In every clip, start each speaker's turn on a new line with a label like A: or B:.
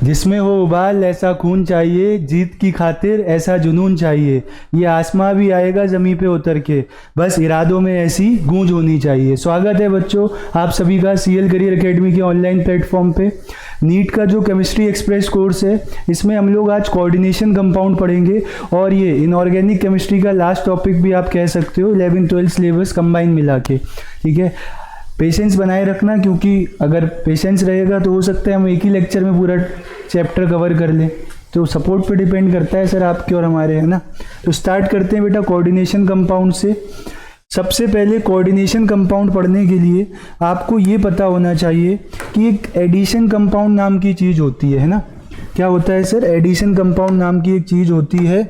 A: जिसमें हो उबाल ऐसा खून चाहिए, जीत की खातिर ऐसा जुनून चाहिए, ये आसमां भी आएगा ज़मीं पे उतर के, बस इरादों में ऐसी गूंज होनी चाहिए। स्वागत है बच्चों आप सभी का सीएल करियर एकेडमी के ऑनलाइन प्लेटफॉर्म पे। नीट का जो केमिस्ट्री एक्सप्रेस कोर्स है, इसमें हम लोग आज कोऑर्डिनेशन कंपाउंड पढ़ेंगे, और ये इनऑर्गेनिक केमिस्ट्री का लास्ट टॉपिक भी आप कह सकते हो, 11-12 सिलेबस कंबाइन मिला के। ठीक है, पेशेंस बनाए रखना, क्योंकि अगर पेशेंस रहेगा तो हो सकता है हम एक ही लेक्चर में पूरा चैप्टर कवर कर लें। तो सपोर्ट पे डिपेंड करता है सर आपके और हमारे, है ना। तो स्टार्ट करते हैं बेटा कोऑर्डिनेशन कंपाउंड से। सबसे पहले कोऑर्डिनेशन कंपाउंड पढ़ने के लिए आपको ये पता होना चाहिए कि एक एडिशन कंपाउंड नाम की चीज़ होती है ना। क्या होता है सर? एडिशन कंपाउंड नाम की एक चीज़ होती है।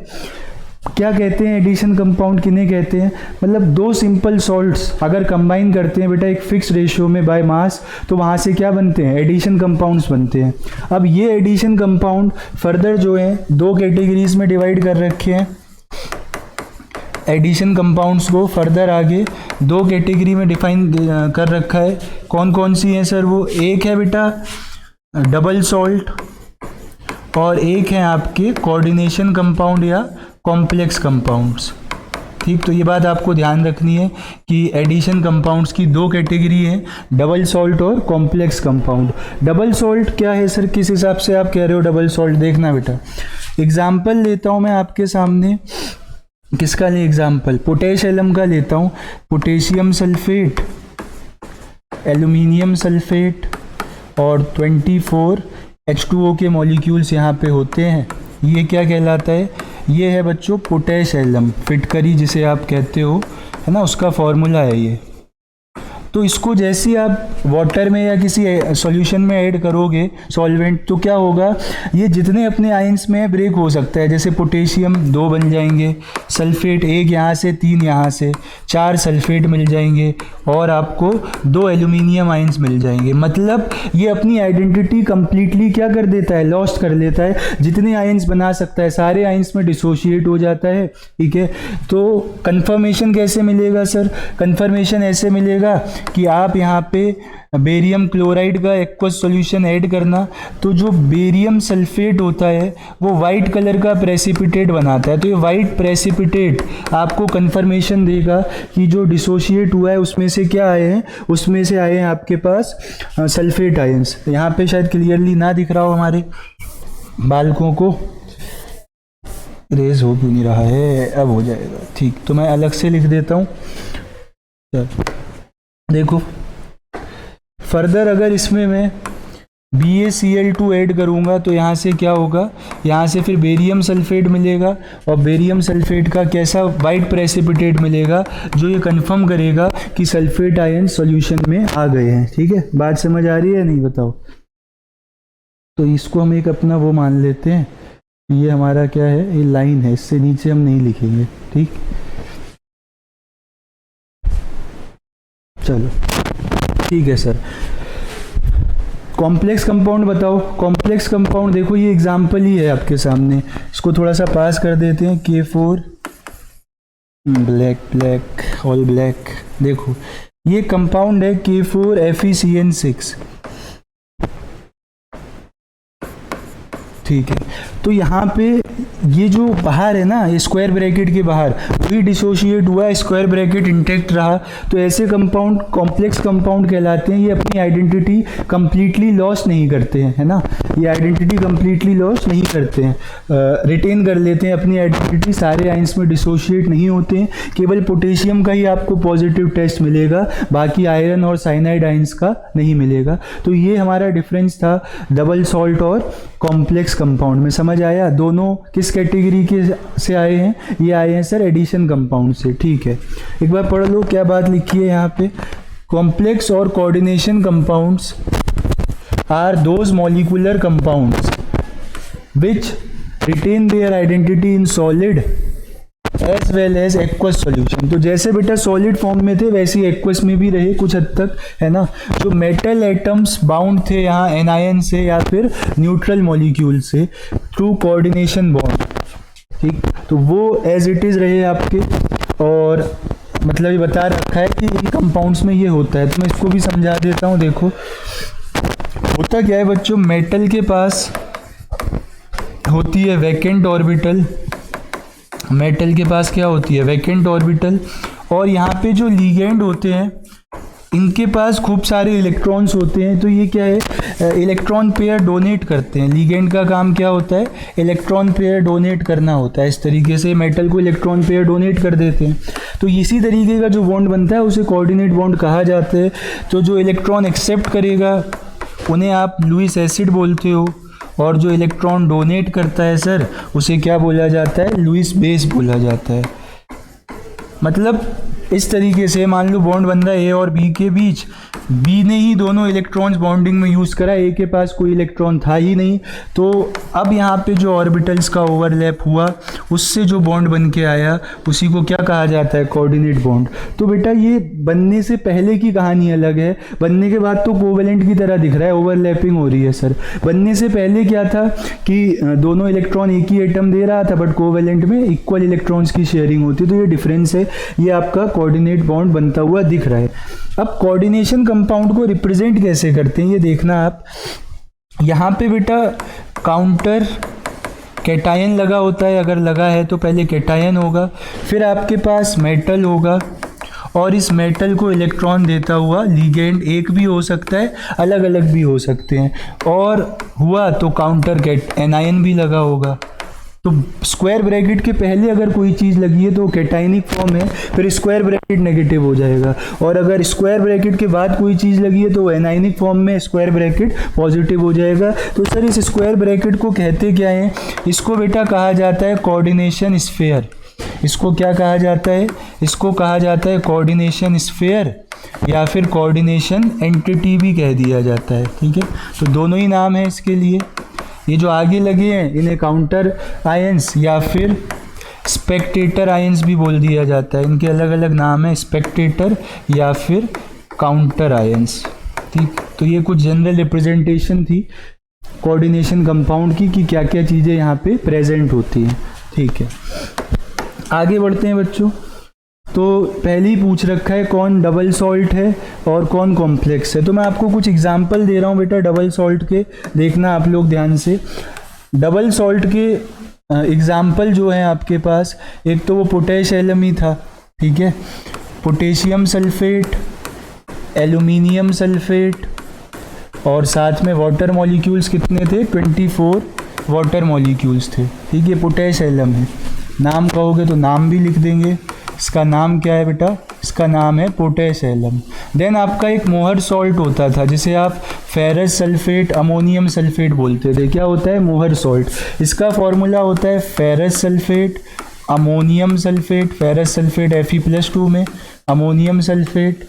A: क्या कहते हैं एडिशन कंपाउंड, किन्हें कहते हैं? मतलब दो सिंपल सॉल्ट्स अगर कंबाइन करते हैं बेटा एक फिक्स रेशियो में बाय मास, तो वहाँ से क्या बनते हैं? एडिशन कंपाउंड्स बनते हैं। अब ये एडिशन कंपाउंड फर्दर जो है दो कैटेगरीज में डिवाइड कर रखे हैं। एडिशन कंपाउंड्स को फर्दर आगे दो कैटेगरी में डिफाइन कर रखा है। कौन कौन सी हैं सर? वो एक है बेटा डबल सॉल्ट, और एक है आपके कोऑर्डिनेशन कंपाउंड या कॉम्प्लेक्स कंपाउंड्स। ठीक, तो ये बात आपको ध्यान रखनी है कि एडिशन कंपाउंड्स की दो कैटेगरी है, डबल सॉल्ट और कॉम्प्लेक्स कंपाउंड। डबल सॉल्ट क्या है सर? किस हिसाब से आप कह रहे हो डबल सॉल्ट? देखना बेटा, एग्जाम्पल लेता हूँ मैं आपके सामने। किसका ले एग्जाम्पल? पोटेशियम का लेता हूँ। पोटेशियम सल्फेट, एल्यूमिनियम सल्फेट और 24 H2O के मॉलिक्यूल्स यहाँ पे होते हैं। ये क्या कहलाता है? ये है बच्चों पोटेशियम, फिटकरी जिसे आप कहते हो, है ना, उसका फॉर्मूला है ये। तो इसको जैसे आप वाटर में या किसी सॉल्यूशन में ऐड करोगे सॉल्वेंट, तो क्या होगा? ये जितने अपने आयंस में ब्रेक हो सकता है। जैसे पोटेशियम 2 बन जाएंगे, सल्फेट 1 यहाँ से, 3 यहाँ से, 4 सल्फेट मिल जाएंगे, और आपको 2 एल्यूमिनियम आयंस मिल जाएंगे। मतलब ये अपनी आइडेंटिटी कंप्लीटली क्या कर देता है? लॉस्ट कर लेता है। जितने आयंस बना सकता है सारे आयंस में डिसोशिएट हो जाता है। ठीक है, तो कंफर्मेशन कैसे मिलेगा सर? कंफर्मेशन ऐसे मिलेगा कि आप यहाँ पे बेरियम क्लोराइड का एक्वस सॉल्यूशन ऐड करना, तो जो बेरियम सल्फेट होता है वो वाइट कलर का प्रेसिपिटेट बनाता है। तो ये वाइट प्रेसिपिटेट आपको कंफर्मेशन देगा कि जो डिसोशिएट हुआ है उसमें से क्या आए हैं? उसमें से आए हैं आपके पास सल्फेट आयंस। यहाँ पे शायद क्लियरली ना दिख रहा हो हमारे बालकों को, रेज हो क्यों नहीं रहा है? अब हो जाएगा। ठीक, तो मैं अलग से लिख देता हूँ। देखो फर्दर अगर इसमें मैं BaCl2 ऐड करूँगा तो यहाँ से क्या होगा? यहाँ से फिर बेरियम सल्फेट मिलेगा, और बेरियम सल्फेट का कैसा? वाइट प्रेसिपिटेट मिलेगा, जो ये कंफर्म करेगा कि सल्फेट आयन सॉल्यूशन में आ गए हैं। ठीक है, बात समझ आ रही है नहीं? बताओ। तो इसको हम एक अपना वो मान लेते हैं, ये हमारा क्या है? ये लाइन है, इससे नीचे हम नहीं लिखेंगे। ठीक, चलो ठीक है सर। कॉम्प्लेक्स कंपाउंड बताओ। कॉम्प्लेक्स कंपाउंड देखो ये एग्जाम्पल ही है आपके सामने, इसको थोड़ा सा पास कर देते हैं। K4 black all black. देखो ये कंपाउंड है K4 FeCN6। ठीक है, तो यहाँ पे ये जो बाहर है ना, ये स्क्वायर ब्रैकेट के बाहर वही डिसोशिएट हुआ, स्क्वायर ब्रैकेट इंटेक्ट रहा, तो ऐसे कंपाउंड कॉम्प्लेक्स कंपाउंड कहलाते हैं। ये अपनी आइडेंटिटी कंप्लीटली लॉस नहीं करते हैं, है ना। ये आइडेंटिटी कंप्लीटली लॉस नहीं करते हैं, रिटेन कर लेते हैं अपनी आइडेंटिटी। सारे आयंस में डिसोशिएट नहीं होते हैं, केवल पोटेशियम का ही आपको पॉजिटिव टेस्ट मिलेगा, बाकी आयरन और साइनाइड आयंस का नहीं मिलेगा। तो ये हमारा डिफरेंस था डबल सॉल्ट और कॉम्प्लेक्स कंपाउंड में। समझ आया? दोनों किस कैटेगरी के से आए हैं? ये आए हैं सर एडिशन कंपाउंड से। ठीक है, एक बार पढ़ लो क्या बात लिखी है यहाँ पे। कॉम्प्लेक्स और coordination compounds are those molecular compounds which retain their identity in solid as well as aqueous solution. तो जैसे बेटा सॉलिड फॉर्म में थे वैसे एक्वस में भी रहे कुछ हद तक, है ना। जो मेटल एटम्स बाउंड थे यहाँ एनायन से या फिर न्यूट्रल मॉलिक्यूल से थ्रू कोऑर्डिनेशन बॉन्ड। ठीक, तो वो एज इट इज रहे आपके, और मतलब ये बता रखा है कि इन कंपाउंड्स में ये होता है। तो मैं इसको भी समझा देता हूँ। देखो होता क्या है बच्चों, मेटल के पास होती है वैकेंट ऑर्बिटल, मेटल के पास क्या होती है वैकेंट ऑर्बिटल, और यहाँ पे जो लिगेंड होते हैं इनके पास खूब सारे इलेक्ट्रॉन्स होते हैं। तो ये क्या है, इलेक्ट्रॉन पेयर डोनेट करते हैं। लिगेंड का काम क्या होता है, इलेक्ट्रॉन पेयर डोनेट करना होता है। इस तरीके से मेटल को इलेक्ट्रॉन पेयर डोनेट कर देते हैं। तो इसी तरीके का जो बॉन्ड बनता है उसे कोऑर्डिनेट बॉन्ड कहा जाता है। तो जो इलेक्ट्रॉन एक्सेप्ट करेगा उन्हें आप लुईस एसिड बोलते हो, और जो इलेक्ट्रॉन डोनेट करता है सर उसे क्या बोला जाता है, लुईस बेस बोला जाता है। मतलब इस तरीके से मान लो बॉन्ड बन रहा है ए और बी के बीच, बी ने ही दोनों इलेक्ट्रॉन्स बॉन्डिंग में यूज़ करा, ए के पास कोई इलेक्ट्रॉन था ही नहीं। तो अब यहाँ पे जो ऑर्बिटल्स का ओवरलैप हुआ उससे जो बॉन्ड बन के आया उसी को क्या कहा जाता है, कोऑर्डिनेट बॉन्ड। तो बेटा ये बनने से पहले की कहानी अलग है, बनने के बाद तो कोवेलेंट की तरह दिख रहा है, ओवरलैपिंग हो रही है सर। बनने से पहले क्या था कि दोनों इलेक्ट्रॉन एक ही एटम दे रहा था, बट कोवेलेंट में इक्वल इलेक्ट्रॉन्स की शेयरिंग होती है। तो ये डिफरेंस है, ये आपका कोऑर्डिनेट बॉन्ड बनता हुआ दिख रहा है। अब कोऑर्डिनेशन कंपाउंड को रिप्रेजेंट कैसे करते हैं ये देखना आप। यहाँ पे बेटा काउंटर कैटायन लगा होता है, अगर लगा है तो पहले कैटायन होगा, फिर आपके पास मेटल होगा, और इस मेटल को इलेक्ट्रॉन देता हुआ लिगेंड एक भी हो सकता है, अलग अलग भी हो सकते हैं, और हुआ तो काउंटर एनायन भी लगा होगा। तो स्क्वायर ब्रैकेट के पहले अगर कोई चीज़ लगी है तो कैटायनिक फॉर्म है, फिर स्क्वायर ब्रैकेट नेगेटिव हो जाएगा, और अगर स्क्वायर ब्रैकेट के बाद कोई चीज़ लगी है तो एनायनिक फॉर्म में स्क्वायर ब्रैकेट पॉजिटिव हो जाएगा। तो सर इस स्क्वायर ब्रैकेट को कहते क्या है, इसको बेटा कहा जाता है कोऑर्डिनेशन स्फीयर। इसको क्या कहा जाता है, इसको कहा जाता है कोऑर्डिनेशन स्फीयर, या फिर कोऑर्डिनेशन एंटिटी भी कह दिया जाता है। ठीक है, तो दोनों ही नाम है इसके लिए। ये जो आगे लगे हैं इन्हें काउंटर आयंस या फिर स्पेक्टेटर आयंस भी बोल दिया जाता है। इनके अलग अलग नाम है, स्पेक्टेटर या फिर काउंटर आयंस। ठीक, तो ये कुछ जनरल रिप्रेजेंटेशन थी कोऑर्डिनेशन कंपाउंड की कि क्या क्या चीज़ें यहाँ पे प्रेजेंट होती हैं। ठीक है, आगे बढ़ते हैं बच्चों। तो पहले ही पूछ रखा है कौन डबल सॉल्ट है और कौन कॉम्प्लेक्स है। तो मैं आपको कुछ एग्जांपल दे रहा हूँ बेटा डबल सॉल्ट के, देखना आप लोग ध्यान से। डबल सॉल्ट के एग्जांपल जो है आपके पास, एक तो वो पोटेश एलम ही था, ठीक है, पोटेशियम सल्फेट, एल्यूमिनियम सल्फेट, और साथ में वाटर मॉलिक्यूल्स कितने थे, 24 वाटर मॉलिक्यूल्स थे। ठीक है, पोटेश एलम है, नाम कहोगे तो नाम भी लिख देंगे। इसका नाम क्या है बेटा, इसका नाम है पोटेश एलम। देन आपका एक मोहर सॉल्ट होता था जिसे आप फेरस सल्फेट, अमोनियम सल्फेट बोलते थे। क्या होता है, मोहर सॉल्ट। इसका फॉर्मूला होता है ferrous sulphate, ammonium sulphate, ferrous sulphate Fe+2 में, अमोनियम सल्फेट,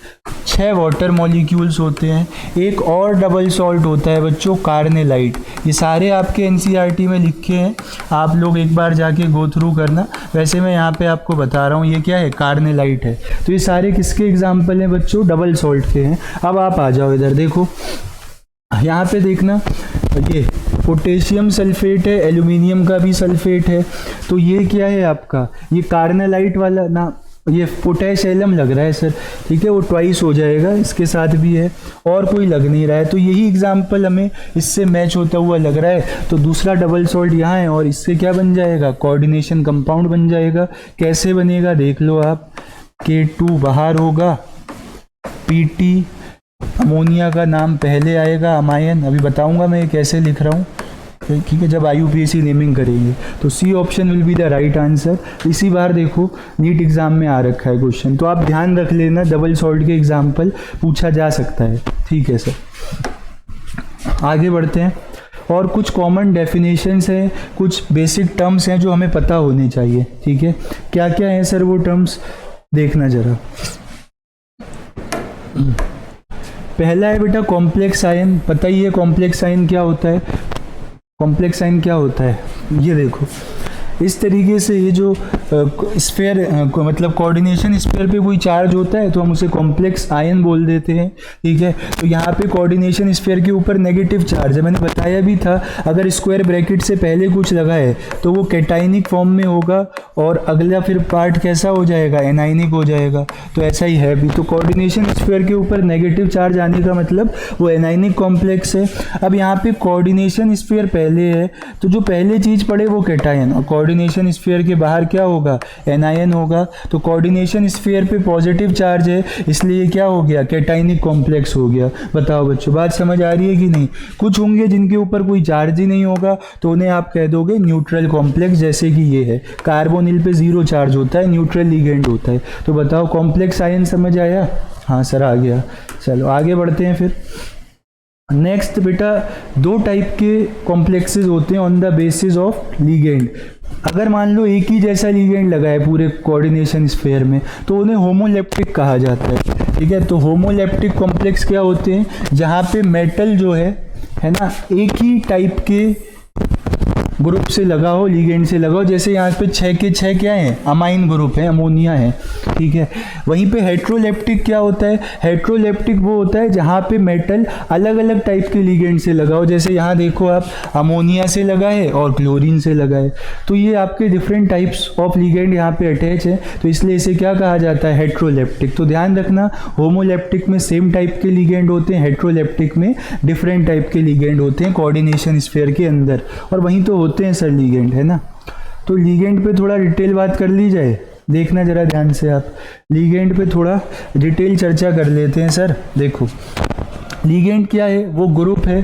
A: 6 वाटर मॉलिक्यूल्स होते हैं। एक और डबल सॉल्ट होता है बच्चों, कार्नेलाइट। ये सारे आपके एनसीईआरटी में लिखे हैं, आप लोग एक बार जाके गो थ्रू करना। वैसे मैं यहाँ पे आपको बता रहा हूँ ये क्या है, कार्नेलाइट है। तो ये सारे किसके एग्जाम्पल हैं बच्चों, डबल सॉल्ट के हैं। अब आप आ जाओ इधर, देखो यहाँ पे देखना, ये पोटेशियम सल्फेट है, एल्यूमिनियम का भी सल्फेट है। तो ये क्या है आपका, ये कार्नेलाइट वाला ना, ये पोटेश एलम लग रहा है सर, ठीक है, वो ट्वाइस हो जाएगा, इसके साथ भी है, और कोई लग नहीं रहा है। तो यही एग्जाम्पल हमें इससे मैच होता हुआ लग रहा है। तो दूसरा डबल सॉल्ट यहाँ है, और इससे क्या बन जाएगा, कोऑर्डिनेशन कंपाउंड बन जाएगा। कैसे बनेगा देख लो आप, K2 बाहर होगा, PT, अमोनिया का नाम पहले आएगा, अमायन, अभी बताऊंगा मैं ये कैसे लिख रहा हूँ, ठीक है, जब IUPAC नेमिंग करेंगे। तो C option will be the right answer. इसी बार देखो नीट एग्जाम में आ रखा है क्वेश्चन, तो आप ध्यान रख लेना, डबल सॉल्ट के एग्जाम्पल पूछा जा सकता है। ठीक है सर, आगे बढ़ते हैं। और कुछ कॉमन डेफिनेशंस हैं, कुछ बेसिक टर्म्स हैं जो हमें पता होने चाहिए। ठीक है, क्या क्या हैं सर वो टर्म्स, देखना जरा। पहला है बेटा कॉम्प्लेक्स आयन। पता ही है कॉम्प्लेक्स आयन क्या होता है, कॉम्प्लेक्स आयन क्या होता है, ये देखो, इस तरीके से ये जो स्फीयर मतलब कोऑर्डिनेशन स्फीयर पे कोई चार्ज होता है तो हम उसे कॉम्प्लेक्स आयन बोल देते हैं, ठीक है। तो यहाँ पे कोऑर्डिनेशन स्फीयर के ऊपर नेगेटिव चार्ज है, मैंने बताया भी था अगर स्क्वायर ब्रैकेट से पहले कुछ लगा है तो वो कैटाइनिक फॉर्म में होगा और अगला फिर पार्ट कैसा हो जाएगा, एनाइनिक हो जाएगा। तो ऐसा ही है भी, तो कोऑर्डिनेशन स्फीयर के ऊपर नेगेटिव चार्ज आने का मतलब वो एनाइनिक कॉम्प्लेक्स है। अब यहाँ पे कोऑर्डिनेशन स्फीयर पहले है तो जो पहले चीज पड़े वो कैटायन, और कोऑर्डिनेशन स्फीयर के बाहर क्या होगा, एनायन होगा। तो कोऑर्डिनेशन स्फीयर पे पॉजिटिव चार्ज है इसलिए क्या हो गया, कैटाइनिक कॉम्प्लेक्स हो गया। बताओ बच्चों बात समझ आ रही है कि नहीं। कुछ होंगे जिनके ऊपर कोई चार्ज ही नहीं होगा तो उन्हें आप कह दोगे न्यूट्रल कॉम्प्लेक्स, जैसे कि ये है कार्बोनिल पे जीरो चार्ज होता है, न्यूट्रल लिगेंड होता है। तो बताओ कॉम्प्लेक्स आयन समझ आया। हाँ सर आ गया। चलो आगे बढ़ते हैं फिर। नेक्स्ट बेटा, दो टाइप के कॉम्प्लेक्सेस होते हैं on the basis of ligand. अगर मान लो एक ही जैसा लिगेंड लगा है पूरे कोऑर्डिनेशन स्फीयर में तो उन्हें होमोलेप्टिक कहा जाता है, ठीक है। तो होमोलेप्टिक कॉम्प्लेक्स क्या होते हैं, जहाँ पे मेटल जो है ना, एक ही टाइप के ग्रुप से लगा हो, लिगेंड से लगा हो। जैसे यहाँ पे 6 के 6 क्या है, अमाइन ग्रुप है, अमोनिया है, ठीक है। वहीं पे हेट्रोलेप्टिक क्या होता है, हेट्रोलेप्टिक वो होता है जहाँ पे मेटल अलग अलग टाइप के लिगेंड से लगा हो। जैसे यहाँ देखो आप, अमोनिया से लगा है और क्लोरीन से लगा है, तो ये आपके डिफरेंट टाइप्स ऑफ लिगेंड यहाँ पे अटैच है, तो इसलिए इसे क्या कहा जाता है, हेट्रोलेप्टिक। तो ध्यान रखना, होमोलेप्टिक में सेम टाइप के लिगेंड होते हैं, हेट्रोलेप्टिक में डिफरेंट टाइप के लिगेंड होते हैं कोऑर्डिनेशन स्फीयर के अंदर, और वहीं तो होते हैं सर लिगेंड, है ना। तो लिगेंड पे थोड़ा डिटेल बात कर ली जाए, देखना जरा ध्यान से आप, लिगेंड पे थोड़ा डिटेल चर्चा कर लेते हैं सर। देखो लिगेंड क्या है, वो ग्रुप है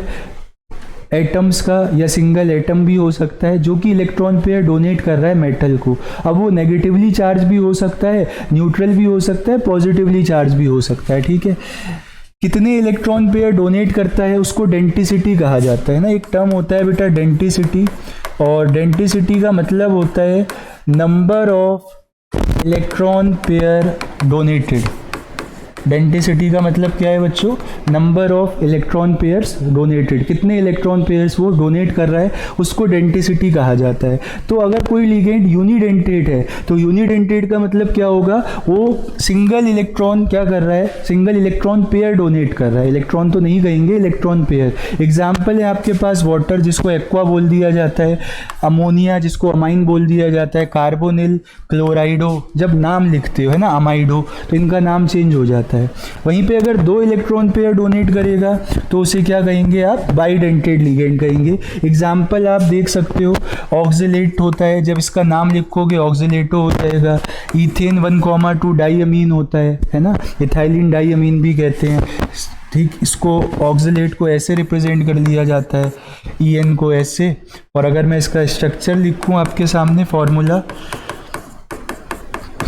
A: एटम्स का, या सिंगल एटम भी हो सकता है जो कि इलेक्ट्रॉन पेयर डोनेट कर रहा है मेटल को। अब वो नेगेटिवली चार्ज भी हो सकता है, न्यूट्रल भी हो सकता है, पॉजिटिवली चार्ज भी हो सकता है, ठीक है। कितने इलेक्ट्रॉन पेयर डोनेट करता है उसको डेंटिसिटी कहा जाता है ना। एक टर्म होता है बेटा डेंटिसिटी, और डेंटिसिटी का मतलब होता है number of electron pair donated. Denticity का मतलब क्या है बच्चों, number of electron pairs donated, कितने इलेक्ट्रॉन पेयर्स वो डोनेट कर रहा है उसको डेंटिसिटी कहा जाता है। तो अगर कोई लिगेंड यूनिडेंटेट है तो यूनिडेंटेट का मतलब क्या होगा, वो सिंगल इलेक्ट्रॉन क्या कर रहा है, सिंगल इलेक्ट्रॉन पेयर डोनेट कर रहा है। इलेक्ट्रॉन तो नहीं कहेंगे, इलेक्ट्रॉन पेयर। एग्जाम्पल है आपके पास वाटर जिसको एक्वा बोल दिया जाता है, अमोनिया जिसको अमाइन बोल दिया जाता है, कार्बोनिल, क्लोराइडो, जब नाम लिखते हो है ना अमाइडो, तो इनका नाम चेंज हो जाता है। वहीं पे अगर दो इलेक्ट्रॉन पेयर डोनेट करेगा तो उसे क्या कहेंगे आप, बाइडेंटेड लिगेंड कहेंगे। एग्जाम्पल आप देख सकते हो, ऑक्सिलेट होता है, जब इसका नाम लिखोगे ऑक्सिलेटो हो जाएगा। इथेन 1,2 डाइअमीन होता है ना, इथाइलिन डाइअमीन भी कहते हैं, ठीक। इसको ऑक्सिलेट को ऐसे रिप्रेजेंट कर लिया जाता है, EN को ऐसे। और अगर मैं इसका स्ट्रक्चर लिखूं आपके सामने फॉर्मूला,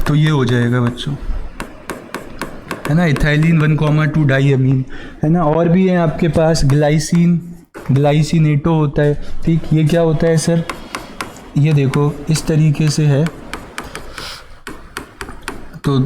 A: तो ये हो जाएगा बच्चों, है ना, इथाइलिन 1,2 डाइअमीन, है ना। और भी है आपके पास ग्लाइसिन, ग्लाइसिनेटो होता है, ठीक। ये क्या होता है सर, ये देखो इस तरीके से है। तो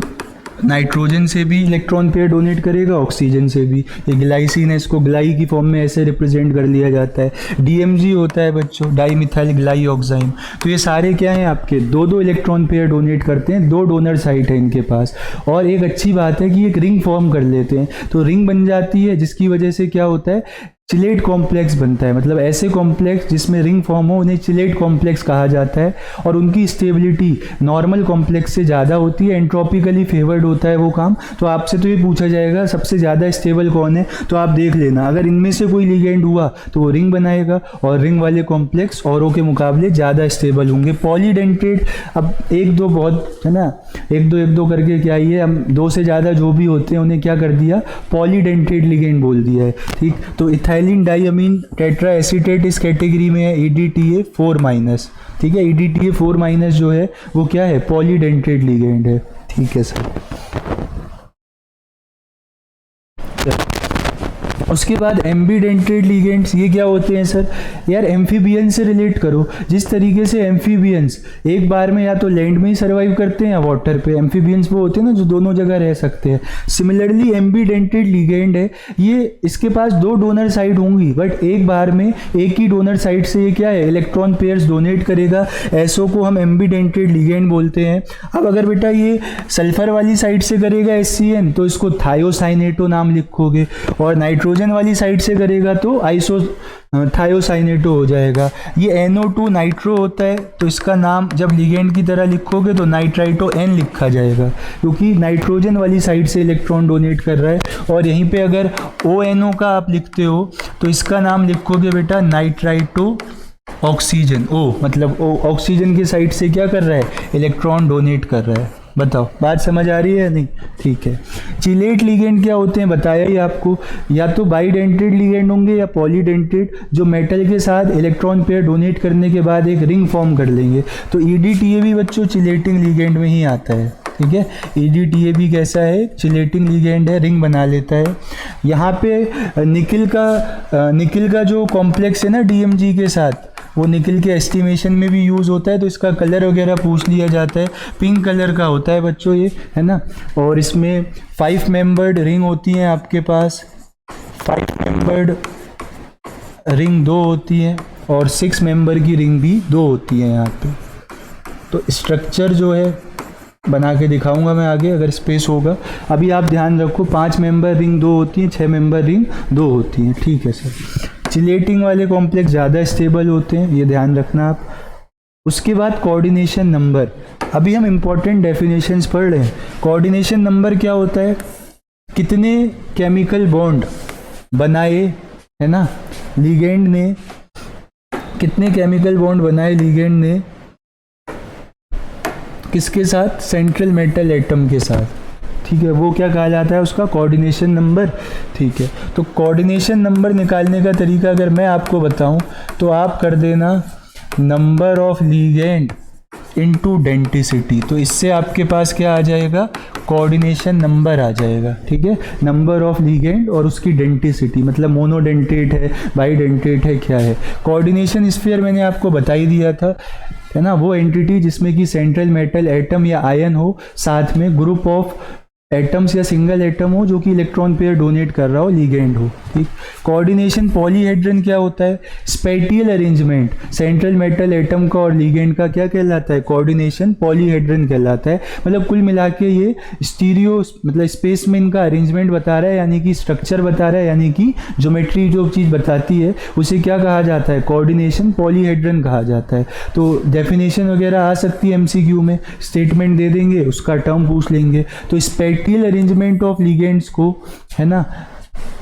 A: नाइट्रोजन से भी इलेक्ट्रॉन पेयर डोनेट करेगा, ऑक्सीजन से भी। ये ग्लाइसिन है, इसको ग्लाई की फॉर्म में ऐसे रिप्रेजेंट कर लिया जाता है। DMG होता है बच्चों, डाईमिथाइल ग्लाइऑक्साइड। तो ये सारे क्या हैं आपके, दो दो इलेक्ट्रॉन पेयर डोनेट करते हैं, दो डोनर साइट है इनके पास। और एक अच्छी बात है कि एक रिंग फॉर्म कर लेते हैं, तो रिंग बन जाती है, जिसकी वजह से क्या होता है, चिलेट कॉम्प्लेक्स बनता है। मतलब ऐसे कॉम्प्लेक्स जिसमें रिंग फॉर्म हो उन्हें चिलेट कॉम्प्लेक्स कहा जाता है, और उनकी स्टेबिलिटी नॉर्मल कॉम्प्लेक्स से ज़्यादा होती है, एंट्रोपिकली फेवर्ड होता है वो काम। तो आपसे तो ये पूछा जाएगा सबसे ज़्यादा स्टेबल कौन है, तो आप देख लेना, अगर इनमें से कोई लिगेंड हुआ तो वो रिंग बनाएगा, और रिंग वाले कॉम्प्लेक्स औरों के मुकाबले ज़्यादा स्टेबल होंगे। पॉलीडेंटेड, अब एक दो बहुत है ना, एक दो करके क्या ही है, हम दो से ज़्यादा जो भी होते हैं उन्हें क्या कर दिया, पॉलीडेंटेड लिगेंड बोल दिया है, ठीक। तो इथाइलिन डाइअमीन टेट्रा एसीटेट इस कैटेगरी में है, EDTA4-, ठीक है। EDTA4- जो है वो क्या है, पॉलीडेंटेड लिगेंड है, ठीक है सर। उसके बाद एम्बीडेंटेड लिगेंड्स, ये क्या होते हैं सर? यार एम्फीबियन से रिलेट करो। जिस तरीके से एम्फीबियंस एक बार में या तो लैंड में ही सर्वाइव करते हैं या वाटर पे, एम्फीबियंस वो होते हैं ना जो दोनों जगह रह सकते हैं। सिमिलरली एम्बीडेंटेड लिगेंड है ये, इसके पास 2 डोनर साइड होंगी बट एक बार में एक ही डोनर साइड से ये क्या है, इलेक्ट्रॉन पेयर्स डोनेट करेगा। ऐसो को हम एम्बीडेंटेड लिगेंड बोलते हैं। अब अगर बेटा ये सल्फर वाली साइड से करेगा HCN तो इसको थायोसाइनेटो नाम लिखोगे, और नाइट्रोजन वाली साइड से करेगा तो आइसो थायोसाइनेटो हो जाएगा। ये NO2 नाइट्रो होता है तो इसका नाम जब लिगेंड की तरह लिखोगे तो नाइट्राइटो N लिखा जाएगा, क्योंकि नाइट्रोजन वाली साइड से इलेक्ट्रॉन डोनेट कर रहा है। और यहीं पे अगर ONO का आप लिखते हो तो इसका नाम लिखोगे बेटा नाइट्राइटो ऑक्सीजन। O मतलब ऑक्सीजन की साइड से क्या कर रहा है, इलेक्ट्रॉन डोनेट कर रहा है। बताओ बात समझ आ रही है या नहीं? ठीक है। चिलेट लिगेंड क्या होते हैं बताया ही आपको, या तो बाईडेंटेड लिगेंड होंगे या पॉलीडेंटेड, जो मेटल के साथ इलेक्ट्रॉन पेयर डोनेट करने के बाद एक रिंग फॉर्म कर लेंगे। तो EDTA भी बच्चों चिलेटिंग लिगेंड में ही आता है। ठीक है, EDTA भी कैसा है, चिलेटिंग लिगेंड है, रिंग बना लेता है। यहाँ पे निकिल का जो कॉम्प्लेक्स है ना DMG के साथ, वो निकिल के एस्टिमेशन में भी यूज़ होता है, तो इसका कलर वगैरह पूछ लिया जाता है। पिंक कलर का होता है बच्चों ये, है ना। और इसमें 5 मेंबर्ड रिंग होती हैं आपके पास, 5 मेंबर्ड रिंग 2 होती है और 6 मेंबर की रिंग भी 2 होती है यहाँ पे। तो स्ट्रक्चर जो है बना के दिखाऊंगा मैं आगे अगर स्पेस होगा। अभी आप ध्यान रखो 5 मेंबर रिंग 2 होती हैं, 6 मेंबर रिंग 2 होती हैं। ठीक है सर। चिलेटिंग वाले कॉम्प्लेक्स ज़्यादा स्टेबल होते हैं, ये ध्यान रखना आप। उसके बाद कोऑर्डिनेशन नंबर, अभी हम इम्पोर्टेंट डेफिनेशंस पढ़ रहे हैं। कोऑर्डिनेशन नंबर क्या होता है, कितने केमिकल बॉन्ड बनाए, है ना, लिगेंड ने, कितने केमिकल बॉन्ड बनाए लिगेंड ने किसके साथ, सेंट्रल मेटल एटम के साथ। ठीक है, वो क्या कहा जाता है, उसका कोऑर्डिनेशन नंबर। ठीक है, तो कोऑर्डिनेशन नंबर निकालने का तरीका अगर मैं आपको बताऊं तो आप कर देना number of ligand into density. तो इससे आपके पास क्या आ जाएगा, कोऑर्डिनेशन नंबर आ जाएगा। ठीक है, नंबर ऑफ लिगेंड और उसकी डेंसिटी, मतलब मोनोडेंटेट है, बाईडेंटेट है, क्या है। कोऑर्डिनेशन स्फीयर मैंने आपको बता ही दिया था, है ना, वो एंटिटी जिसमें कि सेंट्रल मेटल एटम या आयन हो, साथ में ग्रुप ऑफ एटम्स या सिंगल एटम हो जो कि इलेक्ट्रॉन पेयर डोनेट कर रहा हो, लिगेंड हो। ठीक। कोऑर्डिनेशन पॉलीहेड्रन क्या होता है, spatial arrangement central metal atom का और लिगेंड का क्या कहलाता है, कोऑर्डिनेशन पॉलीहेड्रन कहलाता है। मतलब कुल मिला के ये स्टीरियो मतलब स्पेस में इनका अरेंजमेंट बता रहा है, यानी कि स्ट्रक्चर बता रहा है, यानी कि ज्योमेट्री जो चीज़ बताती है उसे क्या कहा जाता है, कोऑर्डिनेशन पॉलीहेड्रन कहा जाता है। तो डेफिनेशन वगैरह आ सकती है MCQ में, स्टेटमेंट दे देंगे, उसका टर्म पूछ लेंगे। तो स्पेटियल अरेंजमेंट ऑफ लिगेंड्स को, है ना,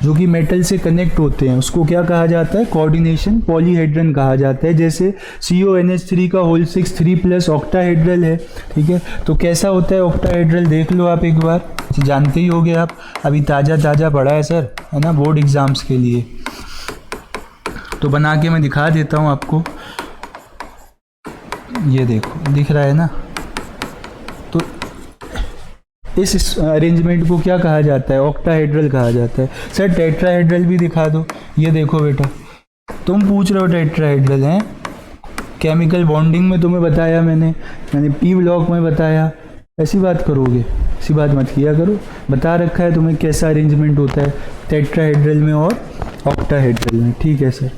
A: जो कि मेटल से कनेक्ट होते हैं, उसको क्या कहा जाता है, कोऑर्डिनेशन पॉलीहेड्रन कहा जाता है। जैसे CONH3 का होल 6 3+ ऑक्टाहेड्रल है। ठीक है, तो कैसा होता है ऑक्टाहेड्रल, देख लो आप एक बार, जानते ही होगे आप, अभी ताज़ा पढ़ा है सर, है ना, बोर्ड एग्जाम्स के लिए। तो बना के मैं दिखा देता हूँ आपको, ये देखो दिख रहा है ना। तो इस अरेंजमेंट को क्या कहा जाता है, ऑक्टाहेड्रल कहा जाता है। सर टेट्राहेड्रल भी दिखा दो, ये देखो बेटा, तुम पूछ रहे हो टेट्राहेड्रल हैं, केमिकल बॉन्डिंग में तुम्हें बताया मैंने P ब्लॉक में बताया, ऐसी बात करोगे, ऐसी बात मत किया करो। बता रखा है तुम्हें कैसा अरेंजमेंट होता है टेट्राहेड्रल में और ऑक्टाहेड्रल में। ठीक है सर।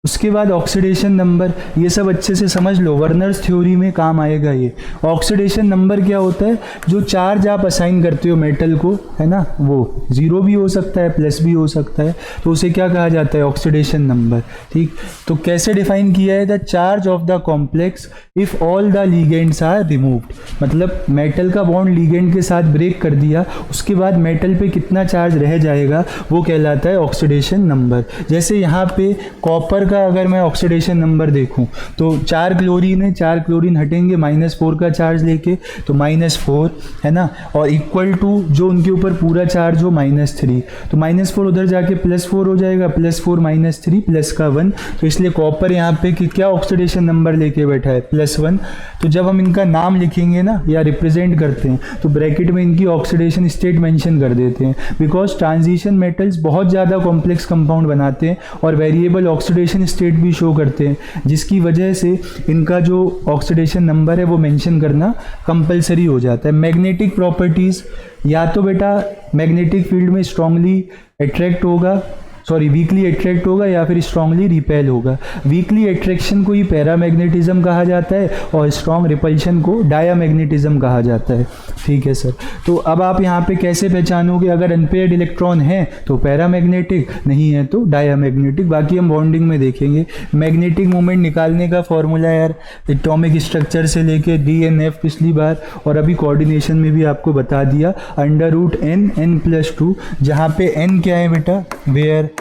A: उसके बाद ऑक्सीडेशन नंबर, ये सब अच्छे से समझ लो, वर्नर्स थ्योरी में काम आएगा ये। ऑक्सीडेशन नंबर क्या होता है, जो चार्ज आप असाइन करते हो मेटल को, है ना, वो 0 भी हो सकता है, प्लस भी हो सकता है, तो उसे क्या कहा जाता है, ऑक्सीडेशन नंबर। ठीक, तो कैसे डिफाइन किया है, the charge of the complex if all the ligands are removed. मतलब मेटल का बॉन्ड लिगेंड के साथ ब्रेक कर दिया, उसके बाद मेटल पे कितना चार्ज रह जाएगा, वो कहलाता है ऑक्सीडेशन नंबर। जैसे यहाँ पे कॉपर का का अगर मैं ऑक्सीडेशन नंबर देखूं तो 4 क्लोरीन है, 4 क्लोरीन हटेंगे -4 का चार्ज लेके, तो -4 है ना, और इक्वल टू जो उनके ऊपर पूरा चार्ज हो -3, तो -4 उधर जाके +4 हो जाएगा, +4 -3 प्लस का 1, तो इसलिए कॉपर यहाँ पे क्या ऑक्सीडेशन नंबर लेके बैठा है +1। तो जब हम इनका नाम लिखेंगे ना या रिप्रेजेंट करते हैं तो ब्रैकेट में इनकी ऑक्सीडेशन स्टेट मेंशन कर देते हैं, बिकॉज ट्रांजिशन मेटल्स बहुत ज़्यादा कॉम्प्लेक्स कंपाउंड बनाते हैं और वेरिएबल ऑक्सीडेशन स्टेट भी शो करते हैं, जिसकी वजह से इनका जो ऑक्सीडेशन नंबर है वो मेंशन करना कंपलसरी हो जाता है। मैग्नेटिक प्रॉपर्टीज़, या तो बेटा मैग्नेटिक फील्ड में स्ट्रांगली अट्रैक्ट होगा, वीकली अट्रैक्ट होगा या फिर स्ट्रांगली रिपेल होगा। वीकली अट्रैक्शन को ही पैरामैग्नेटिज्म कहा जाता है और स्ट्रांग रिपल्शन को डायामैग्नेटिज्म कहा जाता है। ठीक है सर, तो अब आप यहाँ पे कैसे पहचानोगे, अगर अनपेयर्ड इलेक्ट्रॉन है तो पैरामैग्नेटिक, नहीं है तो डायामैग्नेटिक। बाकी हम बॉन्डिंग में देखेंगे। मैग्नेटिक मोमेंट निकालने का फॉर्मूला यार एटॉमिक स्ट्रक्चर से लेके DNF पिछली बार, और अभी कोऑर्डिनेशन में भी आपको बता दिया, √n n+2, जहाँ पे n क्या है बेटा, where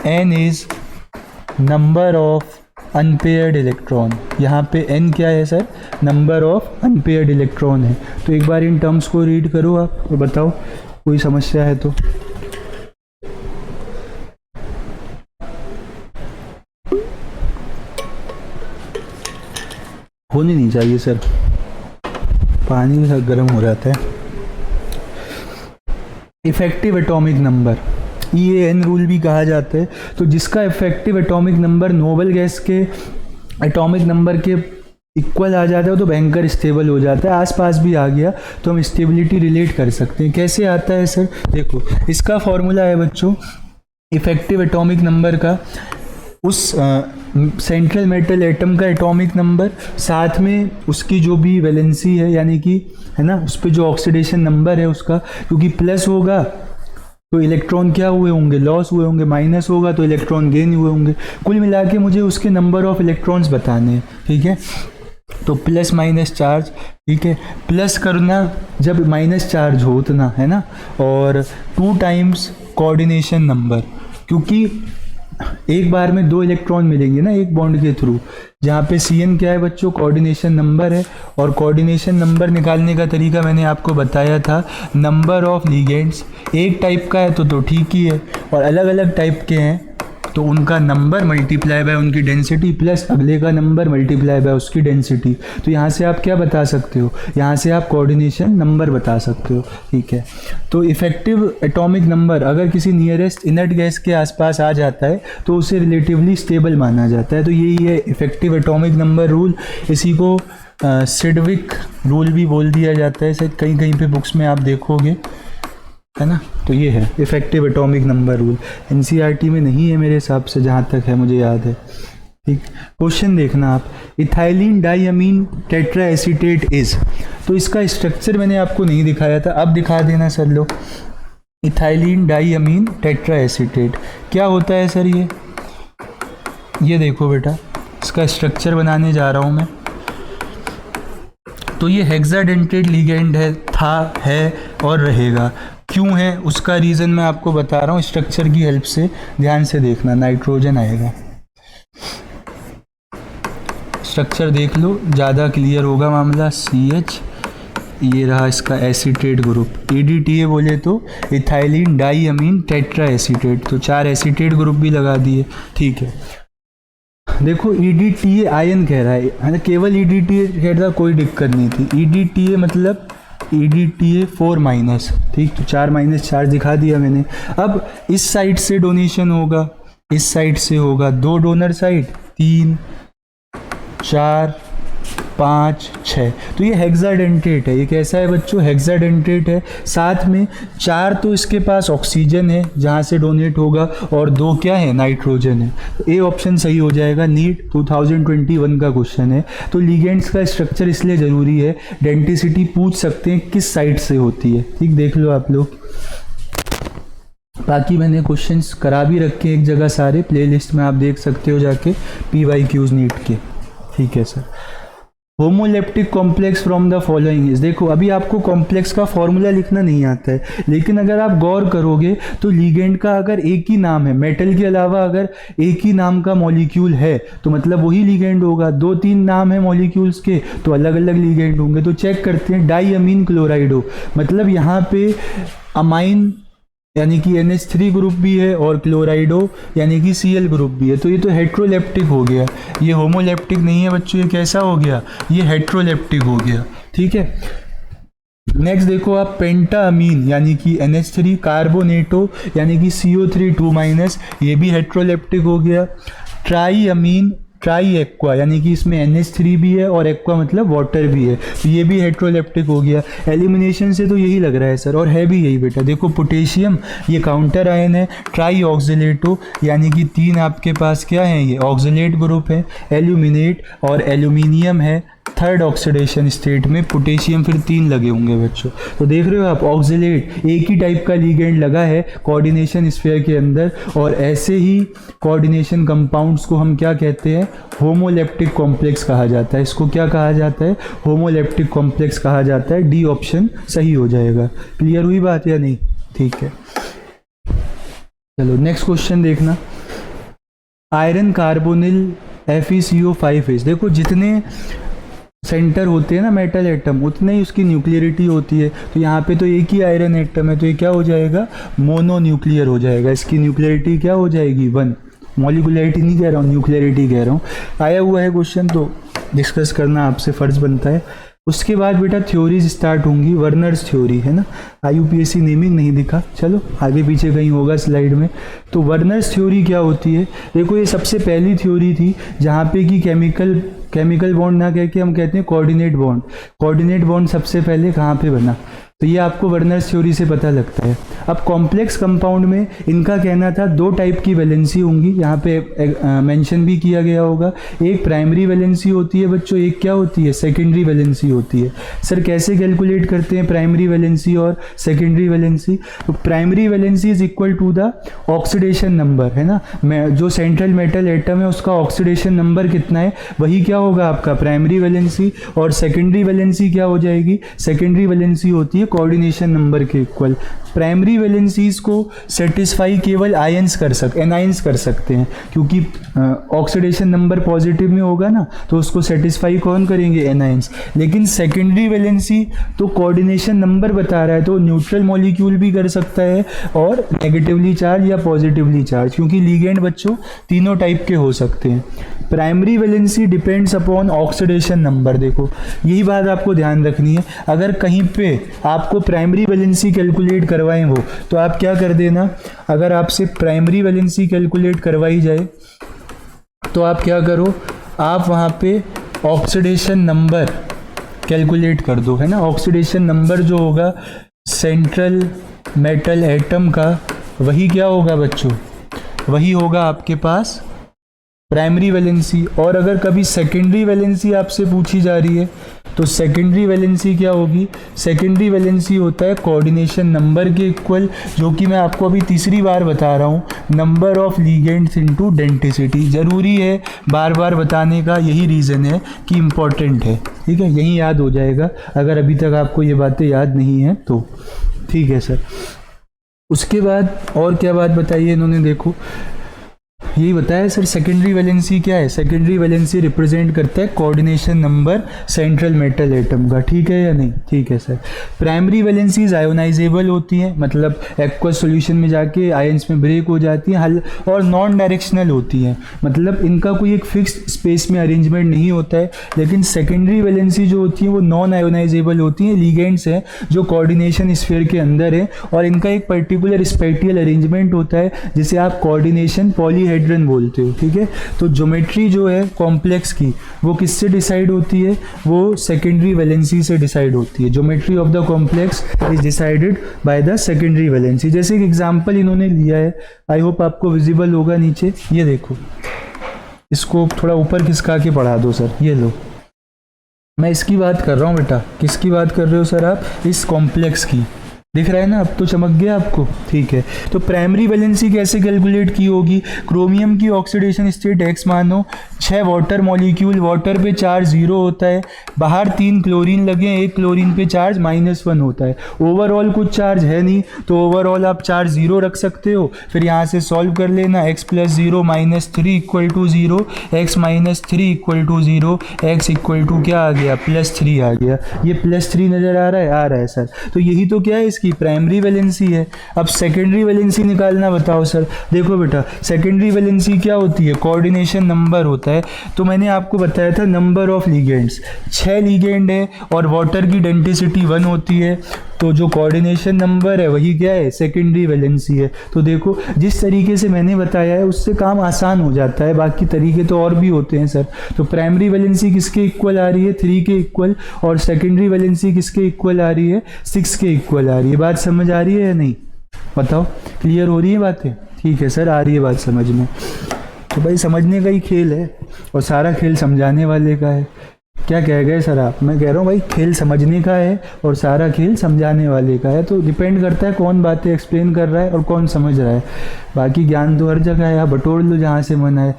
A: n is number of unpaired electron. यहाँ पे n क्या है sir, number of unpaired electron है। तो एक बार इन टर्म्स को रीड करो आप और बताओ कोई समस्या है तो। होनी नहीं चाहिए सर, पानी सर गर्म हो जाता है। Effective atomic number, EAN rule भी कहा जाता है। तो जिसका effective atomic number noble gas के एटॉमिक नंबर के इक्वल आ जाता है तो भयंकर स्टेबल हो जाता है। आसपास भी आ गया तो हम स्टेबिलिटी रिलेट कर सकते हैं। कैसे आता है सर, देखो इसका फॉर्मूला है बच्चों, इफेक्टिव एटॉमिक नंबर का उस सेंट्रल मेटल एटम का एटॉमिक नंबर, साथ में उसकी जो भी वैलेंसी है, यानी कि है ना, उस पर जो ऑक्सीडेशन नंबर है उसका, क्योंकि प्लस होगा तो इलेक्ट्रॉन क्या हुए होंगे, लॉस हुए होंगे, माइनस होगा तो इलेक्ट्रॉन गेन हुए होंगे। कुल मिला के मुझे उसके नंबर ऑफ इलेक्ट्रॉन्स बताने हैं। ठीक है, तो प्लस माइनस चार्ज, ठीक है, प्लस करना जब माइनस चार्ज हो उतना, है ना, और 2 टाइम्स कोऑर्डिनेशन नंबर, क्योंकि एक बार में 2 इलेक्ट्रॉन मिलेंगे ना एक बॉन्ड के थ्रू, जहाँ पे CN क्या है बच्चों, कोऑर्डिनेशन नंबर है। और कोऑर्डिनेशन नंबर निकालने का तरीका मैंने आपको बताया था, नंबर ऑफ लिगेंड्स, एक टाइप का है तो ठीक ही है, और अलग अलग टाइप के हैं तो उनका नंबर मल्टीप्लाई बाय उनकी डेंसिटी प्लस अगले का नंबर मल्टीप्लाई बाय उसकी डेंसिटी। तो यहाँ से आप क्या बता सकते हो, यहाँ से आप कोऑर्डिनेशन नंबर बता सकते हो। ठीक है, तो इफेक्टिव एटॉमिक नंबर अगर किसी नियरेस्ट इनर्ट गैस के आसपास आ जाता है तो उसे रिलेटिवली स्टेबल माना जाता है। तो यही है इफेक्टिव एटॉमिक नंबर रूल। इसी को सिडविक रूल भी बोल दिया जाता है, शायद कहीं कहीं पे बुक्स में आप देखोगे, है ना। तो ये है effective atomic number rule. NCERT में नहीं है मेरे हिसाब से, जहाँ तक है मुझे याद है। ठीक, क्वेश्चन देखना आप, इथाइलिन डाइअमीन टेट्रा एसीटेट इज, तो इसका स्ट्रक्चर मैंने आपको नहीं दिखाया था, अब दिखा देना सर लो। इथाइलिन डाइअमीन टेट्रा एसीटेट क्या होता है सर, ये देखो बेटा, इसका स्ट्रक्चर बनाने जा रहा हूँ मैं। तो ये हेक्साडेंटेड लिगेंड है, था, है और रहेगा। क्यों है उसका रीज़न मैं आपको बता रहा हूँ स्ट्रक्चर की हेल्प से, ध्यान से देखना। नाइट्रोजन आएगा, स्ट्रक्चर देख लो ज़्यादा क्लियर होगा मामला। CH, ये रहा इसका एसीटेट ग्रुप, EDTA बोले तो इथाइलिन डाइअमीन टेट्रा एसीटेट, तो 4 एसीटेट ग्रुप भी लगा दिए। ठीक है, देखो EDTA आयन कह रहा है, केवल EDTA कह रहा, कोई दिक्कत नहीं थी। EDTA मतलब EDTA 4-, ठीक, तो 4- चार्ज दिखा दिया मैंने। अब इस साइड से डोनेशन होगा, इस साइड से होगा, 2 डोनर साइड, 3, 4, 5, 6, तो ये हेक्साडेंटेट है। ये कैसा है बच्चों, हेक्साडेंटेट है। साथ में 4 तो इसके पास ऑक्सीजन है जहाँ से डोनेट होगा, और 2 क्या है, नाइट्रोजन है। तो ए ऑप्शन सही हो जाएगा। नीट 2021 का क्वेश्चन है। तो लिगेंड्स का स्ट्रक्चर इसलिए ज़रूरी है, डेंटिसिटी पूछ सकते हैं किस साइड से होती है। ठीक, देख लो आप लोग, बाकी मैंने क्वेश्चंस करा भी रखे हैं एक जगह सारे, प्लेलिस्ट में आप देख सकते हो जाके, PYQs नीट के। ठीक है sir. Homoleptic complex from the following is, देखो अभी आपको कॉम्प्लेक्स का फॉर्मूला लिखना नहीं आता है, लेकिन अगर आप गौर करोगे तो लिगेंड का अगर एक ही नाम है, मेटल के अलावा अगर एक ही नाम का मॉलिक्यूल है तो मतलब वही लिगेंड होगा। दो तीन नाम है मॉलिक्यूल्स के तो अलग अलग लिगेंड होंगे। तो चेक करते हैं, डाई अमीन क्लोराइड हो, मतलब यहाँ पे अमाइन यानी कि NH3 ग्रुप भी है और क्लोराइडो यानी कि Cl ग्रुप भी है, तो ये तो हेट्रोलेप्टिक हो गया, ये होमोलेप्टिक नहीं है बच्चों। ये कैसा हो गया, ये हेट्रोलेप्टिक हो गया, ठीक है। नेक्स्ट देखो आप, पेंटा अमीन यानी कि NH3, कार्बोनेटो यानी कि CO3 2-, ये भी हेट्रोलेप्टिक हो गया। ट्राई अमीन, ट्राई एक्वा यानी कि इसमें NH3 भी है और एक्वा मतलब वाटर भी है, तो ये भी हेट्रोलेप्टिक हो गया। एलिमिनेशन से तो यही लग रहा है सर, और है भी यही बेटा। देखो पोटेशियम ये काउंटर आयन है, ट्राई ऑक्सिलेटो यानी कि 3 आपके पास क्या है, ये ऑक्सिलेट ग्रुप है। एल्यूमिनेट और एल्यूमिनियम है थर्ड ऑक्सीडेशन स्टेट में, पोटेशियम फिर 3 लगे होंगे बच्चों। तो देख रहे हो आप, ऑक्सिलेट एक ही टाइप का लिगेंड लगा है कोऑर्डिनेशन स्फीयर के अंदर, और ऐसे ही कोऑर्डिनेशन कंपाउंड्स को हम क्या कहते हैं, होमोलेप्टिक कॉम्प्लेक्स कहा जाता है। इसको क्या कहा जाता है, होमोलेप्टिक कॉम्प्लेक्स कहा जाता है। डी ऑप्शन सही हो जाएगा। क्लियर हुई बात या नहीं, ठीक है। चलो नेक्स्ट क्वेश्चन देखना, आयरन कार्बोनिल FeCO5H, देखो जितने सेंटर होते हैं ना मेटल एटम, उतने ही उसकी न्यूक्लियरिटी होती है। तो यहाँ पे तो एक ही आयरन एटम है, तो ये क्या हो जाएगा, मोनो न्यूक्लियर हो जाएगा। इसकी न्यूक्लियरिटी क्या हो जाएगी, 1। मॉलिकुलरिटी नहीं कह रहा हूँ, न्यूक्लियरिटी कह रहा हूँ। आया हुआ है क्वेश्चन तो डिस्कस करना आपसे फ़र्ज बनता है। उसके बाद बेटा थ्योरीज स्टार्ट होंगी, वर्नर्स थ्योरी है ना, IUPAC नेमिंग नहीं दिखा, चलो आगे पीछे कहीं होगा स्लाइड में। तो वर्नर्स थ्योरी क्या होती है, देखो ये सबसे पहली थ्योरी थी जहाँ पे कि केमिकल बॉन्ड ना कह के हम कहते हैं कोऑर्डिनेट बॉन्ड। कोऑर्डिनेट बॉन्ड सबसे पहले कहाँ पे बना, तो ये आपको वर्नर्स थ्योरी से पता लगता है। अब कॉम्प्लेक्स कंपाउंड में इनका कहना था 2 टाइप की वैलेंसी होंगी, यहाँ पे मेंशन भी किया गया होगा। एक प्राइमरी वैलेंसी होती है बच्चों, एक क्या होती है, सेकेंडरी वैलेंसी होती है। सर कैसे कैलकुलेट करते हैं प्राइमरी वैलेंसी और सेकेंडरी वैलेंसी, तो primary valency is equal to the oxidation number, है ना, जो सेंट्रल मेटल एटम है उसका ऑक्सीडेशन नंबर कितना है, वही क्या होगा आपका प्राइमरी वैलेंसी। और सेकेंडरी वैलेंसी क्या हो जाएगी, सेकेंडरी वैलेंसी होती है कोऑर्डिनेशन नंबर के इक्वल। प्राइमरी वैलेंसीज को सेटिस्फाई केवल आयंस एनायंस कर सकते हैं, क्योंकि ऑक्सीडेशन नंबर पॉजिटिव में होगा ना, तो उसको सेटिस्फाई कौन करेंगे, एनायंस। लेकिन सेकेंडरी वैलेंसी तो कोऑर्डिनेशन नंबर बता रहा है, तो न्यूट्रल मॉलिक्यूल भी कर सकता है और नेगेटिवली चार्ज या पॉजिटिवली चार्ज, क्योंकि लिगेंड बच्चों तीनों टाइप के हो सकते हैं। Primary valency depends upon oxidation number, देखो यही बात आपको ध्यान रखनी है। अगर कहीं पे आपको प्राइमरी वैलेंसी कैलकुलेट करवाएं वो, तो आप क्या कर देना, अगर आपसे प्राइमरी वैलेंसी कैलकुलेट करवाई जाए तो आप क्या करो, आप वहाँ पे ऑक्सीडेशन नंबर कैलकुलेट कर दो, है ना। ऑक्सीडेशन नंबर जो होगा सेंट्रल मेटल एटम का, वही क्या होगा बच्चों, वही होगा आपके पास प्राइमरी वैलेंसी। और अगर कभी सेकेंडरी वैलेंसी आपसे पूछी जा रही है तो सेकेंडरी वैलेंसी क्या होगी, सेकेंडरी वैलेंसी होता है कोऑर्डिनेशन नंबर के इक्वल, जो कि मैं आपको अभी तीसरी बार बता रहा हूँ, number of ligands into density. ज़रूरी है बार बार बताने का, यही रीज़न है कि इम्पॉर्टेंट है, ठीक है, यही याद हो जाएगा अगर अभी तक आपको ये बातें याद नहीं हैं तो, ठीक है सर। उसके बाद और क्या बात बताइए इन्होंने, देखो यही बताया सर, सेकेंडरी वैलेंसी क्या है, सेकेंडरी वैलेंसी रिप्रेजेंट करता है coordination number central metal atom का, ठीक है या नहीं, ठीक है सर। प्राइमरी वैलेंसीज आयोनाइजेबल होती हैं, मतलब एक्वस सॉल्यूशन में जाके आयंस में ब्रेक हो जाती हैं, हल और नॉन डायरेक्शनल होती हैं, मतलब इनका कोई एक फिक्स्ड स्पेस में अरेंजमेंट नहीं होता है। लेकिन सेकेंडरी वैलेंसी जो होती है वो नॉन आयोनाइजेबल होती हैं, लिगेंड्स हैं जो कोऑर्डिनेशन स्फीयर के अंदर है, और इनका एक पर्टिकुलर स्पेटियल अरेंजमेंट होता है जिसे आप कोऑर्डिनेशन पॉलीहेड्रन बोलते हो, ठीक है। तो ज्योमेट्री जो है कॉम्प्लेक्स की वो किससे डिसाइड होती है, वो सेकेंडरी वैलेंसी से डिसाइड होती है। Geometry of the complex is decided by the secondary valency. जैसे एक एग्जांपल इन्होंने लिया है, आई होप आपको विजिबल होगा नीचे, ये देखो, इसको थोड़ा ऊपर खिसका के पढ़ा दो सर, ये लो, मैं इसकी बात कर रहा हूँ बेटा। किसकी बात कर रहे हो सर आप, इस कॉम्प्लेक्स की, दिख रहा है ना, अब तो चमक गया आपको। ठीक है, तो प्राइमरी वैलेंसी कैसे कैलकुलेट की होगी? क्रोमियम की ऑक्सीडेशन स्टेट x मानो, 6 वाटर मॉलिक्यूल, वाटर पे चार्ज 0 होता है, बाहर 3 क्लोरीन लगे हैं, एक क्लोरीन पे चार्ज -1 होता है, ओवरऑल कुछ चार्ज है नहीं, तो ओवरऑल आप चार्ज 0 रख सकते हो। फिर यहाँ से सॉल्व कर लेना, x + 0 - 3 = 0, x - 3 = 0, x = क्या आ गया? +3 आ गया। ये +3 नज़र आ रहा है? आ रहा है सर। तो यही तो क्या है, इसकी प्राइमरी वैलेंसी है। अब सेकेंडरी वैलेंसी निकालना बताओ सर। देखो बेटा, सेकेंडरी वैलेंसी क्या होती है? कोऑर्डिनेशन नंबर होता है। तो मैंने आपको बताया था नंबर ऑफ लिगेंड्स, 6 लिगेंड है और वाटर की डेंसिटी 1 होती है, तो जो कोऑर्डिनेशन नंबर है वही क्या है? सेकेंडरी वैलेंसी है। तो देखो, जिस तरीके से मैंने बताया है उससे काम आसान हो जाता है, बाकी तरीके तो और भी होते हैं सर। तो प्राइमरी वैलेंसी किसके इक्वल आ रही है? 3 के इक्वल, और सेकेंडरी वैलेंसी किसके इक्वल आ रही है? 6 के इक्वल आ रही है। बात समझ आ रही है या नहीं? बताओ, क्लियर हो रही है बातें? ठीक है सर, आ रही है बात समझ में। तो भाई समझने का ही खेल है और सारा खेल समझाने वाले का है। क्या कह गए सर आप? मैं कह रहा हूँ भाई, खेल समझने का है और सारा खेल समझाने वाले का है। तो डिपेंड करता है कौन बातें एक्सप्लेन कर रहा है और कौन समझ रहा है। बाकी ज्ञान तो हर जगह है, आप बटोर लो जहाँ से मन आए।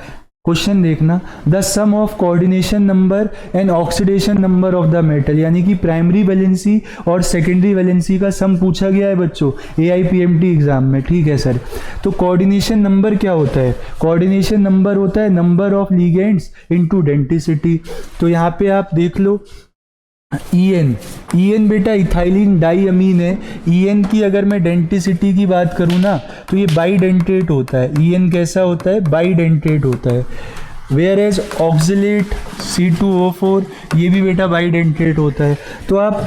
A: क्वेश्चन देखना, the sum of coordination number and oxidation number of the metal, यानी कि प्राइमरी वैलेंसी और सेकेंडरी वैलेंसी का सम पूछा गया है बच्चों AIPMT एग्जाम में। ठीक है सर। तो कोऑर्डिनेशन नंबर क्या होता है? कोऑर्डिनेशन नंबर होता है number of ligands into density. तो यहाँ पे आप देख लो, EN बेटा इथाइलिन डाई अमीन है। EN की अगर मैं डेंसिटी की बात करूँ ना, तो ये बाईडेंटेट होता है। EN कैसा होता है? बाईडेंटेट होता है। वेयर एज ऑक्सिलेट C2O4 ये भी बेटा बाईडेंटेट होता है। तो आप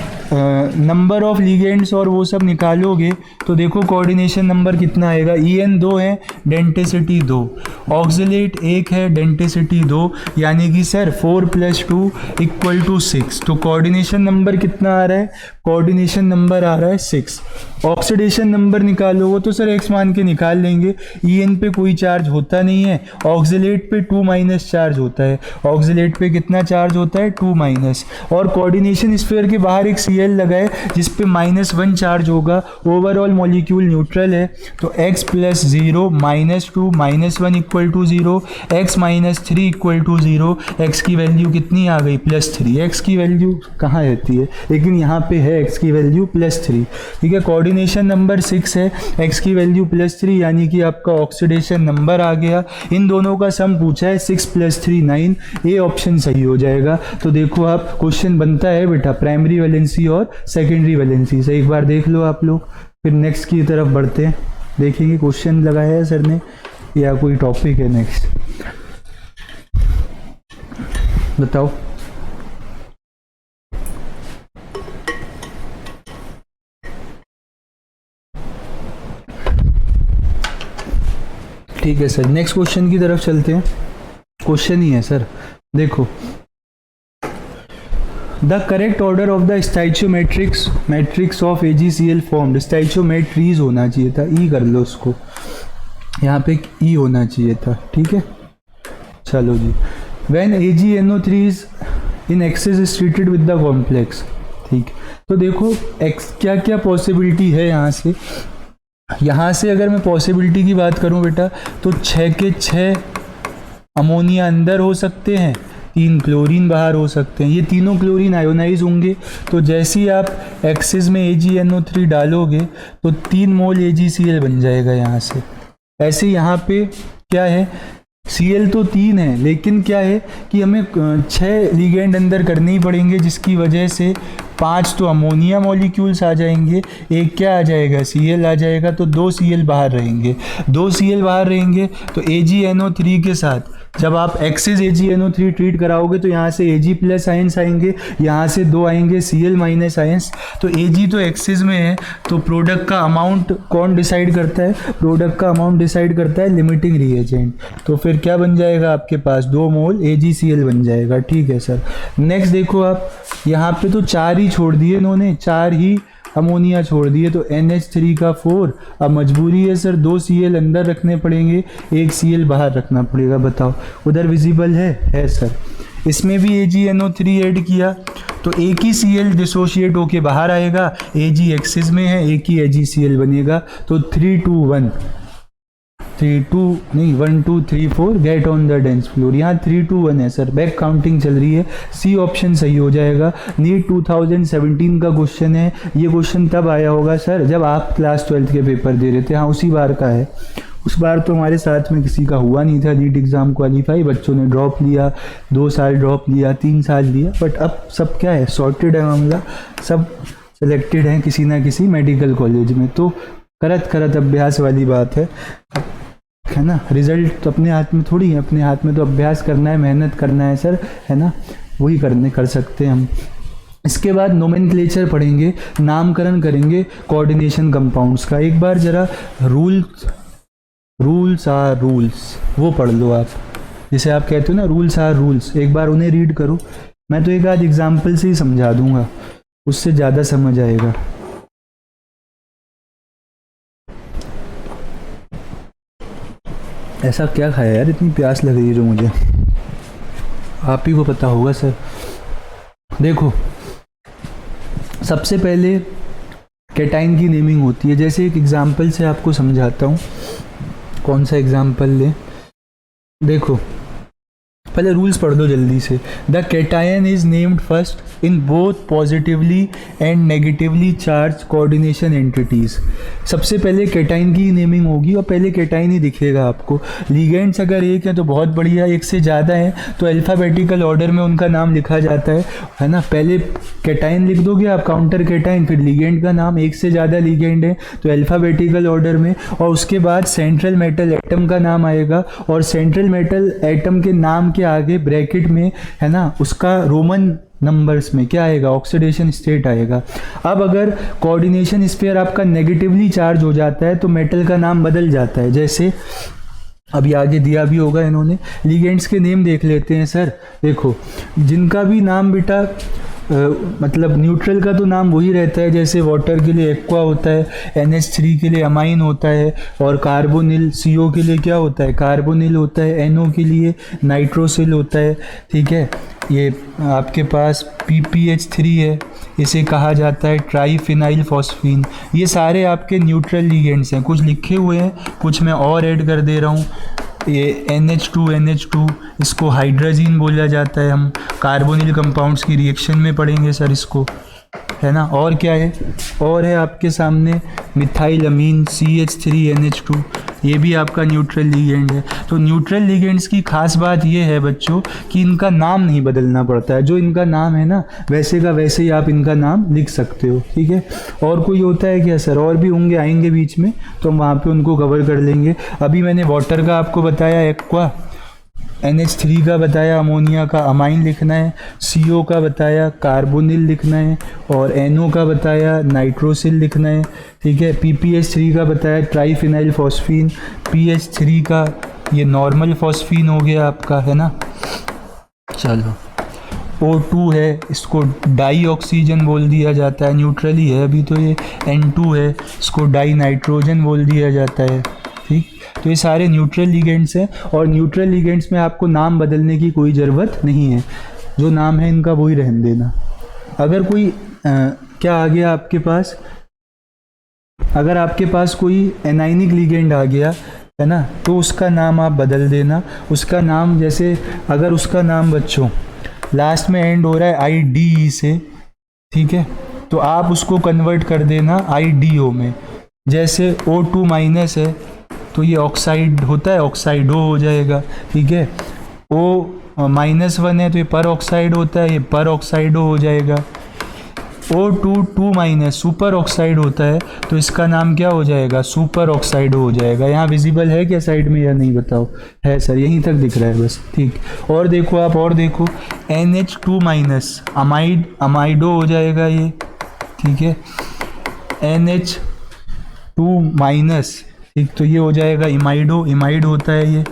A: नंबर ऑफ लिगेंड्स और वो सब निकालोगे तो देखो कोऑर्डिनेशन नंबर कितना आएगा। EN 2 है, डेंसिटी 2, ऑक्सिलेट 1 है, डेंसिटी 2, यानी कि सर 4 + 2 = 6। तो कोऑर्डिनेशन नंबर कितना आ रहा है? कोऑर्डिनेशन नंबर आ रहा है 6। ऑक्सीडेशन नंबर निकालो, वो तो सर x मान के निकाल लेंगे। EN पे कोई चार्ज होता नहीं है, ऑक्सिलेट पे 2- चार्ज होता है। ऑक्सिलेट पे कितना चार्ज होता है? 2-। और कोऑर्डिनेशन स्फीयर के बाहर एक Cl लगा है जिस पे -1 चार्ज होगा। ओवरऑल मॉलिक्यूल न्यूट्रल है, तो x + 0 - 2 - 1 = 0, x - 3 = 0। x की वैल्यू कितनी आ गई? +3। x की वैल्यू कहाँ रहती है? लेकिन यहाँ पे है x की वैल्यू +3। ठीक है, कोऑर्डिनेशन नंबर 6 है, x की वैल्यू +3, यानी कि आपका ऑक्सीडेशन नंबर आ गया। इन दोनों का सम पूछा है, 6 + 3 9, ए ऑप्शन सही हो जाएगा। तो देखो आप, क्वेश्चन बनता है बेटा प्राइमरी वैलेंसी और सेकेंडरी वैलेंसी से। एक बार देख लो आप लोग, फिर नेक्स्ट की तरफ बढ़ते हैं, देखेंगे क्वेश्चन लगाया है सर ने या कोई टॉपिक है नेक्स्ट। बताओ। ठीक है सर, नेक्स्ट क्वेश्चन की तरफ चलते हैं। क्वेश्चन ही है सर, देखो, the correct order of the stoichiometrics matrix of AgCl formed, stoichiometries होना चाहिए था, ई कर लो उसको, यहाँ पे ई होना चाहिए था। ठीक है, चलो जी। When AgNO3 is in excess is treated with the complex. ठीक, तो देखो एक्स क्या क्या पॉसिबिलिटी है यहाँ से अगर मैं पॉसिबिलिटी की बात करूँ बेटा, तो 6 के 6 अमोनिया अंदर हो सकते हैं, 3 क्लोरीन बाहर हो सकते हैं। ये तीनों क्लोरीन आयोनाइज होंगे, तो जैसे ही आप एक्सिस में AgNO3 डालोगे तो 3 मोल AgCl बन जाएगा यहाँ से। ऐसे यहाँ पे क्या है, Cl तो 3 है, लेकिन क्या है कि हमें 6 लिगेंड अंदर करने ही पड़ेंगे, जिसकी वजह से 5 तो अमोनिया मॉलिक्यूल्स आ जाएंगे, एक क्या आ जाएगा? Cl आ जाएगा, तो 2 Cl बाहर रहेंगे। 2 Cl बाहर रहेंगे तो AgNO3 के साथ जब आप एक्सिस AgNO3 ट्रीट कराओगे तो यहाँ से Ag+ आयंस आएंगे, यहाँ से 2 आएंगे Cl- आयंस। तो Ag तो एक्सिस में है, तो प्रोडक्ट का अमाउंट कौन डिसाइड करता है? प्रोडक्ट का अमाउंट डिसाइड करता है लिमिटिंग रिएजेंट। तो फिर क्या बन जाएगा आपके पास? 2 मोल AgCl बन जाएगा। ठीक है सर, नेक्स्ट देखो आप, यहाँ पे तो 4 ही छोड़ दिए इन्होंने, 4 ही अमोनिया छोड़ दिए, तो NH3 का 4। अब मजबूरी है सर, 2 Cl अंदर रखने पड़ेंगे, 1 Cl बाहर रखना पड़ेगा। बताओ, उधर विजिबल है सर। इसमें भी AgNO3 ऐड किया तो एक ही Cl डिसोशिएट होके बाहर आएगा, Ag एक्सिस में है, एक ही AgCl बनेगा। तो 3 2 1 3 2 नहीं 1 2 3 4 get on the dense floor. यहाँ 3 2 1 है सर, बैक काउंटिंग चल रही है, सी ऑप्शन सही हो जाएगा। नीट 2017 का क्वेश्चन है, ये क्वेश्चन तब आया होगा सर जब आप क्लास 12 के पेपर दे रहे थे। हाँ उसी बार का है, उस बार तो हमारे साथ में किसी का हुआ नहीं था नीट एग्ज़ाम क्वालिफाई, बच्चों ने ड्रॉप लिया, 2 साल ड्रॉप लिया, 3 साल लिया, बट अब सब क्या है, सॉर्टेड है मामला, सब सेलेक्टेड हैं किसी ना किसी मेडिकल कॉलेज में। तो करत करत अभ्यास वाली बात है ना। रिजल्ट तो अपने हाथ में थोड़ी है, अपने हाथ में तो अभ्यास करना है, मेहनत करना है सर, है ना, वही कर सकते हैं हम। इसके बाद नोमेनक्लेचर पढ़ेंगे, नामकरण करेंगे कोऑर्डिनेशन कंपाउंड्स का। एक बार जरा रूल्स आर रूल्स वो पढ़ लो आप, जैसे आप कहते हो ना रूल्स आर रूल्स, एक बार उन्हें रीड करो। मैं तो एक आध एग्जाम्पल से ही समझा दूंगा, उससे ज़्यादा समझ आएगा। ऐसा क्या खाया यार, इतनी प्यास लग रही है जो मुझे, आप ही को पता होगा सर। देखो सबसे पहले कैटाइन की नेमिंग होती है, जैसे एक एग्जाम्पल से आपको समझाता हूँ। कौन सा एग्जाम्पल लें, देखो पहले रूल्स पढ़ दो जल्दी से। The cation is named first in both positively and negatively charge coordination entities. सबसे पहले कैटाइन की नेमिंग होगी और पहले कैटाइन ही दिखेगा आपको। लिगेंड्स अगर एक है तो बहुत बढ़िया, एक से ज़्यादा है तो अल्फ़ाबेटिकल ऑर्डर में उनका नाम लिखा जाता है ना। पहले कैटाइन लिख दोगे आप, काउंटर कैटाइन, फिर लिगेंड का नाम, एक से ज़्यादा लिगेंड है तो अल्फ़ाबेटिकल ऑर्डर में, और उसके बाद सेंट्रल मेटल एटम का नाम आएगा, और सेंट्रल मेटल एटम के नाम के आगे ब्रैकेट में, है ना, उसका रोमन नंबर्स में क्या आएगा, ऑक्सीडेशन स्टेट आएगा। अब अगर कोऑर्डिनेशन स्फीयर आपका नेगेटिवली चार्ज हो जाता है तो मेटल का नाम बदल जाता है, जैसे अभी आगे दिया भी होगा इन्होंने। लिगेंड्स के नेम देख लेते हैं सर। देखो जिनका भी नाम बेटा मतलब न्यूट्रल का तो नाम वही रहता है, जैसे वाटर के लिए एक्वा होता है, NH3 के लिए अमाइन होता है, और कार्बोनिल, CO के लिए क्या होता है, कार्बोनिल होता है, NO के लिए नाइट्रोसिल होता है। ठीक है, ये आपके पास PPH3 है, इसे कहा जाता है ट्राईफिनाइल फॉस्फीन। ये सारे आपके न्यूट्रल लिगेंड्स हैं, कुछ लिखे हुए हैं, कुछ मैं और ऐड कर दे रहा हूँ। ये NH2 इसको हाइड्रोजीन बोला जाता है, हम कार्बोनिल कंपाउंड्स की रिएक्शन में पढ़ेंगे सर इसको, है ना। और क्या है, और है आपके सामने मिथाइल अमीन CH3NH2, ये भी आपका न्यूट्रल लिगेंड है। तो न्यूट्रल लिगेंड्स की खास बात ये है बच्चों कि इनका नाम नहीं बदलना पड़ता है, जो इनका नाम है ना वैसे का वैसे ही आप इनका नाम लिख सकते हो। ठीक है, और कोई होता है क्या सर, और भी होंगे, आएंगे बीच में तो हम वहाँ पे उनको कवर कर लेंगे। अभी मैंने वाटर का आपको बताया एक्वा, NH3 का बताया अमोनिया का अमाइन लिखना है, CO का बताया कार्बोनिल लिखना है, और NO का बताया नाइट्रोसिल लिखना है। ठीक है, PPH3 का बताया ट्राईफिनाइल फॉस्फीन, PH3 का ये नॉर्मल फॉस्फीन हो गया आपका, है ना। चलो O2 है, इसको डाई ऑक्सीजन बोल दिया जाता है, न्यूट्रल ही है अभी तो ये। N2 है, इसको डाई नाइट्रोजन बोल दिया जाता है। ठीक, तो ये सारे न्यूट्रल लिगेंड्स हैं, और न्यूट्रल लिगेंड्स में आपको नाम बदलने की कोई ज़रूरत नहीं है, जो नाम है इनका वही रहने देना। अगर कोई क्या आ गया आपके पास, अगर आपके पास कोई एनाइनिक लिगेंड आ गया है ना, तो उसका नाम आप बदल देना। उसका नाम, जैसे अगर उसका नाम बच्चों लास्ट में एंड हो रहा है IDE से, ठीक है, तो आप उसको कन्वर्ट कर देना IDO में। जैसे O2 माइनस है तो ये ऑक्साइड होता है, ऑक्साइडो हो जाएगा। ठीक है, O-1 है तो ये पर ऑक्साइड होता है, ये पर ऑक्साइडो हो जाएगा। O2 माइनस सुपर ऑक्साइड होता है तो इसका नाम क्या हो जाएगा, सुपर ऑक्साइडो हो जाएगा। यहाँ विजिबल है क्या साइड में या नहीं, बताओ। है सर, यहीं तक दिख रहा है बस। ठीक, और देखो आप, और देखो NH2 माइनस अमाइडो हो जाएगा ये। ठीक है, NH2 माइनस, ठीक, तो ये हो जाएगा इमाइड होता है ये।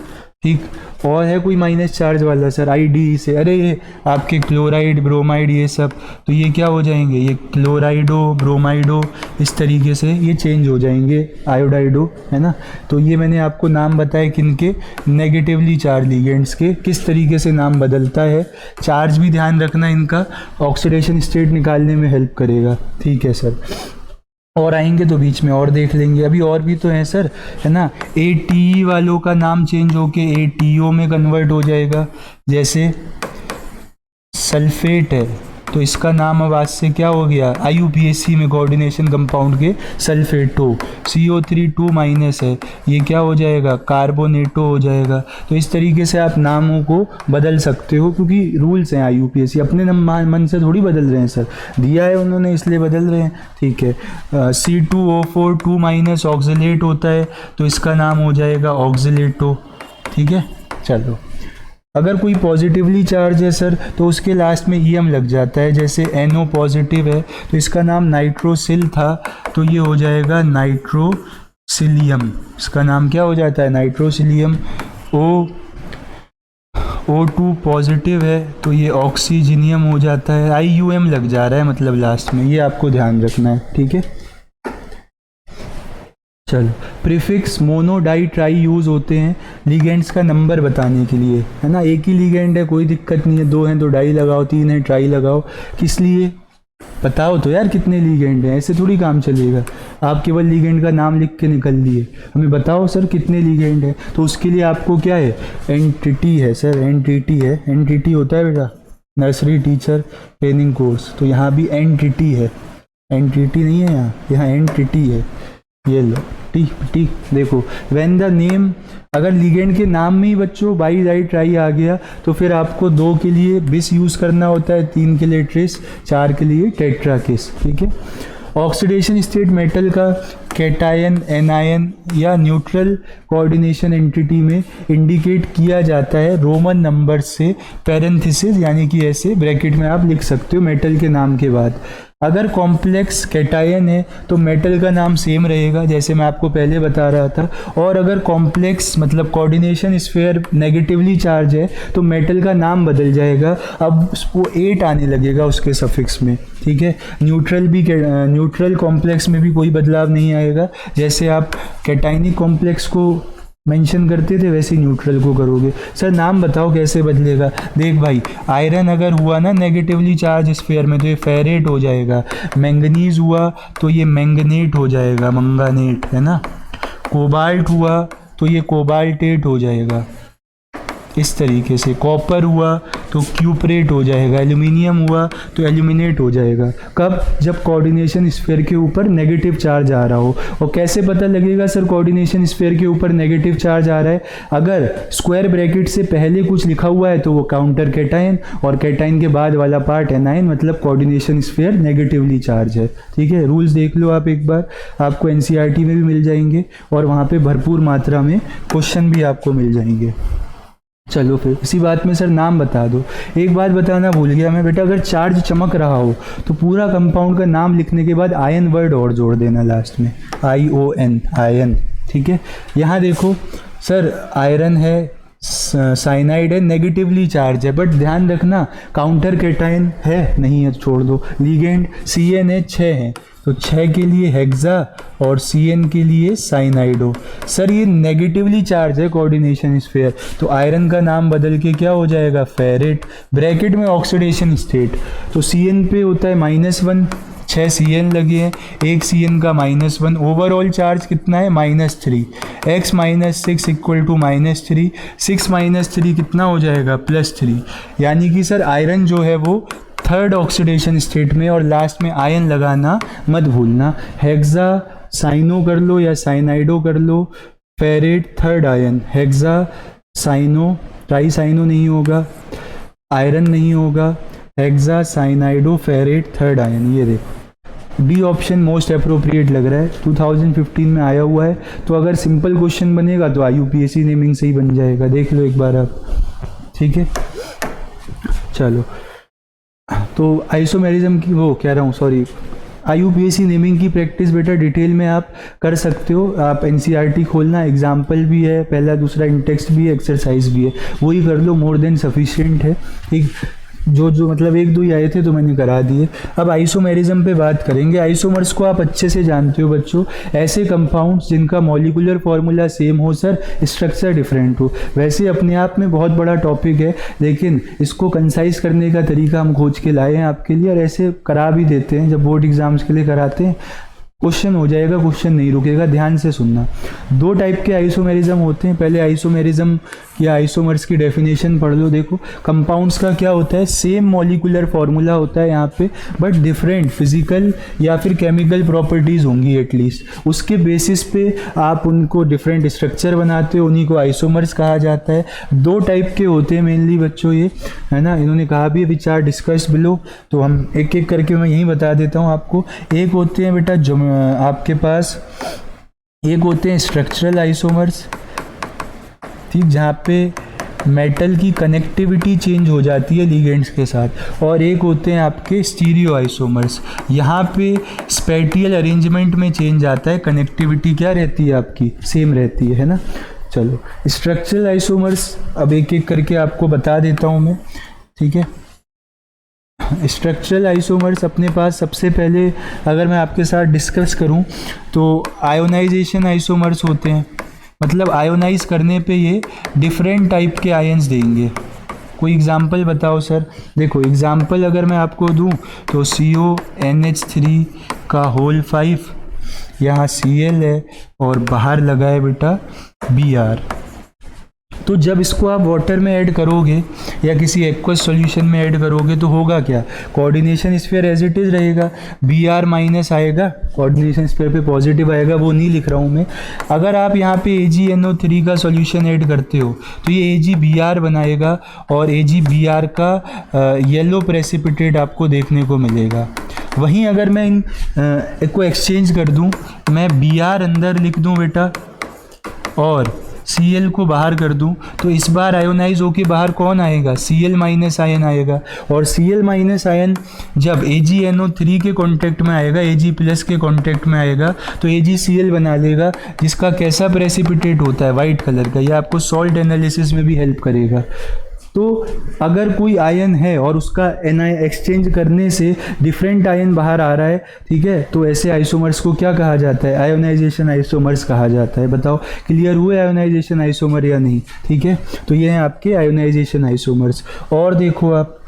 A: ठीक, और है कोई माइनस चार्ज वाला सर ID से? अरे ये आपके क्लोराइड ब्रोमाइड ये सब, तो ये क्या हो जाएंगे, ये क्लोराइडो ब्रोमाइडो इस तरीके से ये चेंज हो जाएंगे, आयोडाइडो, है ना। तो ये मैंने आपको नाम बताए किनके, नेगेटिवली चार्ज लिगेंड्स के, किस तरीके से नाम बदलता है। चार्ज भी ध्यान रखना, इनका ऑक्सीडेशन स्टेट निकालने में हेल्प करेगा, ठीक है सर। और आएंगे तो बीच में और देख लेंगे, अभी और भी तो हैं सर, है ना। ATE वालों का नाम चेंज होके ATO में कन्वर्ट हो जाएगा, जैसे सल्फेट है तो इसका नाम अब आज से क्या हो गया, IUPAC में कोऑर्डिनेशन कंपाउंड के सल्फेटो। CO3 2 माइनस है, ये क्या हो जाएगा, कार्बोनेटो हो जाएगा। तो इस तरीके से आप नामों को बदल सकते हो, क्योंकि रूल्स हैं IUPAC, अपने मन से थोड़ी बदल रहे हैं सर, दिया है उन्होंने इसलिए बदल रहे हैं, ठीक है। C2O4 2 माइनस ऑक्सिलेट होता है तो इसका नाम हो जाएगा ऑक्सिलेटो, ठीक है। चलो, अगर कोई पॉजिटिवली चार्ज है सर तो उसके लास्ट में EM लग जाता है, जैसे NO पॉजिटिव है तो इसका नाम नाइट्रोसिल था, तो ये हो जाएगा नाइट्रोसिलियम, इसका नाम क्या हो जाता है, नाइट्रोसिलियम। O2 पॉजिटिव है तो ये ऑक्सीजिनियम हो जाता है, IUM लग जा रहा है मतलब लास्ट में, ये आपको ध्यान रखना है, ठीक है। चलो, prefix mono di tri use होते हैं लिगेंड्स का नंबर बताने के लिए, है ना। एक ही लिगेंड है कोई दिक्कत नहीं है, 2 हैं तो डाई लगाओ, 3 है ट्राई लगाओ, किस लिए बताओ तो यार, कितने लिगेंड हैं, ऐसे थोड़ी काम चलेगा। आप केवल लिगेंड का नाम लिख के निकल लिए, हमें बताओ सर कितने लिगेंड हैं, तो उसके लिए आपको क्या है, एंटिटी है सर, एंटिटी है, एंटिटी होता है बेटा नर्सरी टीचर ट्रेनिंग कोर्स, तो यहाँ भी एंटिटी है, एंटिटी नहीं है यहाँ एंटिटी है, ये लो, ठीक देखो। व्हेन द नेम, अगर लिगेंड के नाम में ही बच्चों बाई डाई ट्राई आ गया तो फिर आपको 2 के लिए बिस यूज़ करना होता है, 3 के लिए ट्रिस, 4 के लिए टेट्राकिस, ठीक है। ऑक्सीडेशन स्टेट मेटल का कैटायन, एनायन या न्यूट्रल कोऑर्डिनेशन एंटिटी में इंडिकेट किया जाता है रोमन नंबर से, पैरेंथेसिस यानी कि ऐसे ब्रैकेट में आप लिख सकते हो मेटल के नाम के बाद। अगर कॉम्प्लेक्स कैटायन है तो मेटल का नाम सेम रहेगा, जैसे मैं आपको पहले बता रहा था, और अगर कॉम्प्लेक्स मतलब कोऑर्डिनेशन स्फीयर नेगेटिवली चार्ज है तो मेटल का नाम बदल जाएगा, अब वो 8 आने लगेगा उसके सफिक्स में, ठीक है। न्यूट्रल कॉम्प्लेक्स में भी कोई बदलाव नहीं आएगा, जैसे आप कैटाइनिक कॉम्प्लेक्स को मेंशन करते थे वैसे न्यूट्रल को करोगे। सर नाम बताओ कैसे बदलेगा, देख भाई, आयरन अगर हुआ ना नेगेटिवली चार्ज स्फीयर में तो ये फेरेट हो जाएगा, मैंगनीज हुआ तो ये मैंगनेट हो जाएगा, मंगानेट, है ना। कोबाल्ट हुआ तो ये कोबाल्टेट हो जाएगा, इस तरीके से। कॉपर हुआ तो क्यूपरेट हो जाएगा, एल्यूमिनियम हुआ तो एल्यूमिनेट हो जाएगा। कब, जब कोऑर्डिनेशन स्फीयर के ऊपर नेगेटिव चार्ज आ रहा हो। और कैसे पता लगेगा सर कोऑर्डिनेशन स्फीयर के ऊपर नेगेटिव चार्ज आ रहा है, अगर स्क्वायर ब्रैकेट से पहले कुछ लिखा हुआ है तो वो काउंटर कैटायन, और कैटायन के बाद वाला पार्ट एनायन, मतलब कोऑर्डिनेशन स्फीयर नेगेटिवली चार्ज है, ठीक है। रूल्स देख लो आप एक बार, आपको NCERT में भी मिल जाएंगे और वहाँ पे भरपूर मात्रा में क्वेश्चन भी आपको मिल जाएंगे। चलो फिर इसी बात में सर नाम बता दो। एक बात बताना भूल गया मैं बेटा, अगर चार्ज चमक रहा हो तो पूरा कंपाउंड का नाम लिखने के बाद आयन वर्ड और जोड़ देना लास्ट में, ION, आयन, ठीक है। यहाँ देखो सर, आयरन है, साइनाइड है, नेगेटिवली चार्ज है, बट ध्यान रखना काउंटर कैटायन है नहीं है, छोड़ दो। लिगेंड CN है, 6 है, तो 6 के लिए हेक्सा और CN के लिए साइनाइडो। सर ये नेगेटिवली चार्ज है कोऑर्डिनेशन स्फीयर, तो आयरन का नाम बदल के क्या हो जाएगा, फेरेट। ब्रैकेट में ऑक्सीडेशन स्टेट, तो CN पे होता है -1, 6 CN लगे हैं, 1 CN का -1, ओवरऑल चार्ज कितना है, -3, x -6 इक्वल टू -3, 6 -3 कितना हो जाएगा, +3। यानी कि सर आयरन जो है वो थर्ड ऑक्सीडेशन स्टेट में, और लास्ट में आयन लगाना मत भूलना। हेक्सा साइनो कर लो या साइनाइडो कर लो, ferrate third ion, hexa cyano, tri cyano नहीं होगा, आयरन नहीं होगा, hexa cyanido ferrate third ion. ये देखो डी ऑप्शन मोस्ट अप्रोप्रिएट लग रहा है, 2015 में आया हुआ है, तो अगर सिंपल क्वेश्चन बनेगा तो IUPAC नेमिंग से ही बन जाएगा, देख लो एक बार आप, ठीक है। चलो, तो आइसोमेरिज्म की वो कह रहा हूँ, सॉरी, IUPAC नेमिंग की प्रैक्टिस बेटा डिटेल में आप कर सकते हो, आप NCERT खोलना, एग्जाम्पल भी है, पहला दूसरा इंटेक्स्ट भी है, एक्सरसाइज भी है, वही कर लो, मोर देन सफिशिएंट है। ठीक, जो मतलब एक दो ही आए थे तो मैंने करा दिए। अब आइसोमेरिज्म पे बात करेंगे। आइसोमर्स को आप अच्छे से जानते हो बच्चों, ऐसे कंपाउंड्स जिनका मॉलिक्यूलर फार्मूला सेम हो सर, स्ट्रक्चर डिफरेंट हो। वैसे अपने आप में बहुत बड़ा टॉपिक है, लेकिन इसको कंसाइज करने का तरीका हम खोज के लाए हैं आपके लिए, और ऐसे करा भी देते हैं जब बोर्ड एग्जाम्स के लिए कराते हैं। क्वेश्चन हो जाएगा, क्वेश्चन नहीं रुकेगा, ध्यान से सुनना। दो टाइप के आइसोमेरिज्म होते हैं। पहले आइसोमेरिज्म या आइसोमर्स की डेफिनेशन पढ़ लो। देखो, कंपाउंड्स का क्या होता है, सेम मॉलिक्यूलर फार्मूला होता है यहाँ पे, बट डिफरेंट फिजिकल या फिर केमिकल प्रॉपर्टीज होंगी एटलीस्ट, उसके बेसिस पे आप उनको डिफरेंट स्ट्रक्चर बनाते हो, उन्हीं को आइसोमर्स कहा जाता है। दो टाइप के होते हैं मेनली बच्चों ये, है ना, इन्होंने कहा भी विच आर डिस्कस बिलो, तो हम एक एक करके मैं यही बता देता हूँ आपको। एक होते हैं बेटा जो आपके पास, एक होते हैं स्ट्रक्चरल आइसोमर्स, ठीक, जहाँ पे मेटल की कनेक्टिविटी चेंज हो जाती है लिगेंड्स के साथ, और एक होते हैं आपके स्टीरियो आइसोमर्स, यहाँ पे स्पेटियल अरेंजमेंट में चेंज आता है, कनेक्टिविटी क्या रहती है आपकी, सेम रहती है ना। चलो, स्ट्रक्चरल आइसोमर्स अब एक एक करके आपको बता देता हूँ मैं, ठीक है। स्ट्रक्चरल आइसोमर्स अपने पास सबसे पहले अगर मैं आपके साथ डिस्कस करूं तो आयोनाइजेशन आइसोमर्स होते हैं, मतलब आयोनाइज करने पे ये डिफरेंट टाइप के आयंस देंगे। कोई एग्जांपल बताओ सर। देखो, एग्जांपल अगर मैं आपको दूं तो CONH3 का होल 5, यहाँ Cl है और बाहर लगा है बेटा Br। तो जब इसको आप वाटर में ऐड करोगे या किसी एक्वस सॉल्यूशन में ऐड करोगे तो होगा क्या, coordination sphere as it is रहेगा, Br माइनस आएगा, कोऑर्डिनेशन स्फीयर पे पॉजिटिव आएगा, वो नहीं लिख रहा हूँ मैं। अगर आप यहाँ पे AgNO3 का सॉल्यूशन ऐड करते हो तो ये AgBr बनाएगा और AgBr का येलो प्रेसिपिटेट आपको देखने को मिलेगा। वहीं अगर मैं इन को एक्सचेंज कर दूँ, मैं Br अंदर लिख दूँ बेटा और Cl को बाहर कर दूं, तो इस बार आयोनाइज होके बाहर कौन आएगा, Cl माइनस आयन आएगा, और Cl माइनस आयन जब AgNO3 के कांटेक्ट में आएगा, Ag प्लस के कांटेक्ट में आएगा तो AgCl बना लेगा, जिसका कैसा प्रेसिपिटेट होता है, वाइट कलर का। ये आपको सॉल्ट एनालिसिस में भी हेल्प करेगा। तो अगर कोई आयन है और उसका एक्सचेंज करने से डिफरेंट आयन बाहर आ रहा है, ठीक है, तो ऐसे आइसोमर्स को क्या कहा जाता है, आयोनाइजेशन आइसोमर्स कहा जाता है। बताओ क्लियर हुए आयोनाइजेशन आइसोमर या नहीं, ठीक है। तो ये हैं आपके आयोनाइजेशन आइसोमर्स। और देखो आप,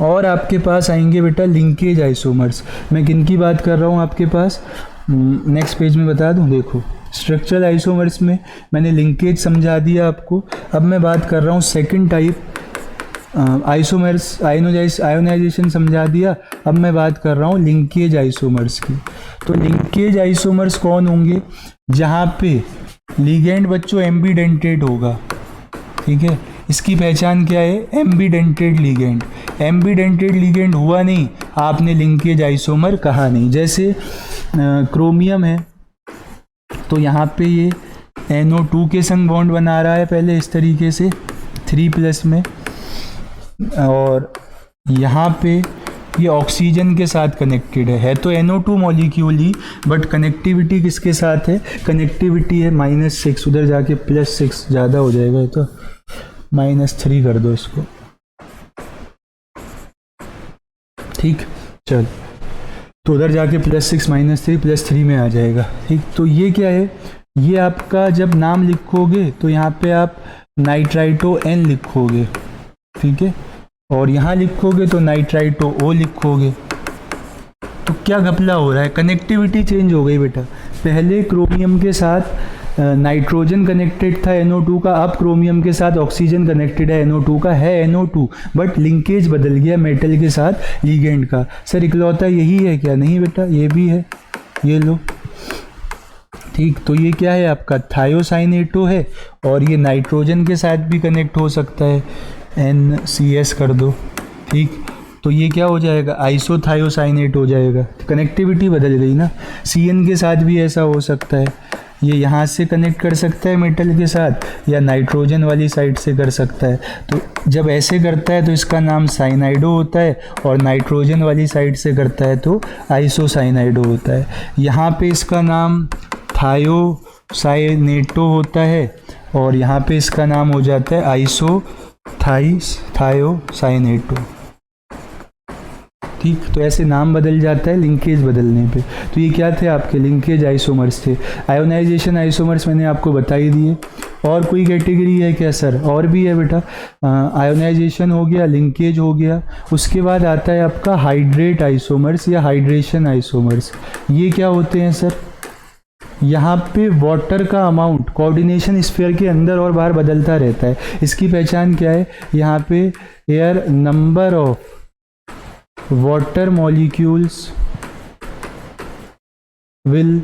A: और आपके पास आएंगे बेटा लिंकेज आइसोमर्स। मैं किन की बात कर रहा हूँ आपके पास, नेक्स्ट पेज में बता दूँ। देखो, स्ट्रक्चरल आइसोमर्स में मैंने लिंकेज समझा दिया आपको। अब मैं बात कर रहा हूँ सेकंड टाइप आइसोमर्स, आयोनाइजेशन समझा दिया। अब मैं बात कर रहा हूँ लिंकेज आइसोमर्स की। तो लिंकेज आइसोमर्स कौन होंगे, जहाँ पे लिगेंड बच्चों एम्बीडेंटेड होगा, ठीक है। इसकी पहचान क्या है, एम्बीडेंटेड लिगेंड। एम्बीडेंटेड लिगेंड हुआ नहीं, आपने लिंकेज आइसोमर कहा नहीं। जैसे क्रोमियम है तो यहाँ पे ये NO2 के संग बॉन्ड बना रहा है पहले इस तरीके से 3+ में, और यहाँ पे ये ऑक्सीजन के साथ कनेक्टेड है तो NO2 molecule he, but connectivity किसके साथ है, कनेक्टिविटी है -6, उधर जाके +6 ज़्यादा हो जाएगा, तो -3 कर दो इसको, ठीक। चल, तो उधर जाके +6 -3 +3 में आ जाएगा, ठीक। तो ये क्या है, ये आपका जब नाम लिखोगे तो यहाँ पे आप नाइट्राइटो N लिखोगे, ठीक है, और यहाँ लिखोगे तो नाइट्राइटो O लिखोगे। तो क्या घपला हो रहा है, कनेक्टिविटी चेंज हो गई बेटा। पहले क्रोमियम के साथ नाइट्रोजन कनेक्टेड था NO2 का, अब क्रोमियम के साथ ऑक्सीजन कनेक्टेड है NO2 का, है NO2 बट लिंकेज बदल गया मेटल के साथ लिगेंड का। सर इकलौता यही है क्या, नहीं बेटा, ये भी है, ये लो, ठीक। तो ये क्या है आपका थायोसाइनेटो है, और ये नाइट्रोजन के साथ भी कनेक्ट हो सकता है, NCS कर दो, ठीक। तो ये क्या हो जाएगा, आइसोथायोसाइनेट हो जाएगा, कनेक्टिविटी बदल गई ना। CN के साथ भी ऐसा हो सकता है, ये यहाँ से कनेक्ट कर सकता है मेटल के साथ या नाइट्रोजन वाली साइड से कर सकता है। तो जब ऐसे करता है तो इसका नाम साइनाइडो होता है, और नाइट्रोजन वाली साइड से करता है तो आइसोसाइनाइडो होता है। यहाँ पे इसका नाम थायोसाइनेटो होता है, और यहाँ पे इसका नाम हो जाता है थायोसाइनेटो। ठीक, तो ऐसे नाम बदल जाता है लिंकेज बदलने पे। तो ये क्या थे आपके लिंकेज आइसोमर्स थे। आयोनाइजेशन आइसोमर्स मैंने आपको बता ही दिए। और कोई कैटेगरी है क्या सर? और भी है बेटा। आयोनाइजेशन हो गया, लिंकेज हो गया, उसके बाद आता है आपका हाइड्रेट आइसोमर्स या हाइड्रेशन आइसोमर्स। ये क्या होते हैं सर? यहाँ पे वाटर का अमाउंट कोऑर्डिनेशन स्फीयर के अंदर और बाहर बदलता रहता है। इसकी पहचान क्या है? यहाँ पे air number of water molecules will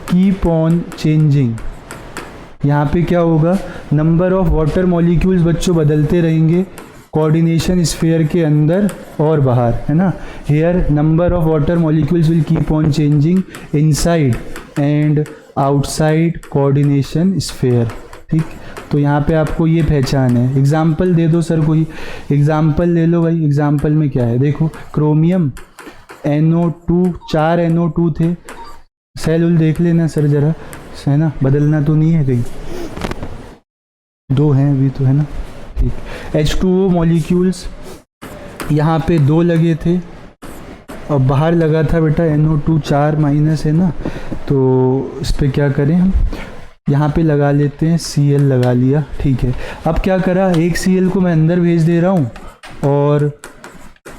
A: keep on changing। यहाँ पे क्या होगा? नंबर ऑफ वाटर मॉलिक्यूल्स बच्चों बदलते रहेंगे कोऑर्डिनेशन स्फीयर के अंदर और बाहर, है ना। Here number of water molecules will keep on changing inside and outside coordination sphere. ठीक, तो यहाँ पे आपको ये पहचान है। एग्जाम्पल दे दो सर, कोई एग्जाम्पल ले लो भाई। एग्जाम्पल में क्या है देखो, क्रोमियम NO2, 4 NO2 थे। सेल उल देख लेना सर जरा, है ना, बदलना तो नहीं है कहीं, 2 हैं अभी तो, है ना। ठीक, H2O मॉलिक्यूल्स यहाँ पे 2 लगे थे और बाहर लगा था बेटा NO2 4 माइनस, है ना। तो इस पर क्या करें हम, यहाँ पे लगा लेते हैं Cl लगा लिया। ठीक है, अब क्या करा, एक Cl को मैं अंदर भेज दे रहा हूँ, और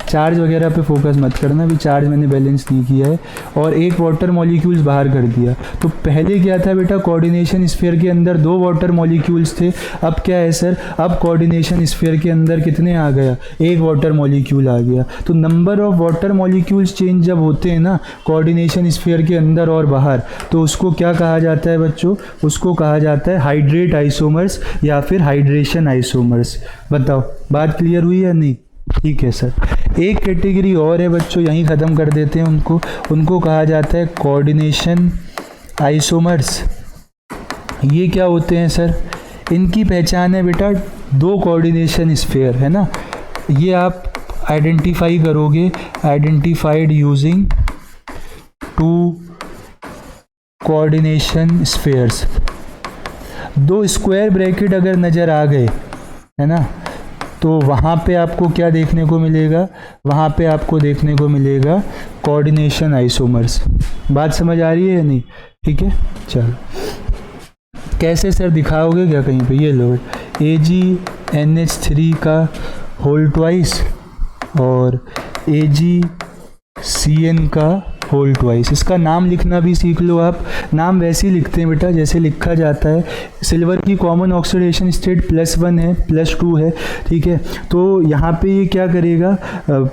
A: चार्ज वगैरह पे फोकस मत करना, अभी चार्ज मैंने बैलेंस नहीं किया है, और एक वाटर मॉलिक्यूल्स बाहर कर दिया। तो पहले क्या था बेटा, कोऑर्डिनेशन स्फीयर के अंदर 2 वाटर मॉलिक्यूल्स थे। अब क्या है सर, अब कोऑर्डिनेशन स्फीयर के अंदर कितने आ गया, 1 वाटर मॉलिक्यूल आ गया। तो number of water molecules change जब होते हैं ना कोऑर्डिनेशन स्फीयर के अंदर और बाहर, तो उसको क्या कहा जाता है बच्चों, उसको कहा जाता है हाइड्रेट आइसोमर्स या फिर हाइड्रेशन आइसोमर्स। बताओ बात क्लियर हुई या नहीं? ठीक है सर। एक कैटेगरी और है बच्चों, यहीं ख़त्म कर देते हैं उनको कहा जाता है कोऑर्डिनेशन आइसोमर्स। ये क्या होते हैं सर? इनकी पहचान है बेटा 2 कोऑर्डिनेशन स्फीयर, है ना। ये आप आइडेंटिफाई करोगे, identified using 2 coordination spheres. 2 square bracket अगर नज़र आ गए, है ना, तो वहाँ पे आपको क्या देखने को मिलेगा, वहाँ पे आपको देखने को मिलेगा कोऑर्डिनेशन आइसोमर्स। बात समझ आ रही है या नहीं? ठीक है, चलो कैसे सर दिखाओगे क्या कहीं पे? ये लो AgNH3 का होल ट्वाइस और AgCN का होल ट्वाइस। इसका नाम लिखना भी सीख लो आप। नाम वैसे ही लिखते हैं बेटा जैसे लिखा जाता है। सिल्वर की कॉमन ऑक्सीडेशन स्टेट +1 है, +2 है। ठीक है, तो यहाँ पे ये क्या करेगा,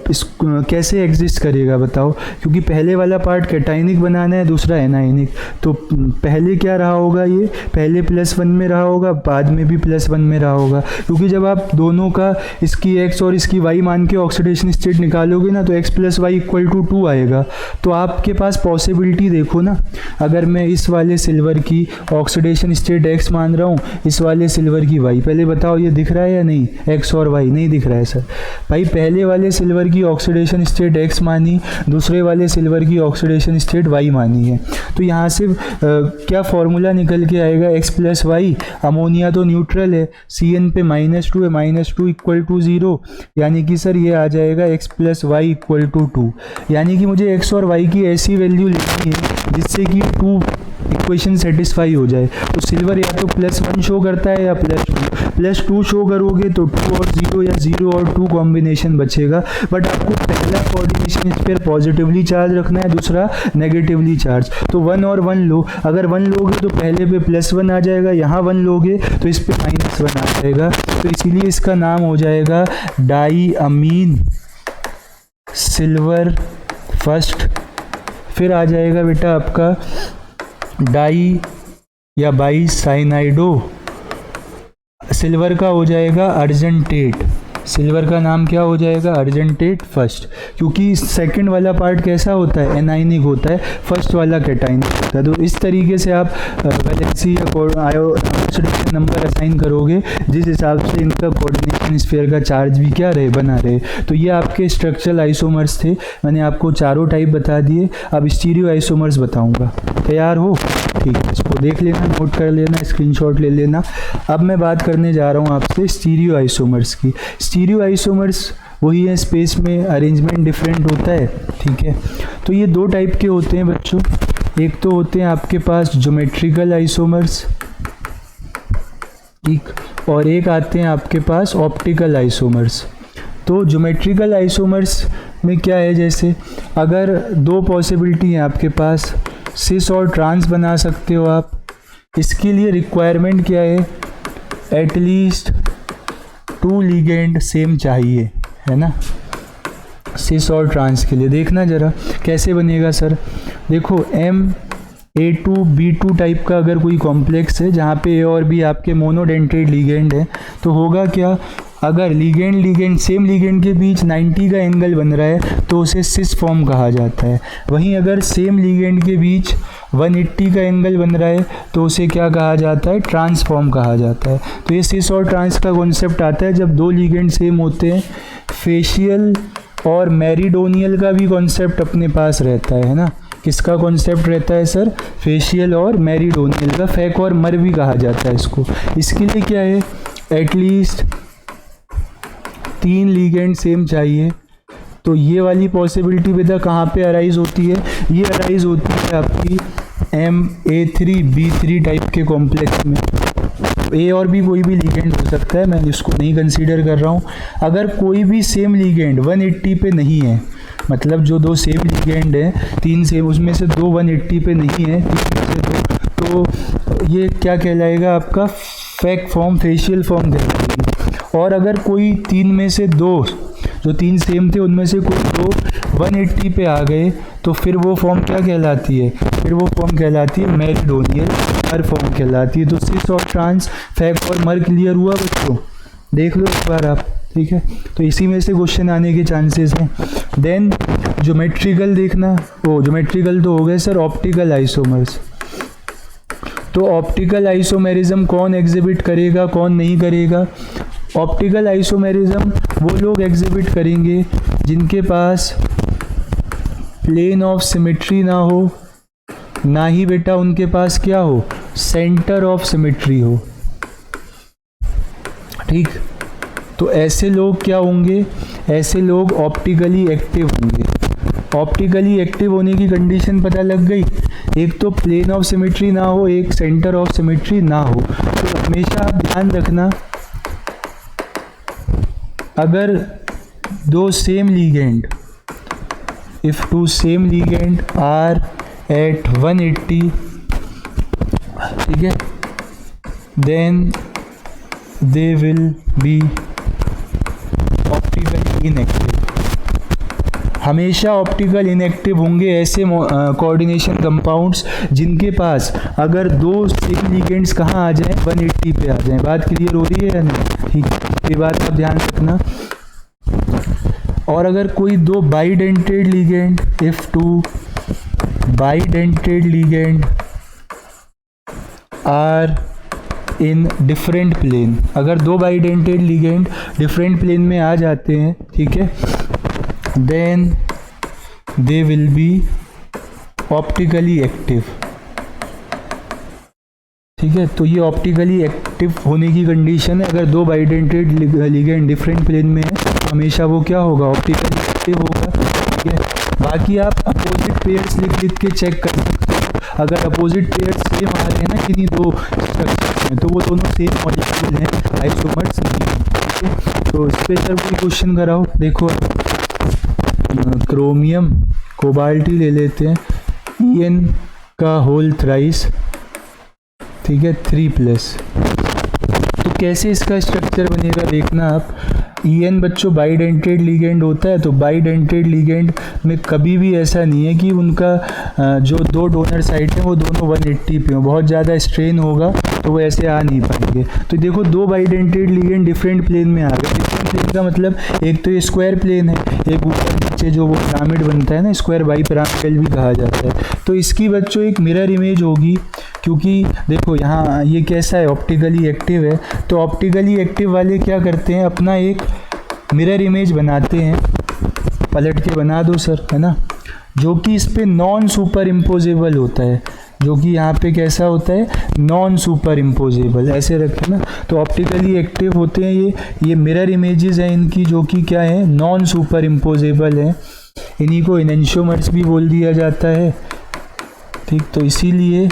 A: इस कैसे एग्जिस्ट करेगा बताओ, क्योंकि पहले वाला पार्ट कैटाइनिक बनाना है, दूसरा एनाइनिक। तो पहले क्या रहा होगा, ये पहले +1 में रहा होगा, बाद में भी +1 में रहा होगा, क्योंकि जब आप दोनों का इसकी x और इसकी y मान के ऑक्सीडेशन स्टेट निकालोगे ना, तो x + y = 2 आएगा। तो आपके पास पॉसिबिलिटी देखो ना, अगर मैं इस वाले सिल्वर की ऑक्सीडेशन स्टेट x मान रहा हूँ, इस वाले सिल्वर की y, पहले बताओ ये दिख रहा है या नहीं, x और y नहीं दिख रहा है सर। भाई पहले वाले सिल्वर की ऑक्सीडेशन स्टेट x मानी, दूसरे वाले सिल्वर की ऑक्सीडेशन स्टेट y मानी है। तो यहाँ से क्या फॉर्मूला निकल के आएगा, x + y, अमोनिया तो न्यूट्रल है, CN पे -2 है, -2 = 0, यानी कि सर ये आ जाएगा x + y = 2। यानी कि मुझे x और y की ऐसी वैल्यू लिखनी है जिससे कि 2 इक्वेशन सेटिस्फाई हो जाए। तो सिल्वर या तो +1 शो करता है या +2 शो करोगे तो 2 और 0 या 0 और 2 कॉम्बिनेशन बचेगा। बट आपको पहला कोऑर्डिनेशन स्फीयर पॉजिटिवली चार्ज रखना है, दूसरा नेगेटिवली चार्ज। तो 1 और 1 लो, अगर 1 लोगे तो पहले पे +1 आ जाएगा, यहाँ 1 लोगे तो इस पे -1 आ जाएगा। तो इसीलिए इसका नाम हो जाएगा डाईअमीन सिल्वर फर्स्ट। फिर आ जाएगा बेटा आपका डाई या बाई साइनाइडो, सिल्वर का हो जाएगा अर्जेंटेट, सिल्वर का नाम क्या हो जाएगा, अर्जेंटेट फर्स्ट, क्योंकि सेकंड वाला पार्ट कैसा होता है, एनाइनिक होता है, फर्स्ट वाला कैटाइनिक होता है। तो इस तरीके से आप वैलेंसी या ऑक्सीडेशन नंबर असाइन करोगे जिस हिसाब से इनका कोऑर्डिनेशन स्फीयर का चार्ज भी क्या रहे, बना रहे। तो ये आपके स्ट्रक्चरल आइसोमर्स थे, मैंने आपको चारों टाइप बता दिए। अब स्टीरियो आइसोमर्स बताऊंगा, तैयार हो? ठीक है, इसको देख लेना, नोट कर लेना, स्क्रीनशॉट ले लेना। अब मैं बात करने जा रहा हूँ आपसे स्टीरियो आइसोमर्स की। स्टीरियो आइसोमर्स वही है, स्पेस में अरेंजमेंट डिफरेंट होता है, ठीक है। तो ये दो टाइप के होते हैं बच्चों, एक तो होते हैं आपके पास ज्योमेट्रिकल आइसोमर्स, ठीक, और एक आते हैं आपके पास ऑप्टिकल आइसोमर्स। तो ज्योमेट्रिकल आइसोमर्स में क्या है, जैसे अगर दो पॉसिबिलिटी हैं आपके पास, सिस और ट्रांस बना सकते हो आप। इसके लिए रिक्वायरमेंट क्या है, एटलीस्ट 2 लिगेंड सेम चाहिए, है ना, सिस और ट्रांस के लिए। देखना जरा कैसे बनेगा सर, देखो MA2B2 टाइप का अगर कोई कॉम्प्लेक्स है जहाँ पे ए और बी आपके मोनोडेंटेड लिगेंड है, तो होगा क्या, अगर लिगेंड सेम लिगेंड के बीच 90 का एंगल बन रहा है तो उसे सिस फॉर्म कहा जाता है। वहीं अगर सेम लिगेंड के बीच 180 का एंगल बन रहा है तो उसे क्या कहा जाता है, ट्रांसफॉर्म कहा जाता है। तो ये सिस और ट्रांस का कॉन्सेप्ट आता है जब दो लिगेंड सेम होते हैं। फेशियल और मेरिडोनियल का भी कॉन्सेप्ट अपने पास रहता है ना, किसका कॉन्सेप्ट रहता है सर, फेशियल और मेरिडोनियल का, फेक और मर भी कहा जाता है इसको। इसके लिए क्या है, एटलीस्ट 3 लिगेंड सेम चाहिए। तो ये वाली पॉसिबिलिटी बेटा कहाँ पे अराइज होती है, ये अराइज होती है आपकी MA3B3 टाइप के कॉम्प्लेक्स में। ए और भी कोई भी लिगेंड हो सकता है, मैं इसको नहीं कंसीडर कर रहा हूँ। अगर कोई भी सेम लिगेंड 180 पे नहीं है, मतलब जो दो सेम लिगेंड हैं, 3 सेम, उसमें से 2 180 पे नहीं है, 3 में से 2, तो ये क्या कहलाएगा आपका, फेक फॉर्म, फेशियल फॉर्म कहलाएगी। और अगर कोई 3 में से 2, जो 3 सेम थे उनमें से कोई 2 180 पे आ गए तो फिर वो फॉर्म क्या कहलाती है, फिर वो फॉर्म कहलाती है मेरिडोनियल, मर फॉर्म कहलाती है। तो सिस और ट्रांस, फेक और मर क्लियर हुआ बच्चों, देख लो एक बार आप, ठीक है। तो इसी में से क्वेश्चन आने के चांसेस हैं। देन ज्योमेट्रिकल देखना, ओ ज्योमेट्रिकल तो हो गए सर, ऑप्टिकल आइसोमर्स। तो ऑप्टिकल आइसोमेरिज्म कौन एग्जिबिट करेगा, कौन नहीं करेगा। ऑप्टिकल आइसोमेरिज्म वो लोग एग्जिबिट करेंगे जिनके पास प्लेन ऑफ सिमेट्री ना हो, ना ही बेटा उनके पास क्या हो, सेंटर ऑफ सिमेट्री हो, ठीक। तो ऐसे लोग क्या होंगे, ऐसे लोग ऑप्टिकली एक्टिव होंगे। ऑप्टिकली एक्टिव होने की कंडीशन पता लग गई, एक तो प्लेन ऑफ सिमेट्री ना हो, एक सेंटर ऑफ सिमेट्री ना हो। तो हमेशा आप ध्यान रखना, अगर दो same ligand, if two same ligand are at 180, ठीक है, then they will be optically inactive. हमेशा ऑप्टिकल इनएक्टिव होंगे ऐसे कोऑर्डिनेशन कंपाउंड्स जिनके पास अगर दो सेम लिगेंड्स कहाँ आ जाएं, 180 पे आ जाएं। बात क्लियर हो रही है या नहीं, ठीक है, ये बात आप ध्यान रखना। और अगर कोई दो bidentate ligand, if two bidentate ligand are in different plane, अगर दो बाइडेंटेड लिगेंड डिफरेंट प्लेन में आ जाते हैं, ठीक है, then they will be optically active, ठीक है। तो ये ऑप्टिकली एक्टिव होने की कंडीशन है, अगर दो बाइडेंटेड लिगेंड डिफरेंट प्लेन में है तो हमेशा वो क्या होगा, ऑप्टिकली एक्टिव होगा, ठीक है। बाकी आप अपोजिट पेयर्स लिख के चेक कर सकते हो, अगर अपोजिट पेयर्स सेम आ रहे हैं ना किन्हीं दो स्ट्रक्चर्स में, तो वो दोनों सेम मॉलिक्यूल हैं, आइसोमर्स नहीं हैं, ठीक है। तो इस पर सर कोई क्वेश्चन कराओ, देखो क्रोमियम कोबाल्टी ले लेते हैं, EN का होल थ्राइस, ठीक है, 3+। तो कैसे इसका स्ट्रक्चर बनेगा देखना आप। EN बच्चों बाइडेंटेड लिगेंड होता है, तो बाइडेंटेड लिगेंड में कभी भी ऐसा नहीं है कि उनका जो दो डोनर साइड हैं वो दोनों 180 पे हो, बहुत ज़्यादा स्ट्रेन होगा तो वो ऐसे आ नहीं पाएंगे। तो देखो दो बाइडेंटेड लिगेंड डिफरेंट प्लेन में आ गए। डिफरेंट प्लेन का मतलब एक तो ये स्क्वायर प्लेन है, एक ऊपर नीचे जो वो पिरामिड बनता है ना, स्क्वायर बाई पिरामिडल भी कहा जाता है। तो इसकी बच्चों एक मिरर इमेज होगी, क्योंकि देखो यहाँ ये कैसा है, ऑप्टिकली एक्टिव है। तो ऑप्टिकली एक्टिव वाले क्या करते हैं, अपना एक मिरर इमेज बनाते हैं, पलट के बना दो सर, है ना, जो कि इस पे नॉन सुपर इम्पोजेबल होता है, जो कि यहाँ पे कैसा होता है, नॉन सुपर इम्पोजेबल, ऐसे रखें ना। तो ऑप्टिकली एक्टिव होते हैं ये मिरर इमेजेस हैं इनकी, जो कि क्या है, नॉन सुपर इम्पोजेबल है। इन्हीं को इनेंशियोमर्स भी बोल दिया जाता है, ठीक। तो इसीलिए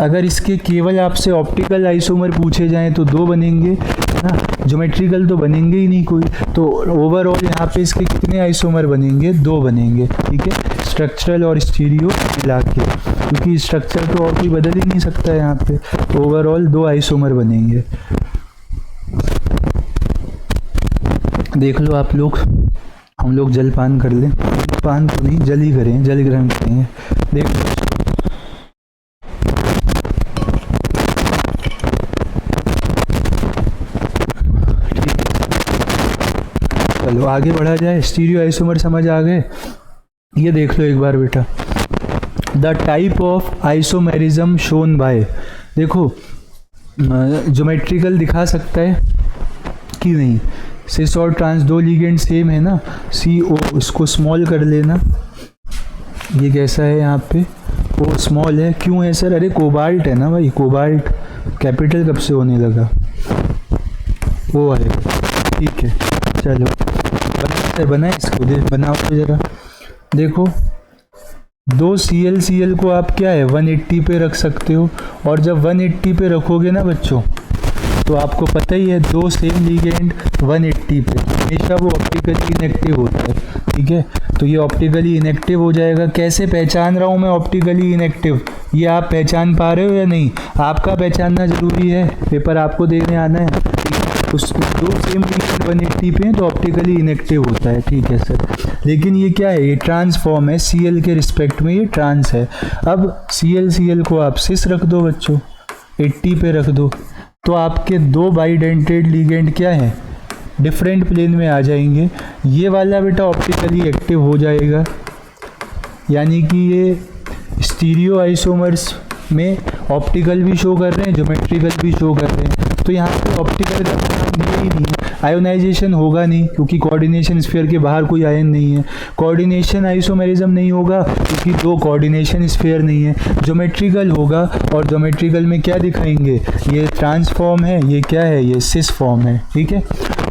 A: अगर इसके केवल आपसे ऑप्टिकल आइसोमर पूछे जाएं तो दो बनेंगे, है ना, ज्योमेट्रिकल तो बनेंगे ही नहीं कोई। तो ओवरऑल यहाँ पे इसके कितने आइसोमर बनेंगे, दो बनेंगे, ठीक है, स्ट्रक्चरल और स्टीरियो मिला के, क्योंकि स्ट्रक्चर तो और कोई बदल ही नहीं सकता है यहाँ पे। तो ओवरऑल दो आइसोमर बनेंगे। देख लो आप लोग, हम लोग जलपान कर लें, पान तो नहीं, जल ही करें, जल ग्रहण करेंगे। देख लो, चलो आगे बढ़ा जाए। स्टीरियो आइसोमर समझ आ गए। ये देख लो एक बार बेटा, the type of isomerism shown by, देखो ज्योमेट्रिकल दिखा सकता है कि नहीं, सिस और ट्रांस दो लिगेंड सेम है ना, सी ओ, इसको स्मॉल कर लेना, ये कैसा है यहाँ पे, ओ स्मॉल है, क्यों है सर, अरे कोबाल्ट है ना भाई, कोबाल्ट कैपिटल कब से होने लगा, वो आएगा, ठीक है। चलो बनाए इसको, बनाओ तो जरा, देखो दो CL को आप क्या है 180 पे रख सकते हो, और जब 180 पे रखोगे ना बच्चों, तो आपको पता ही है दो सेम लिगेंड 180 पे हमेशा वो ऑप्टिकली इनएक्टिव होता है, ठीक है। तो ये ऑप्टिकली इनएक्टिव हो जाएगा। कैसे पहचान रहा हूँ मैं ऑप्टिकली इनएक्टिव, ये आप पहचान पा रहे हो या नहीं, आपका पहचानना जरूरी है, पेपर आपको देने आना है। उस दो सेम लिगेंड 180 पे हैं तो ऑप्टिकली इनएक्टिव होता है, ठीक है सर। लेकिन ये क्या है, ये ट्रांसफॉर्म है, CL के रिस्पेक्ट में ये ट्रांस है। अब CL को आप सिस रख दो बच्चों, 80 पे रख दो, तो आपके दो बाइडेंटेड लिगेंड क्या है, डिफरेंट प्लेन में आ जाएंगे। ये वाला बेटा ऑप्टिकली एक्टिव हो जाएगा, यानी कि ये स्टीरियो आइसोमर्स में ऑप्टिकल भी शो कर रहे हैं, ज्योमेट्रिकल भी शो कर रहे हैं। तो यहाँ पे ऑप्टिकल का नाम दिया ही नहीं है, आयोनाइजेशन होगा नहीं, क्योंकि कोऑर्डिनेशन स्फीयर के बाहर कोई आयन नहीं है। कोऑर्डिनेशन आइसोमेरिज्म नहीं होगा, क्योंकि दो कोऑर्डिनेशन स्फीयर नहीं है। ज्योमेट्रिकल होगा, और ज्योमेट्रिकल में क्या दिखाएंगे, ये ट्रांसफॉर्म है, ये क्या है, ये सिस फॉर्म है, ठीक है।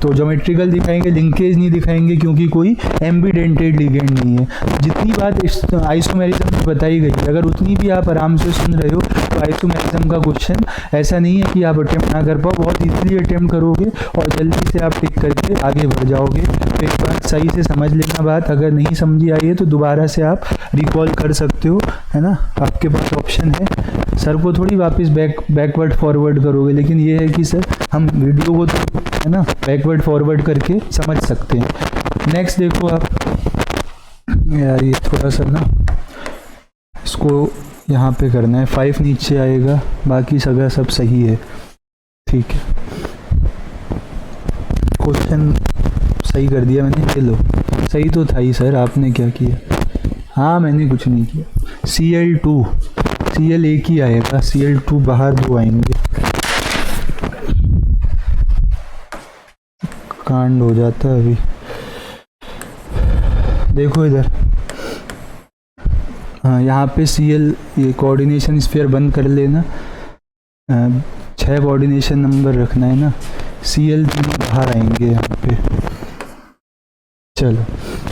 A: तो ज्योमेट्रिकल दिखाएंगे, लिंकेज नहीं दिखाएंगे, क्योंकि कोई एम्बीडेंटेड लिगेंड नहीं है। जितनी बात इस आइसोमेरिज्म में बताई गई, अगर उतनी भी आप आराम से सुन रहे हो, तो आइसोमेरिज्म का क्वेश्चन ऐसा नहीं है कि आप अटेम्प्ट ना कर पाओ, बहुत इजीली अटेम्प्ट करोगे और जल्दी से आप टिक करके आगे बढ़ जाओगे। तो एक बार सही से समझ लेना बात, अगर नहीं समझी आई है तो दोबारा से आप रिकॉल कर सकते हो, है ना, आपके पास ऑप्शन है। सर को थोड़ी वापस बैकवर्ड फॉरवर्ड करोगे, लेकिन ये है कि सर हम वीडियो को तो, है ना, बैकवर्ड फॉरवर्ड करके समझ सकते हैं। नेक्स्ट देखो आप, यार ये थोड़ा सा ना इसको यहाँ पे करना है, 5 नीचे आएगा, बाकी सगा सब सही है, ठीक है। क्वेश्चन सही कर दिया मैंने, ये लो, सही तो था ही सर, आपने क्या किया, हाँ मैंने कुछ नहीं किया। Cl2, Cl एक ही आएगा, Cl2 बाहर दो आएंगे, कांड हो जाता है अभी। देखो इधर, हाँ यहाँ पे Cl, ये कोऑर्डिनेशन स्फीयर बंद कर लेना, 6 कोऑर्डिनेशन नंबर रखना है ना, Cl तीनों बाहर आएंगे यहाँ पे। चलो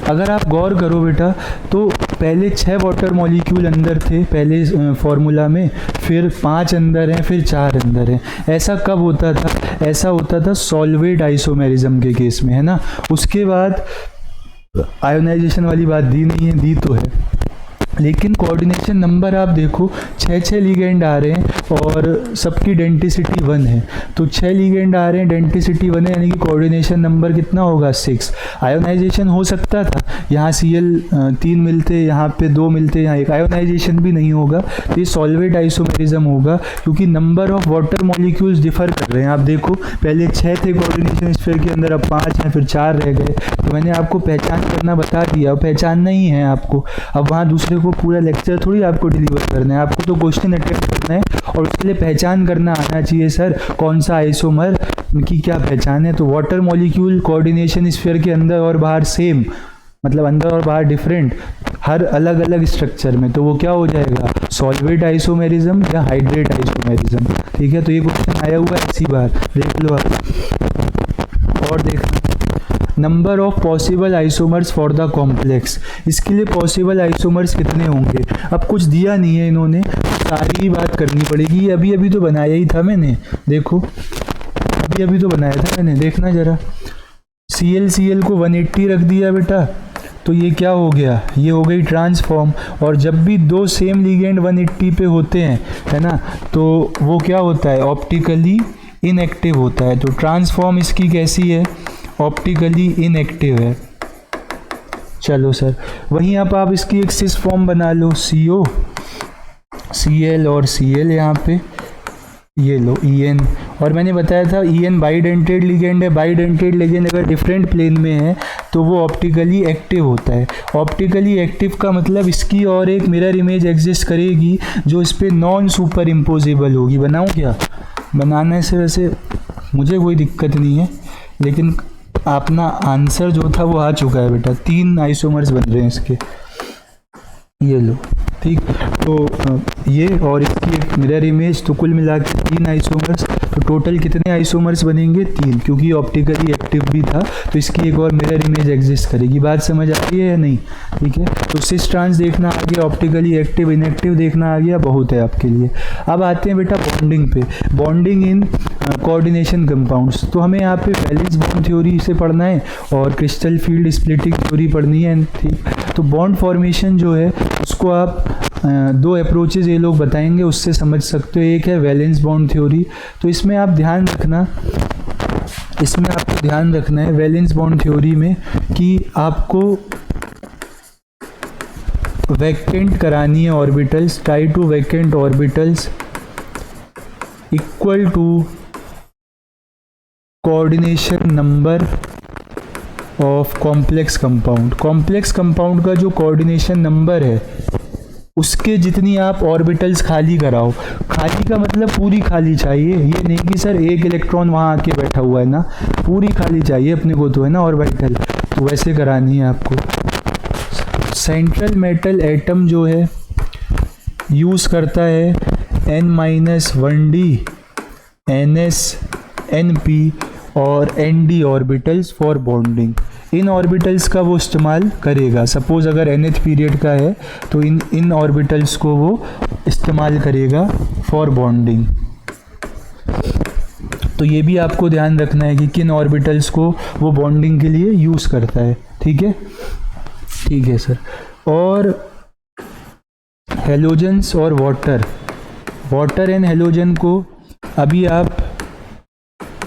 A: अगर आप गौर करो बेटा, तो पहले 6 वाटर मॉलिक्यूल अंदर थे पहले फॉर्मूला में, फिर 5 अंदर हैं, फिर 4 अंदर हैं। ऐसा कब होता था, ऐसा होता था सॉल्वेट आइसोमेरिज्म के केस में, है ना। उसके बाद आयोनाइजेशन वाली बात दी नहीं है, दी तो है, लेकिन कोऑर्डिनेशन नंबर आप देखो 6 लिगेंड आ रहे हैं और सबकी डेंटिसिटी 1 है, तो 6 लिगेंड आ रहे हैं, डेंटिसिटी 1 है, यानी कि कोऑर्डिनेशन नंबर कितना होगा 6। आयोनाइजेशन हो सकता था, यहाँ Cl 3 मिलते, यहाँ पे 2 मिलते, यहाँ 1, आयोनाइजेशन भी नहीं होगा, तो ये सॉल्वेट आइसोमेरिज्म होगा, क्योंकि number of water molecules differ कर रहे हैं। आप देखो पहले 6 थे कोऑर्डिनेशन स्फीयर के अंदर, अब 5 हैं, फिर 4 रह गए, तो मैंने आपको पहचान करना बता दिया, पहचानना ही है आपको। अब वहाँ दूसरे को पूरा लेक्चर थोड़ी आपको डिलीवर करना है, आपको तो क्वेश्चन अटेम्प्ट करना है और उसके लिए पहचान करना आना चाहिए सर कौन सा आइसोमर की क्या पहचान है। तो वाटर मॉलिक्यूल कोऑर्डिनेशन स्फीयर के अंदर और बाहर सेम, मतलब अंदर और बाहर डिफरेंट, हर अलग अलग स्ट्रक्चर में, तो वो क्या हो जाएगा सॉल्वेट आइसोमेरिज्म या हाइड्रेट आइसोमेरिज्म। ठीक है, तो ये क्वेश्चन आया हुआ है इसी बार, देख लो आप। और देखना number of possible isomers for the complex, इसके लिए पॉसिबल आइसोमर्स कितने होंगे, अब कुछ दिया नहीं है इन्होंने, सारी ही बात करनी पड़ेगी। ये अभी अभी तो बनाया ही था मैंने, देखो अभी अभी तो बनाया था मैंने, देखना जरा। Cl को 180 रख दिया बेटा, तो ये क्या हो गया, ये हो गई ट्रांसफॉर्म। और जब भी दो सेम लिगेंड 180 पे होते हैं, है ना, तो वो क्या होता है ऑप्टिकली इनएक्टिव होता है। तो ट्रांसफॉर्म इसकी कैसी है, ऑप्टिकली इनएक्टिव है। चलो सर, वहीं आप इसकी एक सिस फॉर्म बना लो, CO Cl और Cl यहाँ पे, ये लो En। और मैंने बताया था En बाइडेंटेड लिगेंड है, बाइडेंटेड लिगेंड अगर डिफरेंट प्लेन में है तो वो ऑप्टिकली एक्टिव होता है। ऑप्टिकली एक्टिव का मतलब इसकी और एक मिरर इमेज एग्जिस्ट करेगी जो इस पर नॉन सुपर इम्पोजिबल होगी। बनाऊँ क्या, बनाने से वैसे मुझे कोई दिक्कत नहीं है, लेकिन अपना आंसर जो था वो आ चुका है बेटा, 3 आइसोमर्स बन रहे हैं इसके, ये लो। ठीक, तो ये और इसकी एक मिरर इमेज, तो कुल मिला के 3 आइसोमर्स। तो टोटल कितने आइसोमर्स बनेंगे, 3, क्योंकि ऑप्टिकली एक्टिव भी था तो इसकी एक और मिरर इमेज एग्जिस्ट करेगी। बात समझ आ रही है या नहीं, ठीक है। तो सिस ट्रांस देखना आ गया, ऑप्टिकली एक्टिव इनएक्टिव देखना आ गया, बहुत है आपके लिए। अब आते हैं बेटा बॉन्डिंग पे, बॉन्डिंग इन कोऑर्डिनेशन कंपाउंड्स। तो हमें यहाँ पे वैलेंस बॉन्ड थ्योरी से पढ़ना है और क्रिस्टल फील्ड स्प्लिटिंग थ्योरी पढ़नी है। ठीक, तो बॉन्ड फॉर्मेशन जो है उसको आप 2 अप्रोचेज ये लोग बताएंगे, उससे समझ सकते हो। एक है वैलेंस बॉन्ड थ्योरी, तो इसमें आप ध्यान रखना, इसमें आपको ध्यान रखना है वैलेंस बॉन्ड थ्योरी में कि आपको वैकेंट करानी है orbitals, try to vacant orbitals equal to coordination number of complex compound. Complex compound का जो कोऑर्डिनेशन नंबर है उसके जितनी आप ऑर्बिटल्स खाली कराओ। खाली का मतलब पूरी खाली चाहिए, ये नहीं कि सर एक इलेक्ट्रॉन वहाँ आके बैठा हुआ है ना, पूरी खाली चाहिए अपने को तो, है ना ऑर्बिटल, तो वैसे करानी है आपको। सेंट्रल मेटल एटम जो है यूज़ करता है N-1d NS NP और ND orbitals for bonding. In orbitals का वो इस्तेमाल करेगा। सपोज अगर nth पीरियड का है तो इन ऑर्बिटल्स को वो इस्तेमाल करेगा फॉर बॉन्डिंग। तो ये भी आपको ध्यान रखना है कि किन ऑर्बिटल्स को वो बॉन्डिंग के लिए यूज़ करता है। ठीक है, ठीक है सर। और हेलोजन्स और वाटर एंड हेलोजन को अभी आप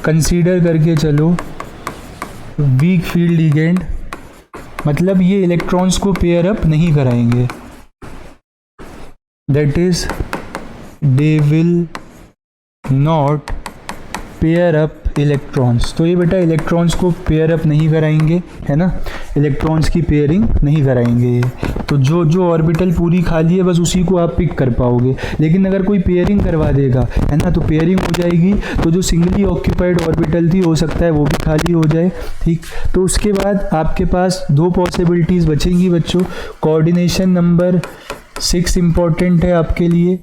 A: कंसीडर करके चलो वीक फील्ड लिगेंड, मतलब ये इलेक्ट्रॉन्स को पेयर अप नहीं कराएंगे, that is they will not pair up electrons. तो ये बेटा इलेक्ट्रॉन्स को पेयर अप नहीं कराएंगे, है ना, इलेक्ट्रॉन्स की पेयरिंग नहीं कराएंगे ये। तो जो ऑर्बिटल पूरी खाली है बस उसी को आप पिक कर पाओगे। लेकिन अगर कोई पेयरिंग करवा देगा, है ना, तो पेयरिंग हो जाएगी, तो जो सिंगली ऑक्यूपाइड ऑर्बिटल थी हो सकता है वो भी खाली हो जाए। ठीक, तो उसके बाद आपके पास 2 पॉसिबिलिटीज़ बचेंगी बच्चों। कोऑर्डिनेशन नंबर 6 इम्पॉर्टेंट है आपके लिए।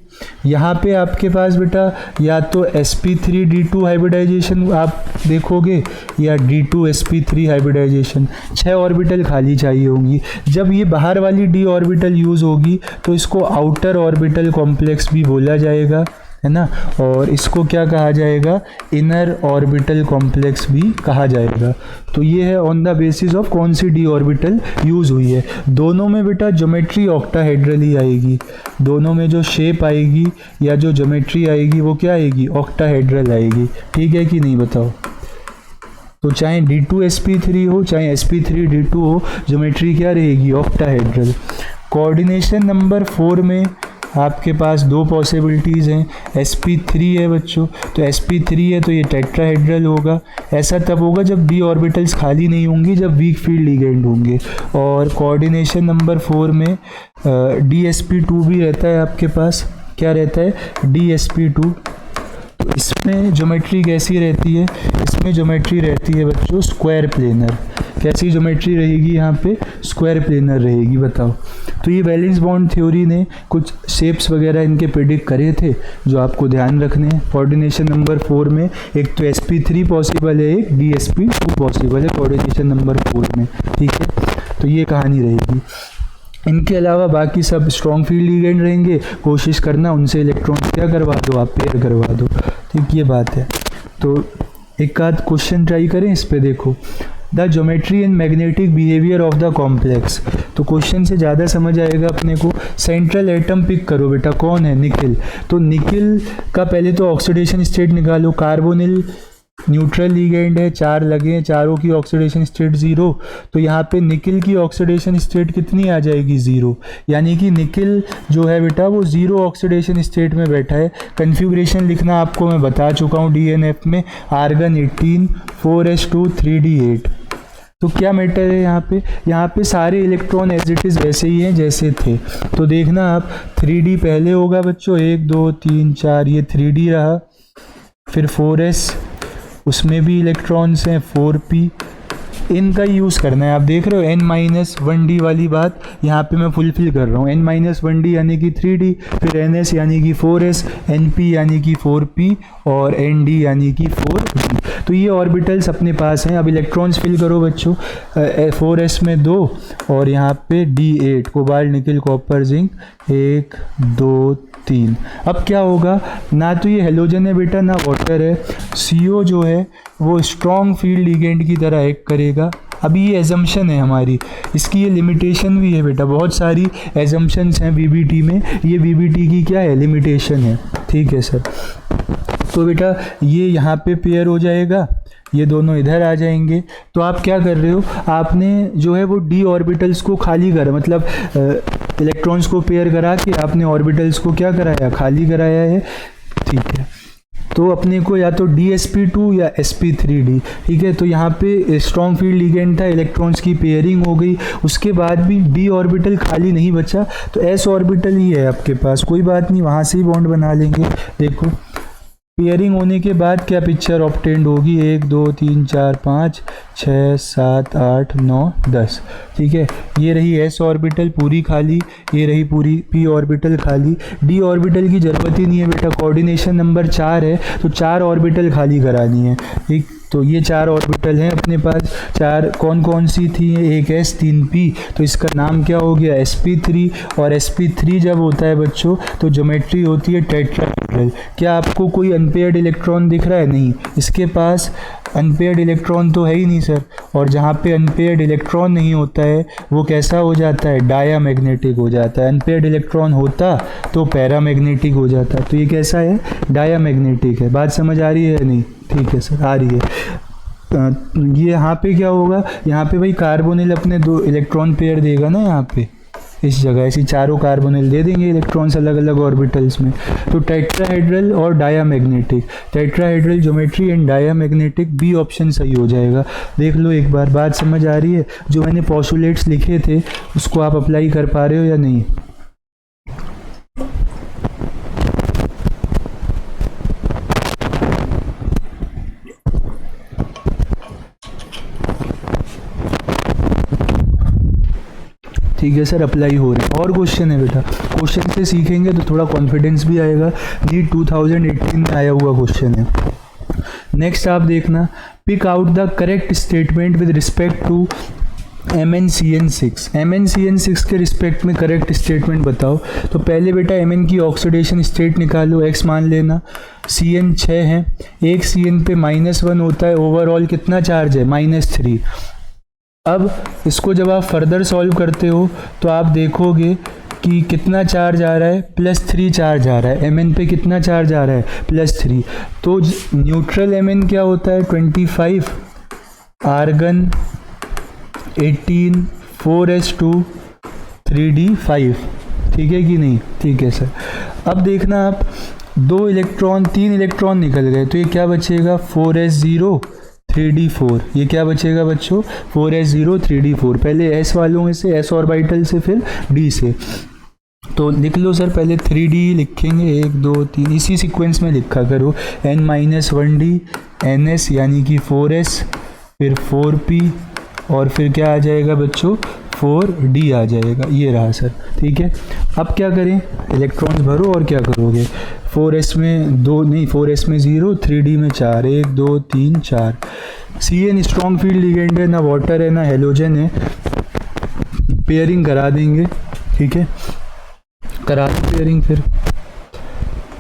A: यहाँ पे आपके पास बेटा या तो sp3d2 हाइब्रिडाइजेशन आप देखोगे या d2sp3 हाइब्रिडाइजेशन। 6 ऑर्बिटल खाली चाहिए होंगी। जब ये बाहर वाली d ऑर्बिटल यूज़ होगी तो इसको आउटर ऑर्बिटल कॉम्प्लेक्स भी बोला जाएगा। है ना, और इसको क्या कहा जाएगा, इनर ऑर्बिटल कॉम्प्लेक्स भी कहा जाएगा। तो ये है ऑन द बेसिस ऑफ कौन सी डी ऑर्बिटल यूज़ हुई है। दोनों में बेटा ज्योमेट्री ऑक्टाहेड्रल ही आएगी, दोनों में जो शेप आएगी या जो ज्योमेट्री आएगी वो क्या आएगी, ऑक्टाहेड्रल आएगी। ठीक है कि नहीं, बताओ। तो चाहे D2sp3 हो चाहे sp3d2 हो, ज्योमेट्री क्या रहेगी, ऑक्टाहेड्रल। कोऑर्डिनेशन नंबर 4 में आपके पास दो पॉसिबिलिटीज़ हैं। sp3 है बच्चों, तो sp3 है तो ये टेट्राहेड्रल होगा। ऐसा तब होगा जब d ऑर्बिटल्स खाली नहीं होंगी, जब वीक फील्ड लिगेंड होंगे। और कोऑर्डिनेशन नंबर 4 में dsp2 भी रहता है आपके पास। क्या रहता है, dsp2। तो इसमें ज्योमेट्री कैसी रहती है, इसमें ज्योमेट्री रहती है बच्चों स्क्वायर प्लेनर। कैसी ज्योमेट्री रहेगी यहाँ पे, स्क्वायर प्लेनर रहेगी। बताओ। तो ये वैलेंस बॉन्ड थ्योरी ने कुछ शेप्स वगैरह इनके प्रेडिक्ट करे थे जो आपको ध्यान रखने हैं। कोऑर्डिनेशन नंबर 4 में एक तो sp3 पॉसिबल है, एक dsp2 पॉसिबल है कोऑर्डिनेशन नंबर 4 में। ठीक है, तो ये कहानी रहेगी। इनके अलावा बाकी सब स्ट्रॉन्ग फील्ड लिगेंड रहेंगे, कोशिश करना उनसे इलेक्ट्रॉन्स क्या करवा दो, आप पेयर करवा दो। ठीक, ये बात है। तो एक आध क्वेश्चन ट्राई करें इस पे। देखो, the geometry and magnetic behaviour of the complex. तो क्वेश्चन से ज़्यादा समझ आएगा अपने को। सेंट्रल एटम पिक करो बेटा, कौन है, निकिल। तो निकिल का पहले तो ऑक्सीडेशन स्टेट निकालो। कार्बोनिल न्यूट्रल लिगेंड है, 4 लगे हैं, चारों की ऑक्सीडेशन स्टेट 0। तो यहाँ पे निकिल की ऑक्सीडेशन स्टेट कितनी आ जाएगी, 0। यानी कि निकिल जो है बेटा वो 0 ऑक्सीडेशन स्टेट में बैठा है। कन्फिग्रेशन लिखना आपको मैं बता चुका हूँ DNF में, आर्गन 18 4s2 3d8। तो क्या मैटर है यहाँ पे सारे इलेक्ट्रॉन एज इट इज़ वैसे ही हैं जैसे थे। तो देखना आप 3d पहले होगा बच्चों, 1 2 3 4, ये 3d रहा। फिर 4s, उसमें भी इलेक्ट्रॉन्स हैं 4p। इनका यूज़ करना है। आप देख रहे हो n-1d वाली बात यहाँ पे मैं फुलफिल कर रहा हूँ। n-1d यानी कि 3d, फिर ns यानी कि 4s, np यानी कि 4p और nd यानी कि 4d। तो ये ऑर्बिटल्स अपने पास हैं। अब इलेक्ट्रॉन्स फिल करो बच्चों। 4s में 2 और यहाँ पे d8, cobalt nickel copper zinc 1 2 3। अब क्या होगा, ना तो ये हेलोजन है बेटा ना वाटर है। CO जो है वो स्ट्रॉन्ग फील्ड लिगेंड की तरह एक्ट करेगा। अभी ये एजम्पशन है हमारी, इसकी ये लिमिटेशन भी है बेटा। बहुत सारी एजम्पशंस हैं VBT में, ये VBT की क्या है, लिमिटेशन है। ठीक है सर। तो बेटा ये यहाँ पे पेयर हो जाएगा, ये दोनों इधर आ जाएंगे। तो आप क्या कर रहे हो, आपने जो है वो d ऑर्बिटल्स को खाली करा, मतलब इलेक्ट्रॉन्स को पेयर करा के आपने ऑर्बिटल्स को क्या कराया, खाली कराया है। ठीक है, तो अपने को या तो dsp2 या sp3d। ठीक है, तो यहाँ पे स्ट्रॉन्ग फील्ड लिगेंड था, इलेक्ट्रॉन्स की पेयरिंग हो गई, उसके बाद भी d ऑर्बिटल खाली नहीं बचा, तो s ऑर्बिटल ही है आपके पास। कोई बात नहीं, वहाँ से ही बॉन्ड बना लेंगे। देखो पेयरिंग होने के बाद क्या पिक्चर ऑब्टेंड होगी, 1 2 3 4 5 6 7 8 9 10। ठीक है, ये रही s ऑर्बिटल पूरी खाली, ये रही पूरी p ऑर्बिटल खाली। d ऑर्बिटल की ज़रूरत ही नहीं है बेटा, कोऑर्डिनेशन नंबर 4 है तो 4 ऑर्बिटल खाली करानी है। ठीक, तो ये 4 ऑर्बिटल हैं अपने पास। 4 कौन कौन सी थी, एक s 3 p, तो इसका नाम क्या हो गया, sp3। और sp3 जब होता है बच्चों तो ज्योमेट्री होती है टेट्राहेड्रल। क्या आपको कोई अनपेयर्ड इलेक्ट्रॉन दिख रहा है, नहीं, इसके पास अनपेयर्ड इलेक्ट्रॉन तो है ही नहीं सर। और जहाँ पे अनपेयर्ड इलेक्ट्रॉन नहीं होता है वो कैसा हो जाता है, डायामैग्नेटिक हो जाता है। अनपेयर्ड इलेक्ट्रॉन होता तो पैरामैग्नेटिक हो जाता। तो ये कैसा है, डायामैग्नेटिक है। बात समझ आ रही है नहीं, ठीक है सर, आ रही है। ये यहाँ पे क्या होगा, यहाँ पे भाई कार्बोनिल अपने 2 इलेक्ट्रॉन पेयर देगा ना, यहाँ पे इस जगह ऐसी 4 कार्बोनिल दे देंगे इलेक्ट्रॉन्स अलग अलग ऑर्बिटल्स में। तो टेट्राहेड्रल और diamagnetic, tetrahedral geometry and diamagnetic, B option सही हो जाएगा। देख लो एक बार, बात समझ आ रही है। जो मैंने पोस्टुलेट्स लिखे थे उसको आप अप्लाई कर पा रहे हो या नहीं। ठीक है सर, अप्लाई हो रही है। और क्वेश्चन है बेटा, क्वेश्चन से सीखेंगे तो थोड़ा कॉन्फिडेंस भी आएगा। नीट 2018 में आया हुआ क्वेश्चन है। नेक्स्ट आप देखना, pick out the correct statement with respect to MnCN6 के रिस्पेक्ट में करेक्ट स्टेटमेंट बताओ। तो पहले बेटा Mn की ऑक्सीडेशन स्टेट निकालो, x मान लेना, Cn 6 है, एक Cn पे -1 होता है, ओवरऑल कितना चार्ज है -3। अब इसको जब आप फर्दर सॉल्व करते हो तो आप देखोगे कि कितना चार्ज आ रहा है, +3 चार्ज आ रहा है। Mn पे कितना चार्ज आ रहा है, +3। तो न्यूट्रल Mn क्या होता है, 25 आर्गन 18 4s2 3d5, ठीक है कि नहीं? ठीक है सर। अब देखना आप 3 इलेक्ट्रॉन निकल गए, तो ये क्या बचेगा, 4s0 3d4। ये क्या बचेगा बच्चों, 4s0 3d4। पहले s वालों में से, s ऑर्बिटल से, फिर d से। तो लिख लो सर, पहले 3d लिखेंगे, 1 2 3, इसी सीक्वेंस में लिखा करो, n-1d ns यानी कि 4s, फिर 4p, और फिर क्या आ जाएगा बच्चों, 4d आ जाएगा। ये रहा सर, ठीक है। अब क्या करें, इलेक्ट्रॉन्स भरो और क्या करोगे, 4s में 2 नहीं, 4s में 0, 3d में 4, 1 2 3 4। Cn स्ट्रॉन्ग फील्ड लिगेंड है, ना वाटर है ना हेलोजन है, पेयरिंग करा देंगे, ठीक है, करा दो पेयरिंग। फिर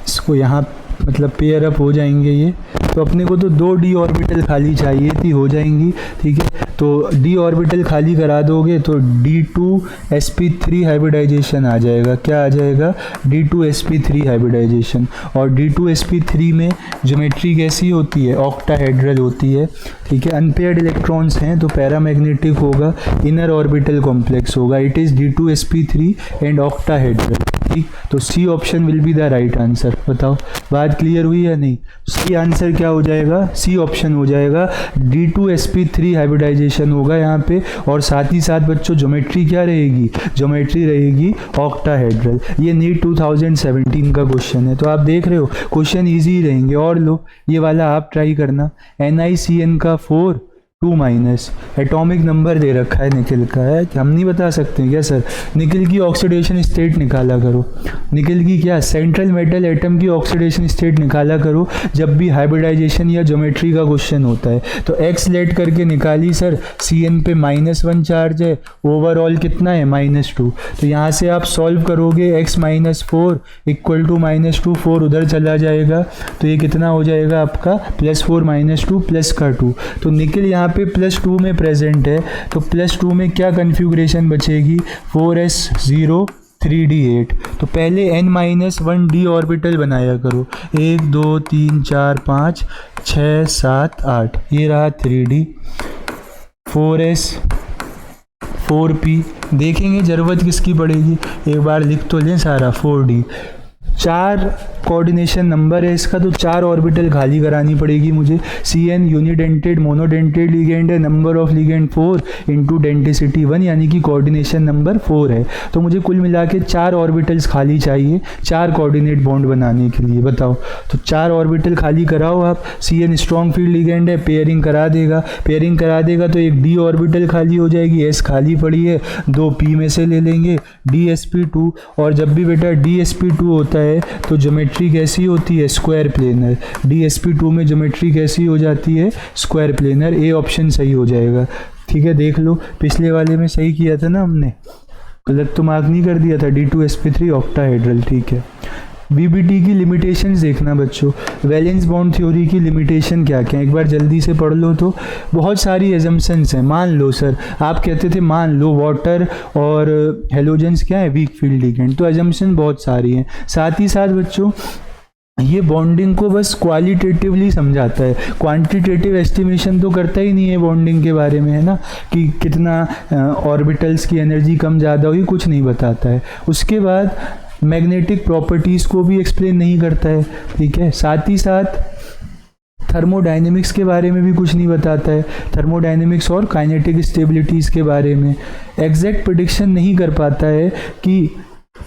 A: इसको यहाँ मतलब पेयर अप हो जाएंगे ये। तो अपने को तो 2 d ऑर्बिटल खाली चाहिए थी, हो जाएंगी, ठीक है। तो d ऑर्बिटल खाली करा दोगे तो d2sp3 हाइब्रिडाइजेशन आ जाएगा। क्या आ जाएगा, d2sp3 हाइब्रिडाइजेशन। और d2sp3 में ज्योमेट्री कैसी होती है, ऑक्टाहेड्रल होती है, ठीक है। अनपेयर्ड इलेक्ट्रॉन्स हैं तो पैरामैग्नेटिक होगा, इनर ऑर्बिटल कॉम्प्लेक्स होगा। It is d2sp3 and octahedral, ठीक। तो C option will be the right answer. बताओ बात क्लियर हुई या नहीं? सी आंसर क्या हो जाएगा, सी ऑप्शन हो जाएगा, d2sp3 हाइब्रिडाइजेशन होगा यहाँ पे। और साथ ही साथ बच्चों ज्योमेट्री क्या रहेगी, ज्योमेट्री रहेगी ऑक्टाहेड्रल। ये नीट 2017 का क्वेश्चन है, तो आप देख रहे हो क्वेश्चन ईजी रहेंगे। और लो ये वाला आप ट्राई करना, NiCN का 4 2- एटॉमिक नंबर दे रखा है निकिल का, है हम नहीं बता सकते क्या सर? निकिल की ऑक्सीडेशन स्टेट निकाला करो, निकिल की क्या, सेंट्रल मेटल एटम की ऑक्सीडेशन स्टेट निकाला करो जब भी हाइब्रिडाइजेशन या ज्योमेट्री का क्वेश्चन होता है। तो x लेट करके निकाली सर, Cn पे -1 चार्ज है, ओवरऑल कितना है -2। तो यहाँ से आप सॉल्व करोगे, x -4 इक्वल टू -2, 4 उधर चला जाएगा, तो ये कितना हो जाएगा आपका, +4 -2 प्लस का 2। तो निकिल यहाँ पे +2 में प्रेजेंट है, तो +2 में क्या कन्फिग्रेशन बचेगी, 4s0 3d8। तो पहले n-1d ऑर्बिटल बनाया करो, 1 2 3 4 5 6 7 8। ये रहा 3d, 4s 4p। देखेंगे ज़रूरत किसकी पड़ेगी, एक बार लिख तो लें सारा, 4d। 4 कोऑर्डिनेशन नंबर है इसका, तो 4 ऑर्बिटल खाली करानी पड़ेगी मुझे। Cn यूनिडेंटेड मोनोडेंटेड लिगेंड है, number of ligand 4 into denticity 1, यानी कि कोऑर्डिनेशन नंबर 4 है। तो मुझे कुल मिला के 4 ऑर्बिटल्स खाली चाहिए 4 कोऑर्डिनेट बॉन्ड बनाने के लिए। बताओ, तो 4 ऑर्बिटल खाली कराओ आप। Cn स्ट्रॉन्ग फील्ड लिगेंड है, पेयरिंग करा देगा, पेयरिंग करा देगा तो एक d ऑर्बिटल खाली हो जाएगी, s खाली पड़ी है, 2 p में से ले लेंगे, dsp2। और जब भी बेटा dsp2 होता है तो ज्योमेट्री कैसी होती है, स्क्वायर प्लेनर। dsp2 में ज्योमेट्री कैसी हो जाती है, स्क्वायर प्लेनर। ए ऑप्शन सही हो जाएगा, ठीक है। देख लो पिछले वाले में सही किया था ना हमने, गलत तो मार्क नहीं कर दिया था, d2sp3 ऑक्टाहेड्रल, ठीक है। VBT की लिमिटेशंस देखना बच्चों, वैलेंस बॉन्ड थ्योरी की लिमिटेशन क्या क्या है एक बार जल्दी से पढ़ लो। तो बहुत सारी एजम्पशंस हैं। मान लो सर, आप कहते थे मान लो वाटर और हेलोजेंस क्या है, वीक फील्ड लिगेंड। तो एजम्पशन बहुत सारी हैं। साथ ही साथ बच्चों ये बॉन्डिंग को बस क्वालिटेटिवली समझाता है, क्वांटिटेटिव एस्टिमेशन तो करता ही नहीं है बॉन्डिंग के बारे में, है ना, कि कितना ऑर्बिटल्स की एनर्जी कम ज़्यादा हुई, कुछ नहीं बताता है। उसके बाद मैग्नेटिक प्रॉपर्टीज़ को भी एक्सप्लेन नहीं करता है, ठीक है। साथ ही साथ थर्मोडायनेमिक्स के बारे में भी कुछ नहीं बताता है, थर्मोडायनेमिक्स और काइनेटिक स्टेबिलिटीज़ के बारे में। एग्जैक्ट प्रेडिक्शन नहीं कर पाता है कि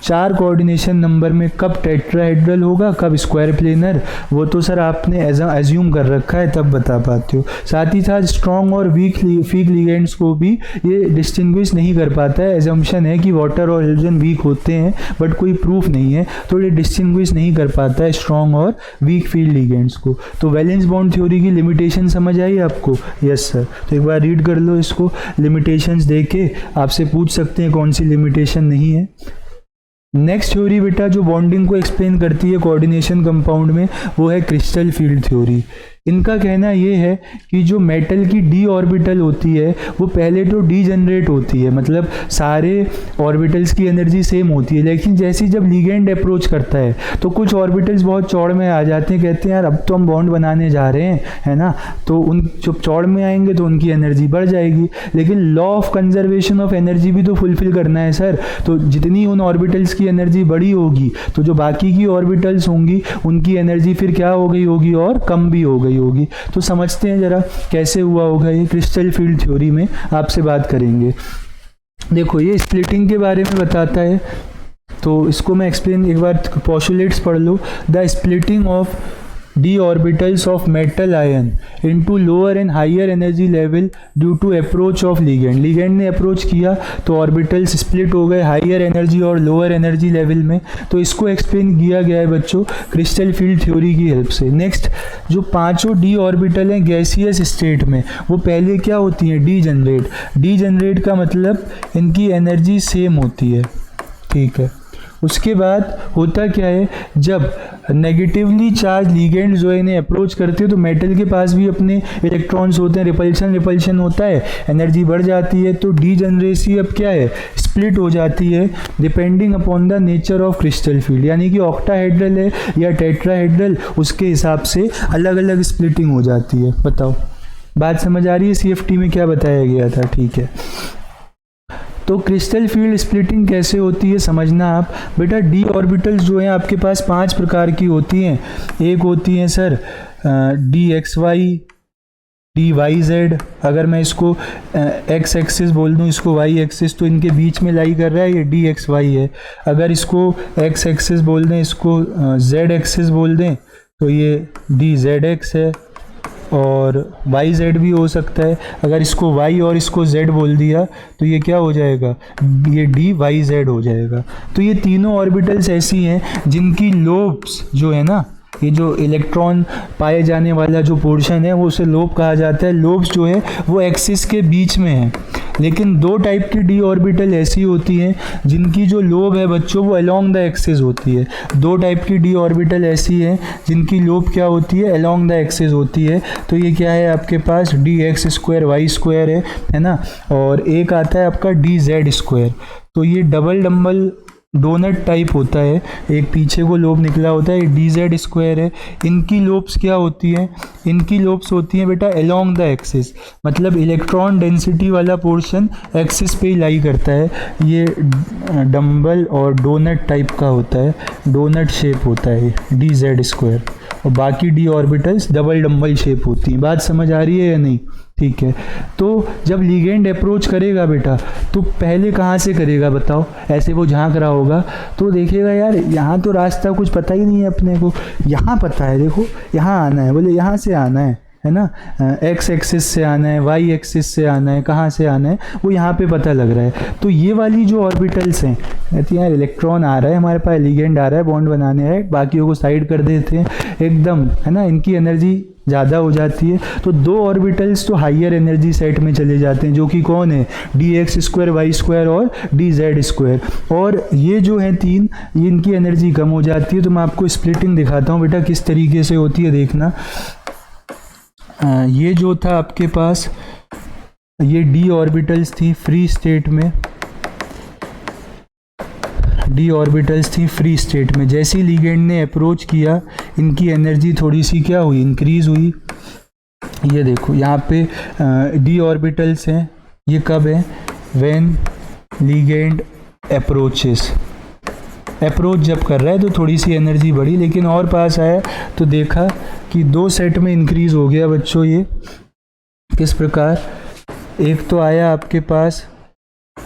A: 4 कोऑर्डिनेशन नंबर में कब टेट्राहेड्रल होगा, कब स्क्वायर प्लेनर, वो तो सर आपने एज्यूम कर रखा है, तब बता पाते हो। साथ ही साथ स्ट्रॉन्ग और वीक लिगेंड्स को भी ये डिस्टिंग्विश नहीं कर पाता है। एजम्पशन है कि वाटर और हाइड्रोजन वीक होते हैं, बट कोई प्रूफ नहीं है, तो ये डिस्टिंग्विश नहीं कर पाता है स्ट्रॉन्ग और वीक फील्ड लिगेंड्स को। तो वैलेंस बॉन्ड थ्योरी की लिमिटेशन समझ आई आपको? Yes sir. तो एक बार रीड कर लो इसको, लिमिटेशंस देके आपसे पूछ सकते हैं कौन सी लिमिटेशन नहीं है। नेक्स्ट थ्योरी बेटा जो बॉन्डिंग को एक्सप्लेन करती है कोऑर्डिनेशन कंपाउंड में, वो है क्रिस्टल फील्ड थ्योरी। इनका कहना ये है कि जो मेटल की डी ऑर्बिटल होती है वो पहले तो डी जनरेट होती है, मतलब सारे ऑर्बिटल्स की एनर्जी सेम होती है, लेकिन जैसे जब लिगेंड अप्रोच करता है तो कुछ ऑर्बिटल्स बहुत चौड़ में आ जाते हैं, कहते हैं यार अब तो हम बॉन्ड बनाने जा रहे हैं, है ना, तो उन जब चौड़ में आएंगे तो उनकी एनर्जी बढ़ जाएगी। लेकिन law of conservation of energy भी तो फुलफिल करना है सर, तो जितनी उन ऑर्बिटल्स की एनर्जी बड़ी होगी तो जो बाकी की ऑर्बिटल्स होंगी उनकी एनर्जी फिर क्या हो गई होगी, और कम भी हो गई होगी। तो समझते हैं जरा कैसे हुआ होगा ये, क्रिस्टल फील्ड थ्योरी में आपसे बात करेंगे। देखो ये स्प्लिटिंग के बारे में बताता है, तो इसको मैं एक्सप्लेन, एक बार पोस्टुलेट्स पढ़ लो। The splitting of d orbitals of metal ion into lower and higher energy level due to approach of ligand। ligand ने अप्रोच किया तो ऑर्बिटल्स स्प्लिट हो गए हाइयर एनर्जी और लोअर एनर्जी लेवल में, तो इसको एक्सप्लेन किया गया है बच्चों क्रिस्टल फील्ड थ्योरी की हेल्प से। नेक्स्ट जो पांचों डी ऑर्बिटल हैं गैसियस स्टेट में, वो पहले क्या होती हैं, डी जनरेट। डी जनरेट का मतलब इनकी एनर्जी सेम होती है, ठीक है। उसके बाद होता क्या है, जब नेगेटिवली चार्ज लिगेंड जो है इन्हें अप्रोच करते हैं तो मेटल के पास भी अपने इलेक्ट्रॉन्स होते हैं, रिपल्शन होता है, एनर्जी बढ़ जाती है, तो डी जनरेसी अब क्या है, स्प्लिट हो जाती है depending upon the nature of crystal field. यानी कि ऑक्टाहेड्रल है या टेट्राहेड्रल, उसके हिसाब से अलग अलग स्प्लिटिंग हो जाती है। बताओ बात समझ आ रही है? CFT में क्या बताया गया था, ठीक है। तो क्रिस्टल फील्ड स्प्लिटिंग कैसे होती है समझना आप बेटा। डी ऑर्बिटल्स जो हैं आपके पास 5 प्रकार की होती हैं। एक होती हैं सर DXY, DYZ। अगर मैं इसको x एक्सिस बोल दूं, इसको y एक्सिस, तो इनके बीच में लाई कर रहा है, ये DXY है। अगर इसको x एक्सिस बोल दें, इसको z एक्सिस बोल दें, तो ये DZX है। और YZ भी हो सकता है, अगर इसको Y और इसको Z बोल दिया तो ये क्या हो जाएगा, ये DYZ हो जाएगा। तो ये तीनों ऑर्बिटल्स ऐसी हैं जिनकी लोब्स जो है ना, ये जो इलेक्ट्रॉन पाए जाने वाला जो पोर्शन है वो उसे लोब कहा जाता है। लोब्स जो है वो एक्सिस के बीच में है। लेकिन 2 टाइप की डी ऑर्बिटल ऐसी होती हैं जिनकी जो लोब है बच्चों वो अलोंग द एक्सिस होती है। 2 टाइप की डी ऑर्बिटल ऐसी हैं जिनकी लोब क्या होती है, अलोंग द एक्सिस होती है। तो ये क्या है आपके पास, DX2Y2 है ना। और एक आता है आपका DZ2। तो ये डबल डम्बल डोनट टाइप होता है, एक पीछे को लोब निकला होता है, DZ2 है। इनकी लोब्स क्या होती हैं, इनकी लोब्स होती हैं बेटा अलोंग द एक्सिस, मतलब इलेक्ट्रॉन डेंसिटी वाला पोर्शन एक्सिस पे ही लाई करता है। ये डम्बल और डोनट टाइप का होता है, डोनट शेप होता है DZ2। और बाकी D orbitals double dumbbell shape होती हैं। बात समझ आ रही है या नहीं, ठीक है। तो जब लिगेंड अप्रोच करेगा बेटा तो पहले कहाँ से करेगा बताओ, ऐसे वो झांक रहा होगा तो देखेगा यार यहाँ तो रास्ता कुछ पता ही नहीं है अपने को, यहाँ पता है, देखो यहाँ आना है, बोले यहाँ से आना है ना, x एक्सिस से आना है, y एक्सिस से आना है, कहाँ से आना है वो यहाँ पे पता लग रहा है। तो ये वाली जो ऑर्बिटल्स हैं, कहती हैं यार इलेक्ट्रॉन आ रहा है हमारे पास, लिगेंड आ रहा है, बॉन्ड बनाने है, बाकियों को साइड कर देते हैं एकदम, है ना, इनकी एनर्जी ज़्यादा हो जाती है। तो 2 ऑर्बिटल्स तो हाइयर एनर्जी सेट में चले जाते हैं, जो कि कौन है, DX2Y2 और DZ2। और ये जो है 3, इनकी एनर्जी कम हो जाती है। तो मैं आपको स्प्लिटिंग दिखाता हूँ बेटा किस तरीके से होती है, देखना। ये जो था आपके पास, ये डी ऑर्बिटल्स थी फ्री स्टेट में, डी ऑर्बिटल्स थी फ्री स्टेट में। जैसे ही लिगेंड ने अप्रोच किया इनकी एनर्जी थोड़ी सी क्या हुई, इंक्रीज हुई। ये देखो यहाँ पे डी ऑर्बिटल्स हैं, ये कब है, व्हेन लिगेंड अप्रोचेस, अप्रोच जब कर रहा है तो थोड़ी सी एनर्जी बढ़ी, लेकिन और पास आया तो देखा कि 2 सेट में इंक्रीज हो गया बच्चों। ये किस प्रकार, एक तो आया आपके पास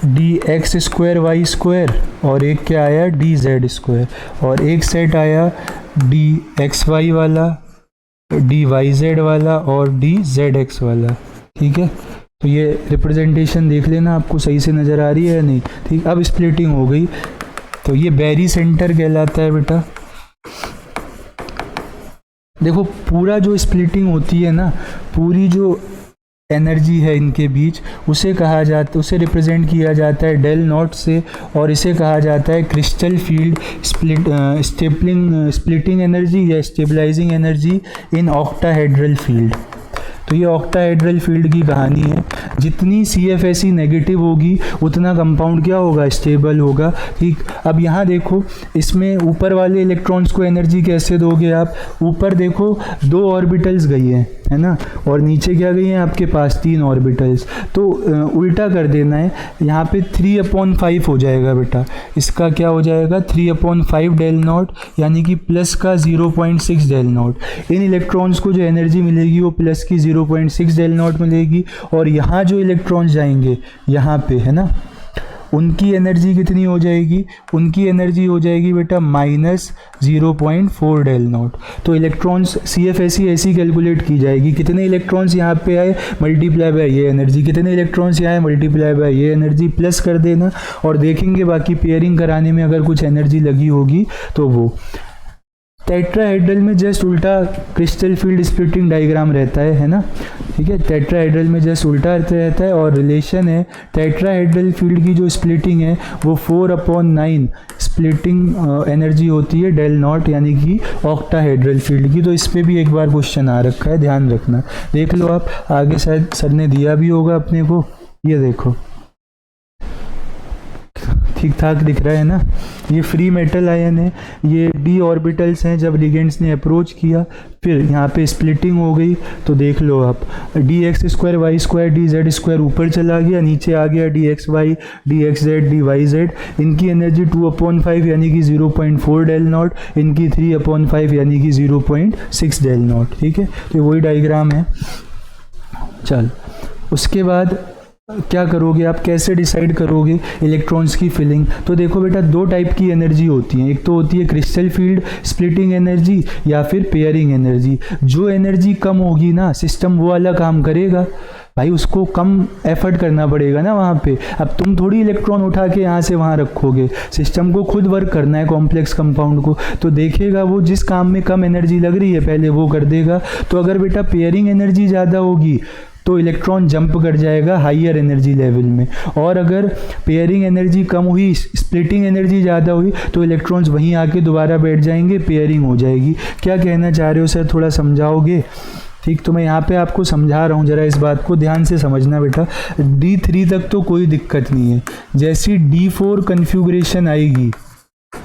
A: D X square Y square, और एक क्या आया डी जेड स्क्वायर, और एक सेट आया डी एक्स वाई वाला, डी वाई जेड वाला और डी जेड एक्स वाला। ठीक है, तो ये रिप्रेजेंटेशन देख लेना, आपको सही से नज़र आ रही है या नहीं। ठीक, अब स्प्लिटिंग हो गई, तो ये बैरी सेंटर कहलाता है बेटा। देखो पूरा जो स्प्लिटिंग होती है ना, पूरी जो एनर्जी है इनके बीच, उसे कहा जाता, उसे रिप्रेजेंट किया जाता है डेल नॉट से, और इसे कहा जाता है क्रिस्टल फील्ड स्प्लिटिंग एनर्जी या stabilising energy in octahedral field. तो ये ऑक्टाहेड्रल फील्ड की कहानी है। जितनी CFSE नेगेटिव होगी उतना कंपाउंड क्या होगा, स्टेबल होगा। ठीक, अब यहाँ देखो, इसमें ऊपर वाले इलेक्ट्रॉन्स को एनर्जी कैसे दोगे आप, ऊपर देखो 2 ऑर्बिटल्स गई हैं, है ना, और नीचे क्या गई हैं आपके पास 3 ऑर्बिटल्स। तो उल्टा कर देना है, यहाँ पे 3/5 हो जाएगा बेटा, इसका क्या हो जाएगा 3/5 डेल नॉट, यानी कि प्लस का 0.6 डेल नॉट। इन इलेक्ट्रॉन्स को जो एनर्जी मिलेगी वो प्लस की 0.6 डेल नॉट मिलेगी, और यहाँ जो इलेक्ट्रॉन्स जाएंगे यहाँ पे, है ना, उनकी एनर्जी कितनी हो जाएगी, उनकी एनर्जी हो जाएगी बेटा -0.4 डेल नॉट। तो इलेक्ट्रॉन्स CFSE ऐसी कैलकुलेट की जाएगी, कितने इलेक्ट्रॉन्स यहाँ पे आए मल्टीप्लाई बाय ये एनर्जी, कितने इलेक्ट्रॉन्स यहाँ आए मल्टीप्लाई बाय ये एनर्जी, प्लस कर देना, और देखेंगे बाकी पेयरिंग कराने में अगर कुछ एनर्जी लगी होगी तो वो। टेट्राहेड्रल में जस्ट उल्टा क्रिस्टल फील्ड स्प्लिटिंग डायग्राम रहता है ना। ठीक है, टेट्राहेड्रल में जस्ट उल्टा रहता है, और रिलेशन है टेट्राहेड्रल फील्ड की जो स्प्लिटिंग है वो 4/9 स्प्लिटिंग एनर्जी होती है डेल नॉट, यानी कि ऑक्टाहेड्रल फील्ड की। तो इस पर भी एक बार क्वेश्चन आ रखा है, ध्यान रखना, देख लो आप, आगे शायद सर ने दिया भी होगा अपने को। ये देखो ठीक ठाक दिख रहा है ना, ये फ्री मेटल आयन है, ये d ऑर्बिटल्स हैं जब लिगेंड्स ने अप्रोच किया, फिर यहाँ पे स्प्लिटिंग हो गई। तो देख लो आप, D X square Y square D Z square ऊपर चला गया, नीचे आ गया D X Y D X Z D Y Z. इनकी एनर्जी 2/5 यानी कि 0.4 डेल नॉट, इनकी 3/5 यानी कि 0.6 डेल नॉट। ठीक है, तो वही डायग्राम है। चल, उसके बाद क्या करोगे आप, कैसे डिसाइड करोगे इलेक्ट्रॉन्स की फिलिंग। तो देखो बेटा, 2 टाइप की एनर्जी होती है, एक तो होती है क्रिस्टल फील्ड स्प्लिटिंग एनर्जी या फिर पेयरिंग एनर्जी। जो एनर्जी कम होगी ना, सिस्टम वो वाला काम करेगा भाई, उसको कम एफर्ट करना पड़ेगा ना वहाँ पे। अब तुम थोड़ी इलेक्ट्रॉन उठा के यहाँ से वहाँ रखोगे, सिस्टम को खुद वर्क करना है कॉम्प्लेक्स कंपाउंड को, तो देखेगा वो जिस काम में कम एनर्जी लग रही है पहले वो कर देगा। तो अगर बेटा पेयरिंग एनर्जी ज़्यादा होगी तो इलेक्ट्रॉन जंप कर जाएगा हाइयर एनर्जी लेवल में, और अगर पेयरिंग एनर्जी कम हुई, स्प्लिटिंग एनर्जी ज़्यादा हुई, तो इलेक्ट्रॉन्स वहीं आके दोबारा बैठ जाएंगे, पेयरिंग हो जाएगी। क्या कहना चाह रहे हो सर, थोड़ा समझाओगे। ठीक, तो मैं यहाँ पे आपको समझा रहा हूँ, ज़रा इस बात को ध्यान से समझना बेटा। D3 तक तो कोई दिक्कत नहीं है, जैसी D4 कन्फ्यूग्रेशन आएगी,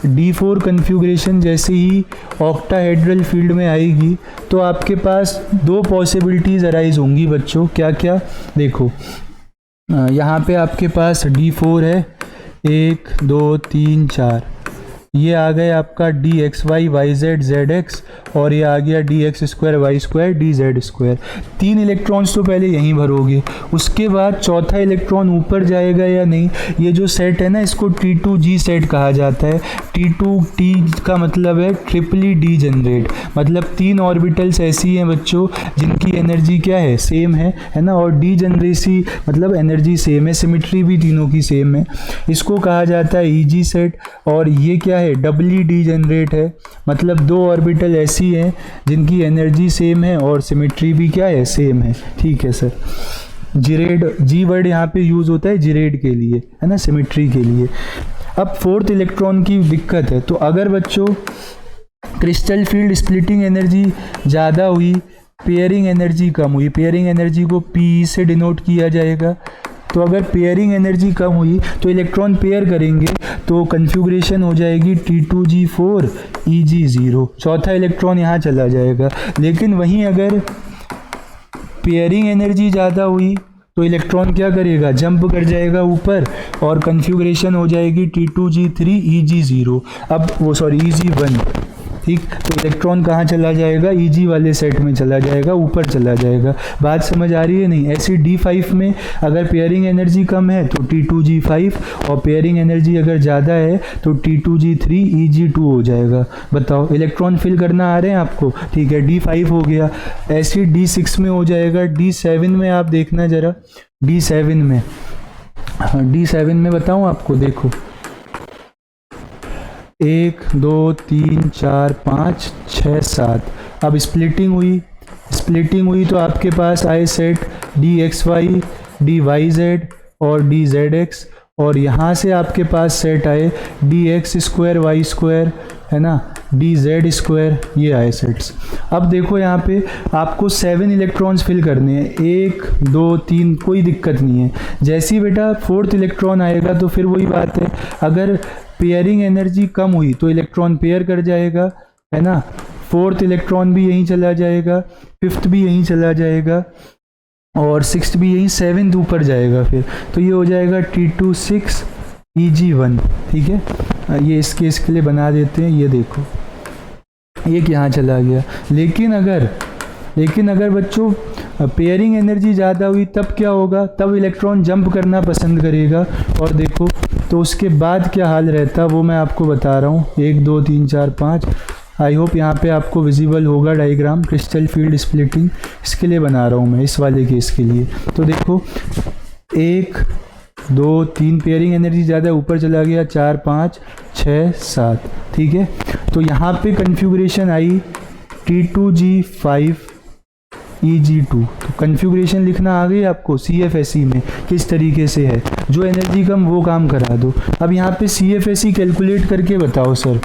A: D4 कन्फ्यूग्रेशन जैसे ही ऑक्टाहेड्रल फील्ड में आएगी तो आपके पास 2 पॉसिबिलिटीज़ अराइज होंगी बच्चों। क्या क्या, देखो यहाँ पे आपके पास D4 है, 1 2 3 4, ये आ गया आपका D X Y Y Z Z X, और ये आ गया D X square Y square D Z square. 3 electrons तो पहले यहीं भरोगे, उसके बाद चौथा इलेक्ट्रॉन ऊपर जाएगा या नहीं। ये जो सेट है ना, इसको T2G सेट कहा जाता है। T2T का मतलब है ट्रिपली डी जनरेट, मतलब 3 ऑर्बिटल्स ऐसी हैं बच्चों जिनकी एनर्जी क्या है, सेम है ना, और डी जनरेसी मतलब एनर्जी सेम है, सिमिट्री भी तीनों की सेम है। इसको कहा जाता है EG सेट। और ये क्या है, डबली डी जनरेट है, मतलब 2 ऑर्बिटल ऐसी हैं जिनकी एनर्जी सेम है और सिमेट्री भी क्या है, सेम है। ठीक है सर, जिरेड, जी वर्ड यहाँ पे यूज होता है जिरेड के लिए, है ना, सिमेट्री के लिए। अब 4th इलेक्ट्रॉन की दिक्कत है, तो अगर बच्चों क्रिस्टल फील्ड स्प्लिटिंग एनर्जी ज़्यादा हुई, पेयरिंग एनर्जी कम हुई, पेयरिंग एनर्जी को Pe से डिनोट किया जाएगा। तो अगर पेयरिंग एनर्जी कम हुई तो इलेक्ट्रॉन पेयर करेंगे तो कन्फ्यूग्रेशन हो जाएगी T2G4 EG0, चौथा इलेक्ट्रॉन यहाँ चला जाएगा। लेकिन वहीं अगर पेयरिंग एनर्जी ज़्यादा हुई तो इलेक्ट्रॉन क्या करेगा, जंप कर जाएगा ऊपर, और कन्फ्यूग्रेशन हो जाएगी T2G3 EG0। अब वो सॉरी EG1, ठीक। तो इलेक्ट्रॉन कहाँ चला जाएगा, Eg वाले सेट में चला जाएगा, ऊपर चला जाएगा। बात समझ आ रही है नहीं। ऐसे D5 में अगर पेयरिंग एनर्जी कम है तो T2G5, और पेयरिंग एनर्जी अगर ज़्यादा है तो T2G3 Eg2 हो जाएगा। बताओ, इलेक्ट्रॉन फिल करना आ रहे हैं आपको? ठीक है, D5 हो गया। ऐसे D6 में हो जाएगा। D7 में आप देखना ज़रा, D7 में, हाँ D7 में बताऊँ आपको, देखो 1 2 3 4 5 6 7। अब स्प्लिटिंग हुई तो आपके पास आए सेट DXY, DYZ और DZX, और यहाँ से आपके पास सेट आए DX² Y², है ना, DZ², ये आए सेट्स। अब देखो यहाँ पे आपको 7 इलेक्ट्रॉन्स फिल करने हैं, 1 2 3, कोई दिक्कत नहीं है। जैसे ही बेटा 4th इलेक्ट्रॉन आएगा तो फिर वही बात है, अगर पेयरिंग एनर्जी कम हुई तो इलेक्ट्रॉन पेयर कर जाएगा, है ना, 4th इलेक्ट्रॉन भी यहीं चला जाएगा, 5th भी यहीं चला जाएगा, और 6th भी यहीं, 7th ऊपर जाएगा फिर। तो ये हो जाएगा T26 Eg1। ठीक है, ये इस केस के लिए बना देते हैं। ये देखो, एक यहाँ चला गया। लेकिन अगर बच्चों पेयरिंग एनर्जी ज़्यादा हुई तब क्या होगा, तब इलेक्ट्रॉन जंप करना पसंद करेगा। और देखो तो उसके बाद क्या हाल रहता वो मैं आपको बता रहा हूँ। 1 2 3 4 5, आई होप यहाँ पे आपको विजिबल होगा डायग्राम, क्रिस्टल फील्ड स्प्लिटिंग इसके लिए बना रहा हूँ मैं, इस वाले केस के लिए। तो देखो 1 2 3 पेयरिंग एनर्जी ज़्यादा, ऊपर चला गया, 4 5 6 7। ठीक है, तो यहाँ पे कन्फिग्रेशन आई T2G5 Eg2। तो कन्फिग्रेशन लिखना आ गई आपको CFSE में, किस तरीके से है, जो एनर्जी कम वो काम करा दो। अब यहाँ पे CFSE कैलकुलेट करके बताओ सर।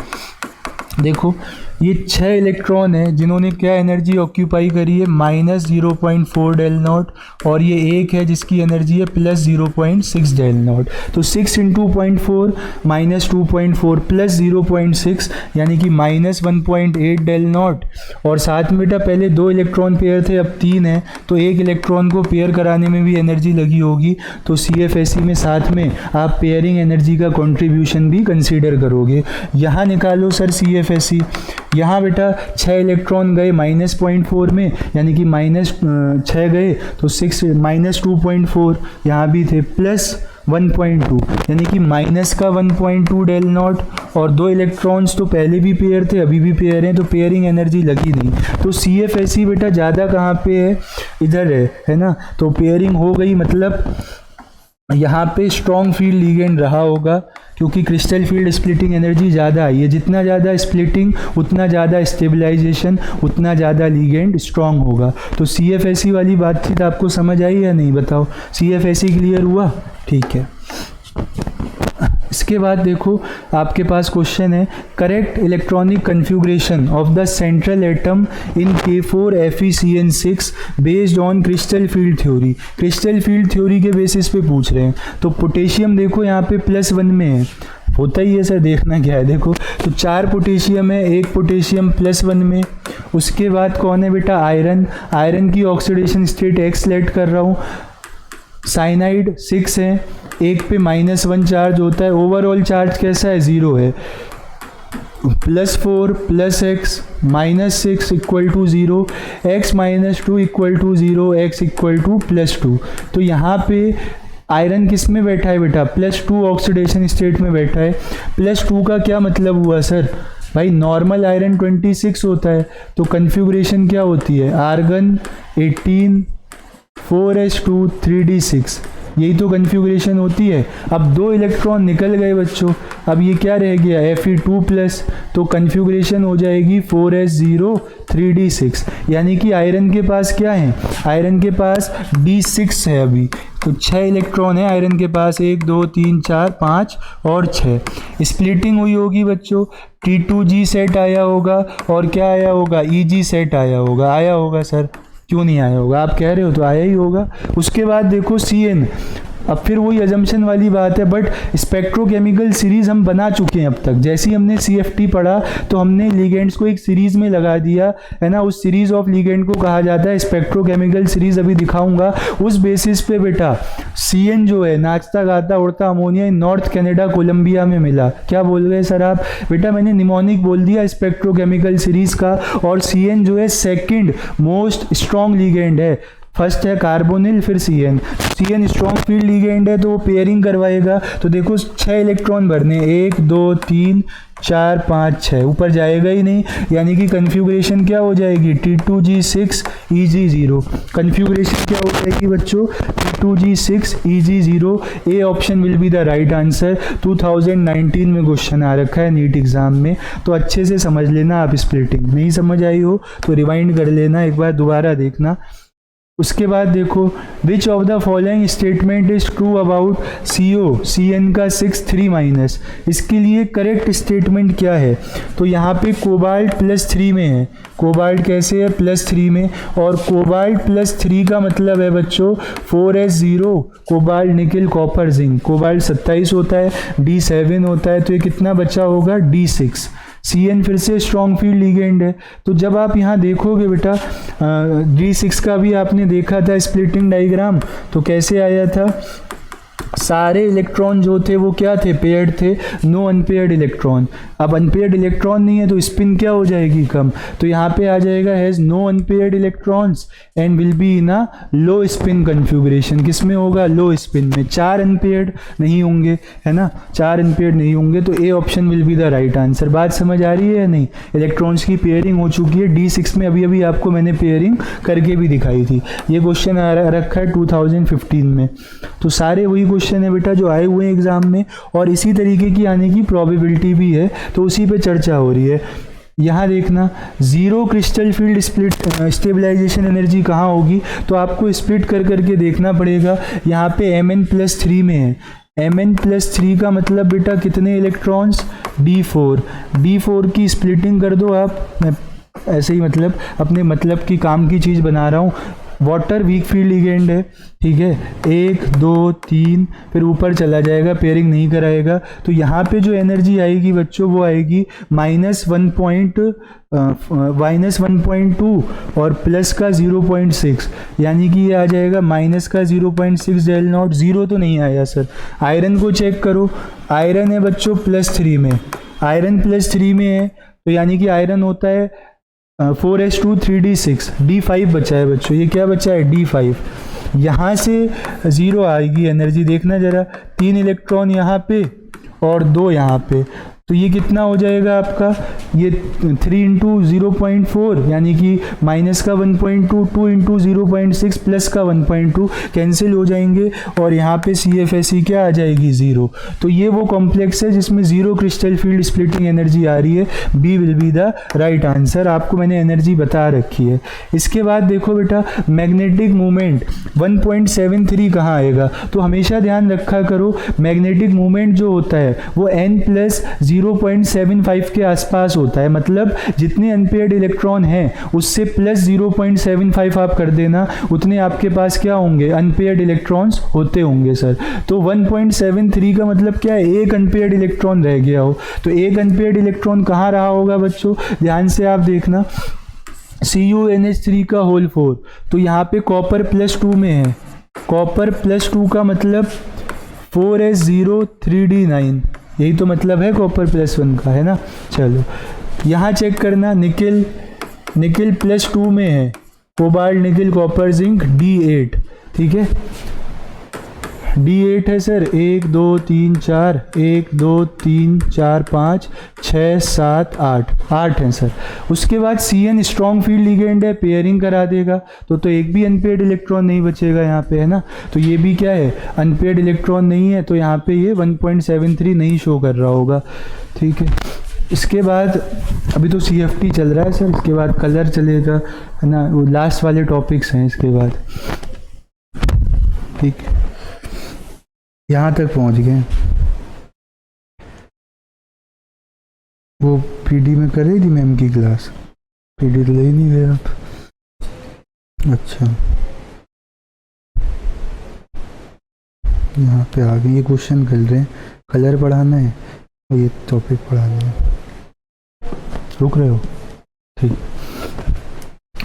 A: देखो ये 6 इलेक्ट्रॉन है जिन्होंने क्या एनर्जी ऑक्यूपाई करी है, -0.4 डेल नॉट, और ये एक है जिसकी एनर्जी है +0.6 डेल नॉट। तो 6 × 0.4 -2.4 +0.6 यानी कि -1.8 डेल नॉट। और साथ में बेटा पहले 2 इलेक्ट्रॉन पेयर थे, अब 3 है, तो एक इलेक्ट्रॉन को पेयर कराने में भी एनर्जी लगी होगी। तो CFSE में साथ में आप पेयरिंग एनर्जी का कॉन्ट्रीब्यूशन भी कंसीडर करोगे। यहाँ निकालो सर CFSE। यहाँ बेटा 6 इलेक्ट्रॉन गए -0.4 में, यानी कि -6 गए, तो 6 -2.4 यहाँ भी थे, +1.2 यानी कि -1.2 डेल नॉट। और 2 इलेक्ट्रॉन्स तो पहले भी पेयर थे, अभी भी पेयर हैं, तो पेयरिंग एनर्जी लगी नहीं। तो CFSE बेटा ज़्यादा कहाँ पे है, इधर है ना। तो पेयरिंग हो गई, मतलब यहाँ पे स्ट्रॉन्ग फील्ड लिगेंड रहा होगा, क्योंकि क्रिस्टल फील्ड स्प्लिटिंग एनर्जी ज़्यादा आई है। जितना ज़्यादा स्प्लिटिंग उतना ज़्यादा स्टेबलाइजेशन, उतना ज़्यादा लिगेंड स्ट्रॉन्ग होगा। तो CFSE वाली बातचीत आपको समझ आई या नहीं, बताओ। CFSE क्लियर हुआ? ठीक है। इसके बाद देखो आपके पास क्वेश्चन है, correct electronic configuration of the central atom in K4FeCN6 based on crystal field theory. Crystal field theory के बेसिस पे पूछ रहे हैं। तो पोटेशियम देखो यहाँ पे +1 में है, होता ही है सर, देखना क्या है। देखो तो 4 पोटेशियम है, 1 पोटेशियम +1 में। उसके बाद कौन है बेटा, आयरन। आयरन की ऑक्सीडेशन स्टेट X सेलेक्ट कर रहा हूँ। साइनाइड 6 है, एक पे -1 चार्ज होता है, ओवरऑल चार्ज कैसा है, 0 है। +4 + x -6 = 0, x -2 = 0, x = +2। तो यहाँ पे आयरन किस में बैठा है बेटा, +2 ऑक्सीडेशन स्टेट में बैठा है। +2 का क्या मतलब हुआ सर, भाई नॉर्मल आयरन 26 होता है, तो कन्फिग्रेशन क्या होती है, आर्गन 18 4s2 3d6, यही तो कन्फिग्रेशन होती है। अब 2 इलेक्ट्रॉन निकल गए बच्चों, अब ये क्या रह गया, Fe2+, तो कन्फिग्रेशन हो जाएगी 4s0 3d6, यानी कि आयरन के पास क्या है, आयरन के पास d6 है अभी। तो 6 इलेक्ट्रॉन है आयरन के पास, 1 2 3 4 5 और 6। स्प्लिटिंग हुई होगी बच्चों, T2G सेट आया होगा, और क्या आया होगा, Eg सेट आया होगा सर, क्यों नहीं आया होगा, आप कह रहे हो तो आया ही होगा। उसके बाद देखो CN, अब फिर वही अजम्पशन वाली बात है, बट स्पेक्ट्रोकेमिकल सीरीज हम बना चुके हैं अब तक। जैसे ही हमने CFT पढ़ा तो हमने लिगेंड्स को एक सीरीज में लगा दिया है ना, उस सीरीज ऑफ लिगेंड को कहा जाता है स्पेक्ट्रोकेमिकल सीरीज। अभी दिखाऊंगा उस बेसिस पे बेटा CN जो है नाचता गाता उड़ता अमोनिया नॉर्थ कनाडा कोलंबिया में मिला। क्या बोल गए सर आप? बेटा मैंने निमोनिक बोल दिया स्पेक्ट्रोकेमिकल सीरीज का, और CN जो है सेकंड मोस्ट स्ट्रॉन्ग लिगेंड है। फर्स्ट है कार्बोनिल, फिर CN स्ट्रॉन्ग फील्ड लिगेंड है तो वो पेयरिंग करवाएगा। तो देखो 6 इलेक्ट्रॉन भरने, 1 2 3 4 5 6, ऊपर जाएगा ही नहीं, यानी कि कन्फ्यूग्रेशन क्या हो जाएगी T2G6 Eg0। कन्फ्यूग्रेशन क्या हो जाएगी बच्चों T2G6 Eg0। A option will be the right answer. 2019 में क्वेश्चन आ रखा है नीट एग्जाम में, तो अच्छे से समझ लेना आप। स्प्लिटिंग नहीं समझ आई हो तो रिवाइंड कर लेना, एक बार दोबारा देखना। उसके बाद देखो which of the following statement is true about CN का 6 3-। इसके लिए करेक्ट स्टेटमेंट क्या है? तो यहाँ पे कोबाल्ट +3 में है। कोबाल्ट कैसे है? +3 में। और कोबाल्ट +3 का मतलब है बच्चों 4s0 cobalt nickel copper zinc. Cobalt 27 होता है, D7 होता है, तो ये कितना बचा होगा D6। CN फिर से स्ट्रॉन्ग फील्ड लिगेंड है। तो जब आप यहाँ देखोगे बेटा D6 का भी आपने देखा था स्प्लिटिंग डायग्राम, तो कैसे आया था? सारे इलेक्ट्रॉन जो थे वो क्या थे? पेयर्ड थे, नो अनपेयर्ड इलेक्ट्रॉन। अब अनपेयर्ड इलेक्ट्रॉन नहीं है तो स्पिन क्या हो जाएगी? कम। तो यहाँ पे आ जाएगा has no unpaired electrons and will be in a low spin configuration. किस में होगा? लो स्पिन में। 4 अनपेयर्ड नहीं होंगे, है ना, 4 अनपेयर्ड नहीं होंगे, तो A option will be the right answer. बात समझ आ रही है या नहीं? इलेक्ट्रॉन्स की पेयरिंग हो चुकी है D6 में, अभी अभी आपको मैंने पेयरिंग करके भी दिखाई थी। ये क्वेश्चन आ रखा है 2015 में। तो सारे वही क्वेश्चन है बेटा जो आए हुए हैं एग्जाम में, और इसी तरीके की आने की प्रोबेबिलिटी भी है, तो उसी पे चर्चा हो रही है। यहाँ देखना zero crystal field stabilisation energy कहाँ होगी? तो आपको स्प्लिट कर करके देखना पड़ेगा। यहाँ पे Mn+3 में है। Mn+3 का मतलब बेटा कितने इलेक्ट्रॉन्स? D4 की स्प्लिटिंग कर दो आप। मैं ऐसे ही मतलब अपने मतलब की काम की चीज़ बना रहा हूँ। वाटर वीक फील्ड लिगेंड है, ठीक है, 1 2 3, फिर ऊपर चला जाएगा, पेयरिंग नहीं कराएगा। तो यहाँ पे जो एनर्जी आएगी बच्चों वो आएगी -1.2 और प्लस का 0.6, यानी कि ये आ जाएगा माइनस का 0.6 डेल नॉट। जीरो तो नहीं आया सर। आयरन को चेक करो, आयरन है बच्चों +3 में, आयरन +3 में है, तो यानी कि आयरन होता है 4s2 3d6, D5 बचा है बच्चों। ये क्या बचा है? D5। यहाँ से 0 आएगी एनर्जी, देखना जरा, 3 इलेक्ट्रॉन यहाँ पे और 2 यहाँ पे, तो ये कितना हो जाएगा आपका? ये 3 × 0.4, यानी कि माइनस का 1.2, 2 × 0.6 प्लस का 1.2 कैंसिल हो जाएंगे, और यहाँ पे CFSE क्या आ जाएगी? 0। तो ये वो कॉम्प्लेक्स है जिसमें zero crystal field splitting energy आ रही है। B will be the right answer. आपको मैंने एनर्जी बता रखी है। इसके बाद देखो बेटा मैग्नेटिक मूवमेंट 1.73 कहाँ आएगा? तो हमेशा ध्यान रखा करो मैग्नेटिक मूवमेंट जो होता है वो n+0.75 के आसपास होता है। मतलब जितने अनपेयर्ड इलेक्ट्रॉन हैं उससे +0.75 आप कर देना, उतने आपके पास क्या होंगे? अनपेयर्ड इलेक्ट्रॉन्स होते होंगे सर। तो 1.73 का मतलब क्या है? एक अनपेयर्ड इलेक्ट्रॉन रह गया हो। तो एक अनपेयर्ड इलेक्ट्रॉन कहाँ रहा होगा बच्चों? ध्यान से आप देखना, CuNH3 का होल 4, तो यहाँ पे कॉपर +2 में है। कॉपर +2 का मतलब 4s0 3d9, यही तो मतलब है कॉपर +1 का, है ना। चलो यहाँ चेक करना, निकिल +2 में है, cobalt nickel copper zinc D8, ठीक है, D8 है सर। 1 2 3 4, 1 2 3 4 5 6 7 8 हैं सर। उसके बाद CN स्ट्रॉन्ग फील्ड लिगेंड है, पेयरिंग करा देगा, तो एक भी अनपेयर्ड इलेक्ट्रॉन नहीं बचेगा यहाँ पे, है ना। तो ये भी क्या है? अनपेयर्ड इलेक्ट्रॉन नहीं है, तो यहाँ पे ये 1.73 नहीं शो कर रहा होगा, ठीक है। इसके बाद अभी तो CFT चल रहा है सर, इसके बाद कलर चलेगा, है ना, वो लास्ट वाले टॉपिक्स हैं इसके बाद, ठीक है। यहाँ तक पहुँच गए। वो PD में कर रही थी मैम की क्लास, PD तो ले ही नहीं गए आप। अच्छा यहाँ पे आ गए, ये क्वेश्चन कर रहे हैं, कलर पढ़ाना है और ये टॉपिक पढ़ाना है। रुक रहे हो? ठीक।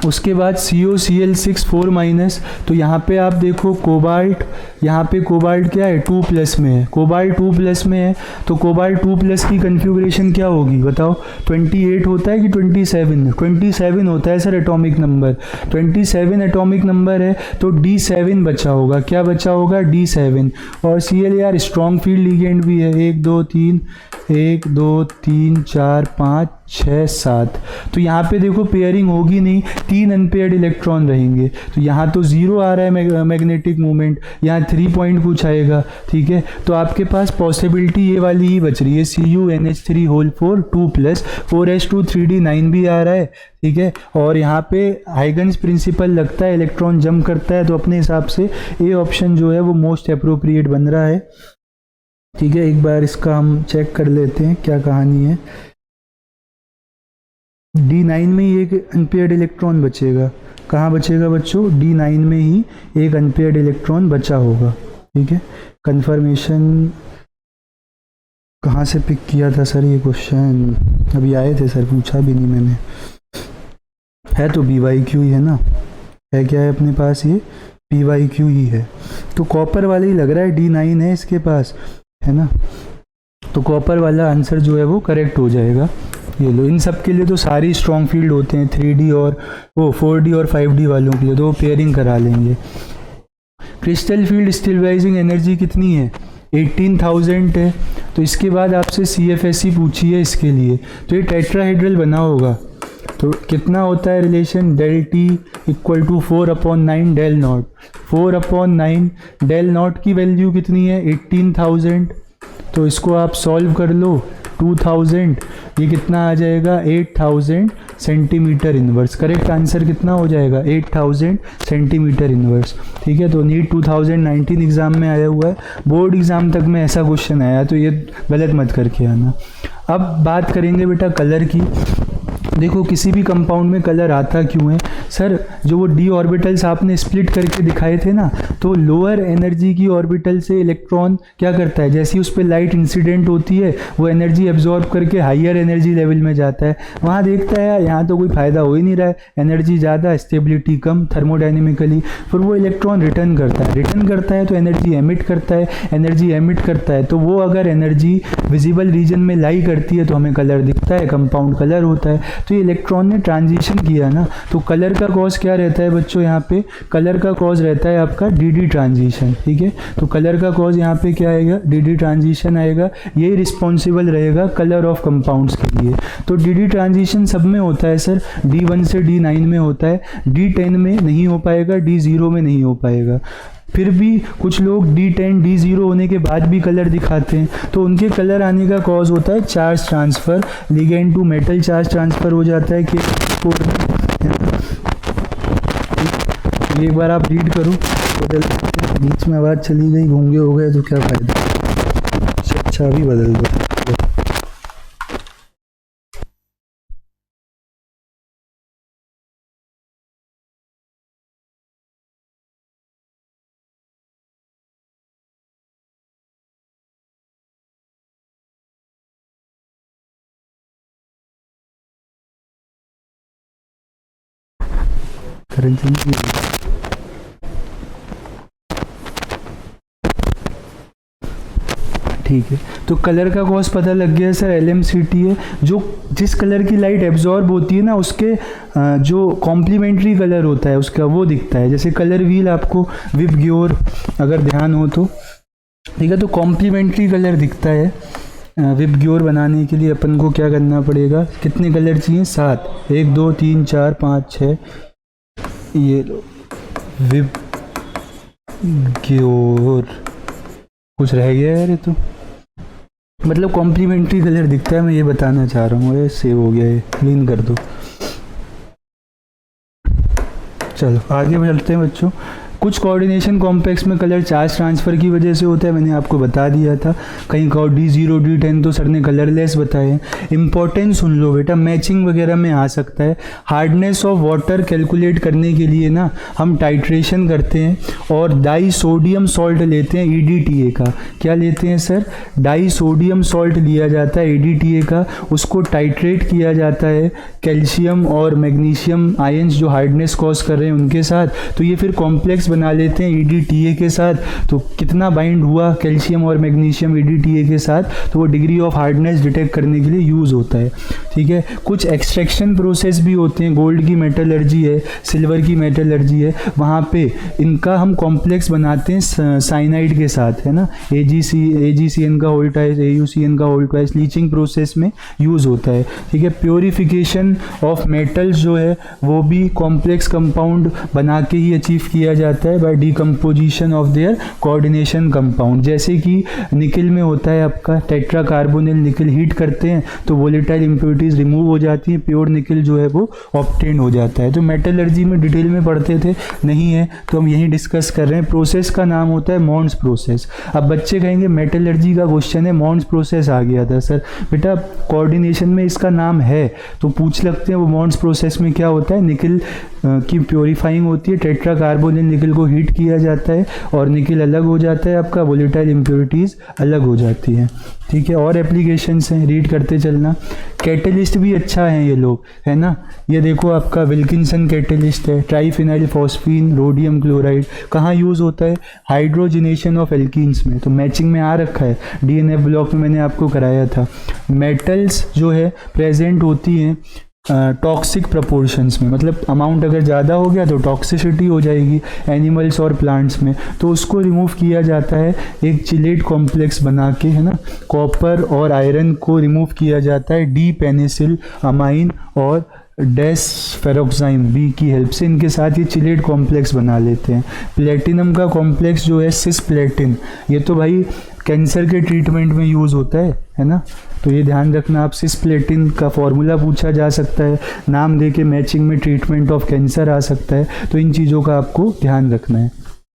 A: उसके बाद COCl6 4-, तो यहाँ पे आप देखो कोबाल्ट, यहाँ पे कोबाल्ट क्या है 2+ में है, कोबाल्ट 2+ में है, तो कोबाल्ट 2+ की कन्फिग्रेशन क्या होगी बताओ? 28 होता है कि 27? 27 होता है sir atomic number, 27 atomic number है, तो D7 बचा होगा। क्या बचा होगा? D7। और Cl यार स्ट्रॉन्ग फील्ड लिगेंड भी है, 1 2 3 4 5 6 7, तो यहाँ पे देखो पेयरिंग होगी नहीं, 3 अनपेयर्ड इलेक्ट्रॉन रहेंगे, तो यहाँ तो 0 आ रहा है मैग्नेटिक मोमेंट, यहाँ 3 पॉइंट कुछ आएगा, ठीक है। तो आपके पास पॉसिबिलिटी ये वाली ही बच रही है, CuNH3 होल 2+, 4s2 3d9 भी आ रहा है, ठीक है। और यहाँ पे हाइगन्स प्रिंसिपल लगता है, इलेक्ट्रॉन जंप करता है, तो अपने हिसाब से ए ऑप्शन जो है वो मोस्ट अप्रोप्रिएट बन रहा है, ठीक है। एक बार इसका हम चेक कर लेते हैं क्या कहानी है। D9 में ही एक अनपेयर्ड इलेक्ट्रॉन बचेगा, कहाँ बचेगा बच्चों? D9 में ही एक अनपेयर्ड इलेक्ट्रॉन बचा होगा, ठीक है। कंफर्मेशन कहाँ से पिक किया था सर ये क्वेश्चन? अभी आए थे सर, पूछा भी नहीं मैंने। है तो PYQ ही है ना, है क्या है अपने पास? ये PYQ ही है, तो कॉपर वाला ही लग रहा है, D9 है इसके पास, है ना, तो कॉपर वाला आंसर जो है वो करेक्ट हो जाएगा। ये लो, इन सब के लिए तो सारी स्ट्रॉन्ग फील्ड होते हैं, 3D और वो 4D और 5D वालों के लिए तो वो पेयरिंग करा लेंगे। क्रिस्टल फील्ड स्टेबलाइजिंग एनर्जी कितनी है? 18,000 है। तो इसके बाद आपसे CFSE पूछी है इसके लिए, तो ये टेट्राहेड्रल बना होगा, तो कितना होता है relation? del T = 4/9 del not, 4/9 del not की वैल्यू कितनी है? 18,000। तो इसको आप सॉल्व कर लो, 2000, ये कितना आ जाएगा? 8000 सेंटीमीटर इनवर्स। करेक्ट आंसर कितना हो जाएगा? 8000 सेंटीमीटर इनवर्स, ठीक है। तो नीट 2019 एग्ज़ाम में आया हुआ है, बोर्ड एग्ज़ाम तक में ऐसा क्वेश्चन आया, तो ये गलत मत करके आना। अब बात करेंगे बेटा कलर की। देखो किसी भी कंपाउंड में कलर आता क्यों है सर? जो वो d ऑर्बिटल्स आपने स्प्लिट करके दिखाए थे ना, तो लोअर एनर्जी की ऑर्बिटल से इलेक्ट्रॉन क्या करता है, जैसे ही उस पर लाइट इंसिडेंट होती है वो एनर्जी एब्जॉर्ब करके हायर एनर्जी लेवल में जाता है, वहाँ देखता है यहाँ तो कोई फ़ायदा हो ही नहीं रहा है, एनर्जी ज़्यादा स्टेबिलिटी कम थर्मोडाइनमिकली, फिर वो इलेक्ट्रॉन रिटर्न करता है तो एनर्जी एमिट करता है, तो वो अगर एनर्जी विजिबल रीजन में लाई करती है तो हमें कलर दिखता है, कंपाउंड कलर होता है। तो ये इलेक्ट्रॉन ने ट्रांजिशन किया ना, तो कलर का कॉज क्या रहता है बच्चों? यहाँ पे कलर का कॉज रहता है आपका DD ट्रांजिशन, ठीक है। तो कलर का कॉज यहाँ पे क्या आएगा? DD ट्रांजिशन आएगा, यही रिस्पॉन्सिबल रहेगा कलर ऑफ कंपाउंड्स के लिए। तो DD ट्रांजिशन सब में होता है सर, D1 से D9 में होता है, D10 में नहीं हो पाएगा, D0 में नहीं हो पाएगा। फिर भी कुछ लोग D10 D0 होने के बाद भी कलर दिखाते हैं, तो उनके कलर आने का कॉज होता है charge transfer, ligand to metal charge transfer हो जाता है कि एक बार आप रीड करो, बदल बीच में आवाज़ चली गई, गूंगे हो गए तो क्या फ़ायदा, अच्छा अभी बदल दो। ठीक है, तो कलर का कॉज पता लग गया सर, LMCT है। जो जिस कलर की लाइट एब्जॉर्ब होती है ना, उसके जो कॉम्प्लीमेंट्री कलर होता है उसका वो दिखता है, जैसे कलर व्हील आपको विबग्योर अगर ध्यान हो तो, ठीक है। तो कॉम्प्लीमेंट्री कलर दिखता है। विबग्योर बनाने के लिए अपन को क्या करना पड़ेगा? कितने कलर चाहिए? 7, 1 2 3 4 5 6, ये लो विबग्योर। कुछ रह गया यार, ये तो मतलब कॉम्प्लीमेंट्री कलर दिखता है, मैं ये बताना चाह रहा हूँ। ये सेव हो गया है, क्लीन कर दो। चलो आगे चलते हैं बच्चों। कुछ कोऑर्डिनेशन कॉम्प्लेक्स में कलर चार्ज ट्रांसफ़र की वजह से होता है, मैंने आपको बता दिया था। कहीं का D0 D10 तो सर ने कलरलेस बताए। इंपॉर्टेंस सुन लो बेटा, मैचिंग वगैरह में आ सकता है। हार्डनेस ऑफ वाटर कैलकुलेट करने के लिए ना हम टाइट्रेशन करते हैं और डाई सोडियम सॉल्ट लेते हैं EDTA का। क्या लेते हैं सर? डाई सोडियम सॉल्ट लिया जाता है EDTA का, उसको टाइट्रेट किया जाता है कैल्शियम और मैग्नीशियम आयंस जो हार्डनेस कॉज कर रहे हैं उनके साथ। तो ये फिर कॉम्प्लेक्स बना लेते हैं EDTA के साथ। तो कितना बाइंड हुआ कैल्शियम और मैग्नीशियम EDTA के साथ, तो वो डिग्री ऑफ हार्डनेस डिटेक्ट करने के लिए यूज़ होता है। ठीक है, कुछ एक्सट्रैक्शन प्रोसेस भी होते हैं। गोल्ड की मेटलर्जी है, सिल्वर की मेटलर्जी है, वहाँ पे इनका हम कॉम्प्लेक्स बनाते हैं साइनाइड के साथ, है ना। AgCN का होल ट्वाइस, AuCN का होल ट्वाइस लीचिंग प्रोसेस में यूज़ होता है। ठीक है, प्योरीफिकेशन ऑफ मेटल्स जो है वो भी कॉम्प्लेक्स कंपाउंड बना के ही अचीव किया जाता है by decomposition of their coordination compound. जैसे कि निकिल में होता है आपका टेट्रा कार्बोनिल निकिल, हीट करते हैं तो वोलेटाइल इंप्योरिटीज रिमूव हो जाती हैं, प्योर निकिल जो है वो ऑब्टेन हो जाता है। तो मेटलर्जी में डिटेल में पढ़ते थे, नहीं है तो हम यही डिस्कस कर रहे हैं। प्रोसेस का नाम होता है मॉन्स प्रोसेस। अब बच्चे कहेंगे मेटलर्जी का क्वेश्चन है, मॉन्स प्रोसेस आ गया था सर। बेटा कोऑर्डिनेशन में इसका नाम है तो पूछ लगते हैं वो मॉन्स प्रोसेस में क्या होता है। निकिल की प्योरीफाइंग होती है, टेट्रा कार्बोनिल निकिल को हीट किया जाता है और निकिल अलग हो जाता है, आपका वोलेटाइल इंप्योरिटीज़ अलग हो जाती है। ठीक है, और एप्लीकेशंस हैं, रीड करते चलना। कैटलिस्ट भी अच्छा है ये लोग, है ना। ये देखो आपका विल्किंसन कैटलिस्ट है, ट्राइफिनाइल फॉस्फीन रोडियम क्लोराइड। कहाँ यूज़ होता है? हाइड्रोजिनेशन ऑफ एल्कीन्स में। तो मैचिंग में आ रखा है, DNF ब्लॉक में मैंने आपको कराया था। मेटल्स जो है प्रेजेंट होती हैं टॉक्सिक प्रपोर्शंस में, मतलब अमाउंट अगर ज़्यादा हो गया तो टॉक्सिसिटी हो जाएगी एनिमल्स और प्लांट्स में, तो उसको रिमूव किया जाता है एक चिलेट कॉम्प्लेक्स बना के, है ना। कॉपर और आयरन को रिमूव किया जाता है डी पेनिसिल अमाइन और डेस्फेरोक्साइम बी की हेल्प से। इनके साथ ये चिलेट कॉम्प्लेक्स बना लेते हैं। प्लेटिनम का कॉम्प्लेक्स जो है सिसप्लेटिन, ये तो भाई कैंसर के ट्रीटमेंट में यूज़ होता है ना। तो ये ध्यान रखना आप, सिसप्लेटिन का फॉर्मूला पूछा जा सकता है, नाम दे के मैचिंग में ट्रीटमेंट ऑफ कैंसर आ सकता है। तो इन चीज़ों का आपको ध्यान रखना है।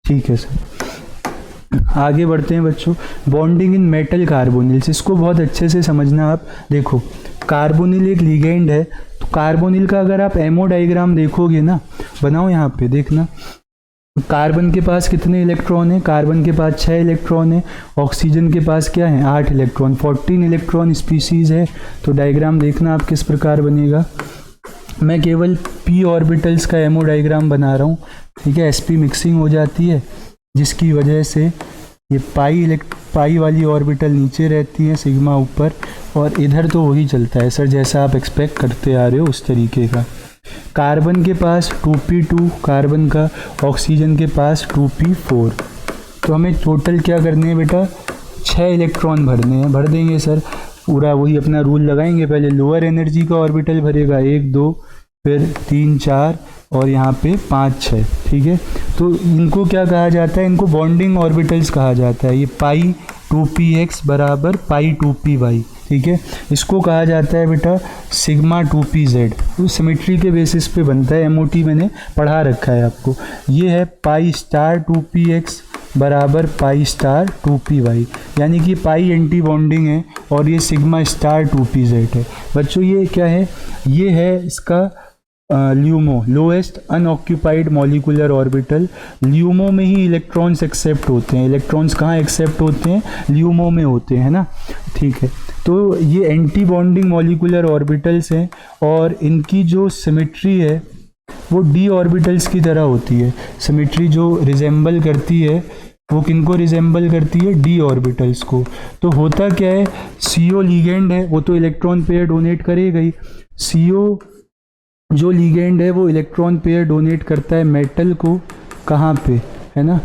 A: ठीक है सर, आगे बढ़ते हैं बच्चों। बॉन्डिंग इन मेटल कार्बोनिल्स, इसको बहुत अच्छे से समझना आप। देखो कार्बोनिल एक लिगेंड है, तो कार्बोनिल का अगर आप एमओ डायग्राम देखोगे ना, बनाओ यहाँ पे देखना। कार्बन के पास कितने इलेक्ट्रॉन है? कार्बन के पास 6 इलेक्ट्रॉन है। ऑक्सीजन के पास क्या है? 8 इलेक्ट्रॉन। 14 इलेक्ट्रॉन स्पीसीज है। तो डायग्राम देखना आप किस प्रकार बनेगा। मैं केवल p ऑर्बिटल्स का एमओ डायग्राम बना रहा हूँ। ठीक है, sp मिक्सिंग हो जाती है जिसकी वजह से ये पाई वाली ऑर्बिटल नीचे रहती है, सिग्मा ऊपर, और इधर तो वही चलता है सर जैसा आप एक्सपेक्ट करते आ रहे हो उस तरीके का। कार्बन के पास 2p2 कार्बन का, ऑक्सीजन के पास 2p4। तो हमें टोटल क्या करने हैं बेटा? 6 इलेक्ट्रॉन भरने हैं। भर देंगे सर, पूरा वही अपना रूल लगाएंगे। पहले लोअर एनर्जी का ऑर्बिटल भरेगा 1 2, फिर 3 4 और यहाँ पे 5 6। ठीक है, तो इनको क्या कहा जाता है? इनको बॉन्डिंग ऑर्बिटल्स कहा जाता है। ये पाई 2px बराबर पाई 2py। ठीक है, इसको कहा जाता है बेटा सिग्मा 2pz। तो सिमेट्री के बेसिस पे बनता है, MOT मैंने पढ़ा रखा है आपको। ये है पाई स्टार 2px बराबर पाई स्टार 2py, यानी कि पाई एंटी बॉन्डिंग है और ये सिग्मा स्टार 2pz है। बच्चों ये क्या है? ये है इसका LUMO, lowest unoccupied molecular orbital. LUMO में ही इलेक्ट्रॉन्स एक्सेप्ट होते हैं। इलेक्ट्रॉन्स कहाँ एक्सेप्ट होते हैं? ल्यूमो में होते हैं ना। ठीक है, तो ये एंटी बॉन्डिंग मॉलिकुलर ऑर्बिटल्स हैं और इनकी जो सिमेट्री है वो डी ऑर्बिटल्स की तरह होती है। सिमेट्री जो रिजेंबल करती है वो किनको रिजेंबल करती है? डी ऑर्बिटल्स को। तो होता क्या है? CO लिगेंड है, वो तो इलेक्ट्रॉन पेयर डोनेट करेगा ही। CO जो लिगेंड है वो इलेक्ट्रॉन पेयर डोनेट करता है मेटल को, कहाँ पे, है ना।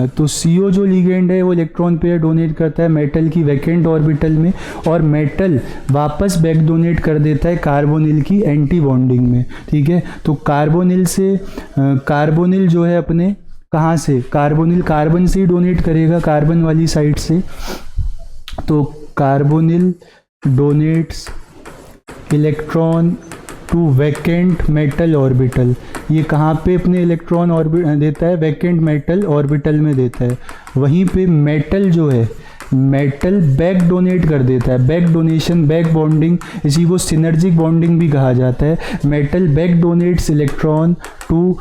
A: तो CO जो लिगेंड है वो इलेक्ट्रॉन पेयर डोनेट करता है मेटल की वैकेंट ऑर्बिटल में, और मेटल वापस बैक डोनेट कर देता है कार्बोनिल की एंटी बॉन्डिंग में। ठीक है, तो कार्बोनिल से कार्बोनिल जो है अपने कहाँ से? कार्बोनिल कार्बन से ही डोनेट करेगा, कार्बन वाली साइड से। तो carbonyl donates electron to vacant metal orbital. ये कहाँ पे अपने इलेक्ट्रॉन ऑर्बिट देता है? वैकेंट मेटल ऑर्बिटल में देता है। वहीं पे मेटल जो है, मेटल बैक डोनेट कर देता है। बैक डोनेशन, बैक बॉन्डिंग, इसी को सिनर्जिक बॉन्डिंग भी कहा जाता है। Metal back donates electron to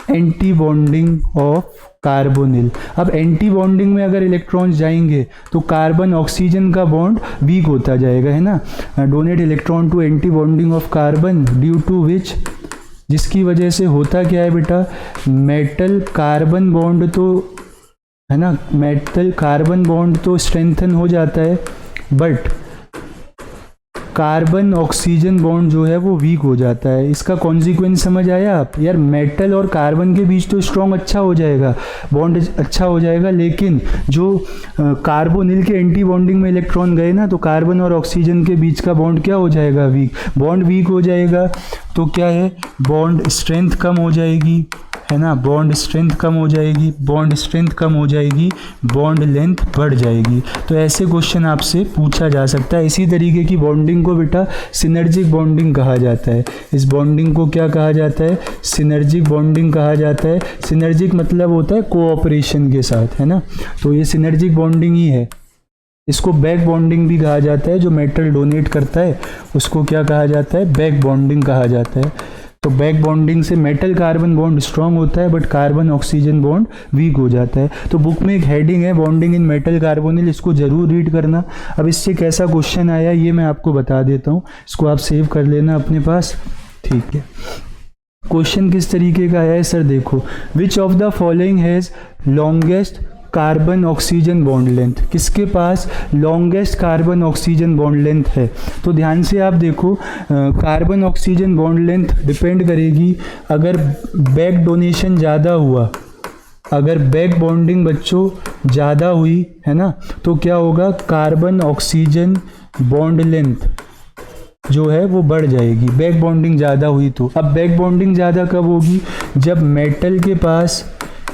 A: anti bonding of carbonyl. अब एंटी बॉन्डिंग में अगर इलेक्ट्रॉन्स जाएंगे तो कार्बन ऑक्सीजन का बॉन्ड वीक होता जाएगा, है ना। Donate electron to anti bonding of carbon due to which, जिसकी वजह से होता क्या है बेटा, मेटल कार्बन बॉन्ड तो, है ना, मेटल कार्बन बॉन्ड तो स्ट्रेंथन हो जाता है, बट कार्बन ऑक्सीजन बॉन्ड जो है वो वीक हो जाता है। इसका कॉन्सिक्वेंस समझ आया आप? यार मेटल और कार्बन के बीच तो स्ट्रॉन्ग अच्छा हो जाएगा, बॉन्ड अच्छा हो जाएगा, लेकिन जो कार्बोनिल के एंटी बॉन्डिंग में इलेक्ट्रॉन गए ना, तो कार्बन और ऑक्सीजन के बीच का बॉन्ड क्या हो जाएगा? वीक। बॉन्ड वीक हो जाएगा तो क्या है, बॉन्ड स्ट्रेंथ कम हो जाएगी, है ना, बॉन्ड स्ट्रेंथ कम हो जाएगी, बॉन्ड स्ट्रेंथ कम हो जाएगी, बॉन्ड लेंथ बढ़ जाएगी। तो ऐसे क्वेश्चन आपसे पूछा जा सकता है। इसी तरीके की बॉन्डिंग को बेटा सिनर्जिक बॉन्डिंग कहा जाता है। इस बॉन्डिंग को क्या कहा जाता है? सिनर्जिक बॉन्डिंग कहा जाता है। सिनर्जिक मतलब होता है कोऑपरेशन के साथ, है ना, तो ये सिनर्जिक बॉन्डिंग ही है। इसको बैक बॉन्डिंग भी कहा जाता है। जो मेटल डोनेट करता है उसको क्या कहा जाता है? बैक बॉन्डिंग कहा जाता है। तो बैक बॉन्डिंग से मेटल कार्बन बॉन्ड स्ट्रांग होता है, but carbon oxygen bond weak हो जाता है। तो बुक में एक हेडिंग है बॉन्डिंग इन मेटल कार्बोनिल, इसको जरूर रीड करना। अब इससे कैसा क्वेश्चन आया ये मैं आपको बता देता हूँ, इसको आप सेव कर लेना अपने पास, ठीक है। क्वेश्चन किस तरीके का आया है सर, देखो, which of the following has longest carbon oxygen bond length, किसके पास longest carbon oxygen bond length है? तो ध्यान से आप देखो, carbon oxygen bond length depend करेगी, अगर बैक डोनेशन ज़्यादा हुआ, अगर बैक बॉन्डिंग बच्चों ज़्यादा हुई, है ना, तो क्या होगा, कार्बन ऑक्सीजन बॉन्ड लेंथ जो है वो बढ़ जाएगी। बैक बॉन्डिंग ज़्यादा हुई तो, अब बैक बॉन्डिंग ज़्यादा कब होगी? जब मेटल के पास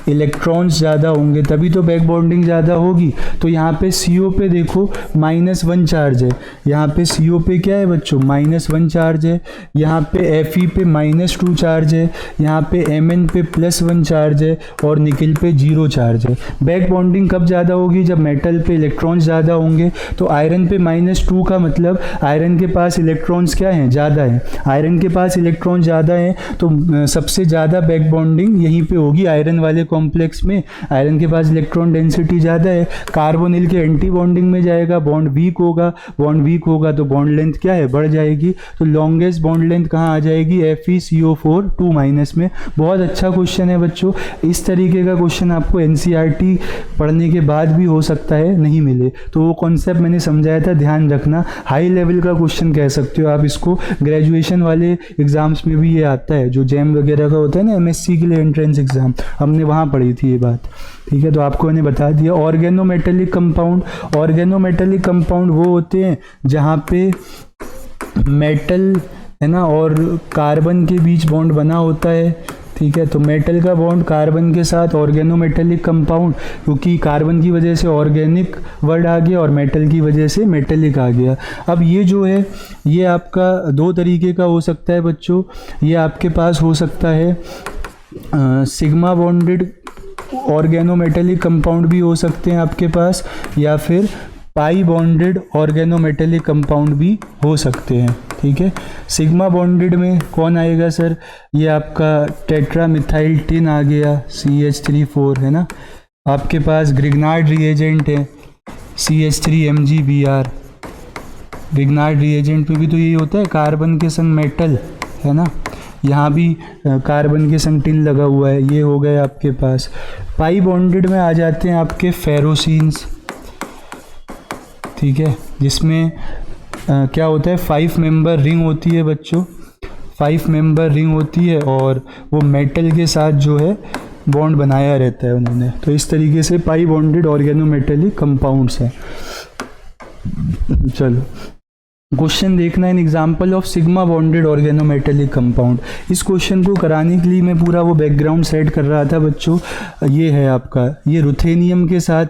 A: इलेक्ट्रॉन्स ज़्यादा होंगे, तभी तो बैक बॉन्डिंग ज़्यादा होगी। तो यहाँ पे CO पे देखो -1 चार्ज है, यहाँ पे CO पे क्या है बच्चों, -1 चार्ज है, यहाँ पे Fe पे -2 चार्ज है, यहाँ पे Mn पे +1 चार्ज है, और निकल पे 0 चार्ज है। बैक बॉन्डिंग कब ज़्यादा होगी? जब मेटल पे इलेक्ट्रॉन्स ज़्यादा होंगे। तो आयरन पे -2 का मतलब आयरन के पास इलेक्ट्रॉन्स क्या हैं, ज़्यादा हैं। आयरन के पास इलेक्ट्रॉन ज़्यादा हैं, तो सबसे ज़्यादा बैक बॉन्डिंग यहीं पे होगी, आयरन वाले कॉम्प्लेक्स में। आयरन के पास इलेक्ट्रॉन डेंसिटी ज़्यादा है, कार्बोनिल के एंटी बॉन्डिंग में जाएगा, बॉन्ड वीक होगा, बॉन्ड वीक होगा तो बॉन्ड लेंथ क्या है, बढ़ जाएगी। तो लॉन्गेस्ट बॉन्ड लेंथ कहाँ आ जाएगी? FeCO4 2- में। बहुत अच्छा क्वेश्चन है बच्चों। इस तरीके का क्वेश्चन आपको NCERT पढ़ने के बाद भी हो सकता है नहीं मिले, तो वो कॉन्सेप्ट मैंने समझाया था, ध्यान रखना। हाई लेवल का क्वेश्चन कह सकते हो आप इसको, ग्रेजुएशन वाले एग्जाम्स में भी ये आता है, जो जैम वगैरह का होता है ना, MSc के लिए एंट्रेंस एग्जाम, हमने वहाँ पढ़ी थी ये बात, ठीक है। तो आपको मैंने बता दिया। ऑर्गेनोमेटेलिक कंपाउंड, ऑर्गेनोमेटेलिक कंपाउंड वो होते हैं जहाँ पे मेटल, है ना, और कार्बन के बीच बॉन्ड बना होता है, ठीक है। तो मेटल का बॉन्ड कार्बन के साथ, ऑर्गेनोमेटेलिक कंपाउंड, क्योंकि कार्बन की वजह से ऑर्गेनिक वर्ड आ गया और मेटल की वजह से मेटेलिक आ गया। अब ये जो है ये आपका 2 तरीके का हो सकता है बच्चों। ये आपके पास हो सकता है सिग्मा बॉन्डेड ऑर्गेनोमेटेलिक कंपाउंड भी हो सकते हैं आपके पास, या फिर पाई बॉन्डेड ऑर्गेनोमेटेलिक कंपाउंड भी हो सकते हैं, ठीक है। सिग्मा बॉन्डेड में कौन आएगा सर? ये आपका टेट्रामिथाइल टिन आ गया, CH3 है ना। आपके पास ग्रिग्नार्ड रिएजेंट है, CH3MgBr। ग्रिग्नार्ड रिएजेंट पे भी तो यही होता है, कार्बन के संग मेटल, है ना, यहाँ भी कार्बन के संग टिन लगा हुआ है। ये हो गए आपके पास। पाई बॉन्डेड में आ जाते हैं आपके फेरोसीन्स, ठीक है, जिसमें क्या होता है, 5 मेंबर रिंग होती है बच्चों, 5 मेंबर रिंग होती है, और वो मेटल के साथ जो है बॉन्ड बनाया रहता है उन्होंने। तो इस तरीके से पाई बॉन्डेड ऑर्गेनोमेटेलिक कंपाउंड्स हैं। चलो क्वेश्चन देखना an example of sigma bonded organometallic compound. इस क्वेश्चन को कराने के लिए मैं पूरा वो बैकग्राउंड सेट कर रहा था बच्चों। ये है आपका, ये रुथेनियम के साथ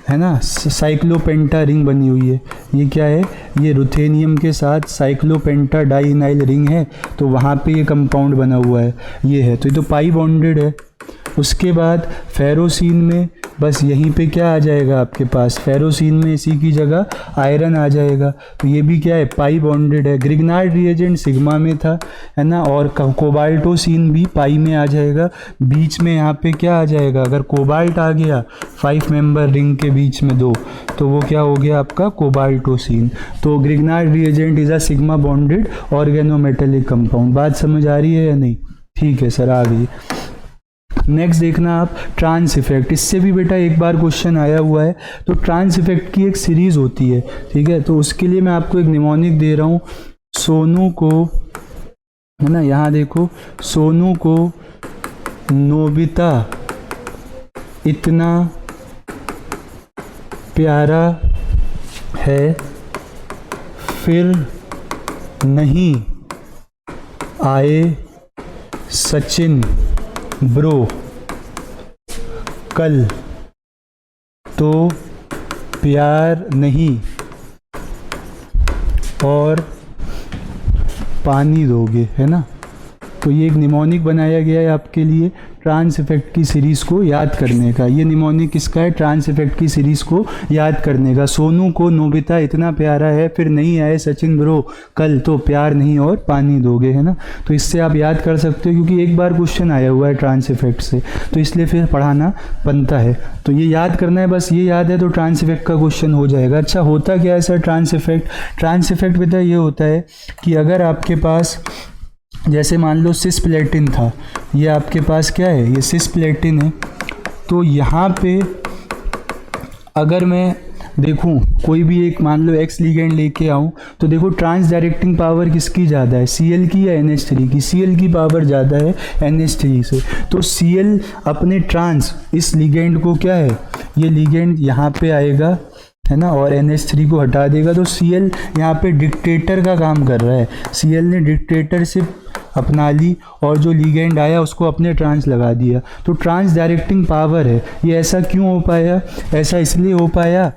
A: है ना साइक्लोपेंटा रिंग बनी हुई है। ये क्या है, ये रुथेनियम के साथ साइक्लोपेंटा डाइनाइल रिंग है, तो वहाँ पे ये कंपाउंड बना हुआ है। ये है, तो ये तो पाई बॉन्डेड है। उसके बाद फेरोसिन में बस यहीं पे क्या आ जाएगा आपके पास, फेरोसिन में इसी की जगह आयरन आ जाएगा, तो ये भी क्या है, पाई बॉन्डेड है। ग्रिग्नार्ड रिएजेंट सिग्मा में था, है ना, और कोबाल्टोसिन भी पाई में आ जाएगा। बीच में यहाँ पे क्या आ जाएगा, अगर कोबाल्ट आ गया 5 मेंबर रिंग के बीच में 2, तो वो क्या हो गया आपका कोबाल्टोसिन। तो Grignard reagent is a sigma bonded organometallic compound. बात समझ आ रही है या नहीं? ठीक है सर, आ गई। नेक्स्ट देखना आप ट्रांस इफेक्ट। इससे भी बेटा एक बार क्वेश्चन आया हुआ है। तो ट्रांस इफेक्ट की एक सीरीज होती है, ठीक है। तो उसके लिए मैं आपको एक निमोनिक दे रहा हूँ। सोनू को, है ना, यहाँ देखो, सोनू को नोबिता इतना प्यारा है, फिर नहीं आए सचिन ब्रो कल, तो प्यार नहीं और पानी दोगे, है ना। तो ये एक निमोनिक बनाया गया है आपके लिए ट्रांस इफेक्ट की सीरीज़ को याद करने का। ये निमोनिक किसका है, ट्रांस इफेक्ट की सीरीज़ को याद करने का। सोनू को नोबिता इतना प्यारा है, फिर नहीं आए सचिन ब्रो कल, तो प्यार नहीं और पानी दोगे, है ना। तो इससे आप याद कर सकते हो, क्योंकि एक बार क्वेश्चन आया हुआ है ट्रांस इफेक्ट से, तो इसलिए फिर पढ़ाना बनता है। तो ये याद करना है, बस ये याद है तो ट्रांस इफेक्ट का क्वेश्चन हो जाएगा। अच्छा, होता क्या है sir trans effect? Trans effect बेटा ये होता है कि अगर आपके पास, जैसे मान लो सिस्प्लेटिन था, ये आपके पास क्या है, ये सिस्प्लेटिन है, तो यहाँ पे अगर मैं देखूँ कोई भी एक, मान लो एक्स लिगेंड लेके आऊँ, तो देखो ट्रांस डायरेक्टिंग पावर किसकी ज़्यादा है, Cl की या NH3 की? Cl की पावर ज़्यादा है NH3 से। तो Cl अपने ट्रांस, इस लिगेंड को क्या है, ये लिगेंड यहाँ पे आएगा, है ना, और NH3 को हटा देगा, तो Cl यहाँ पे डिक्टेटर का काम कर रहा है। Cl ने डिक्टेटरशिप अपना ली और जो लिगेंड आया उसको अपने ट्रांस लगा दिया, तो ट्रांस डायरेक्टिंग पावर है। ये ऐसा क्यों हो पाया? ऐसा इसलिए हो पाया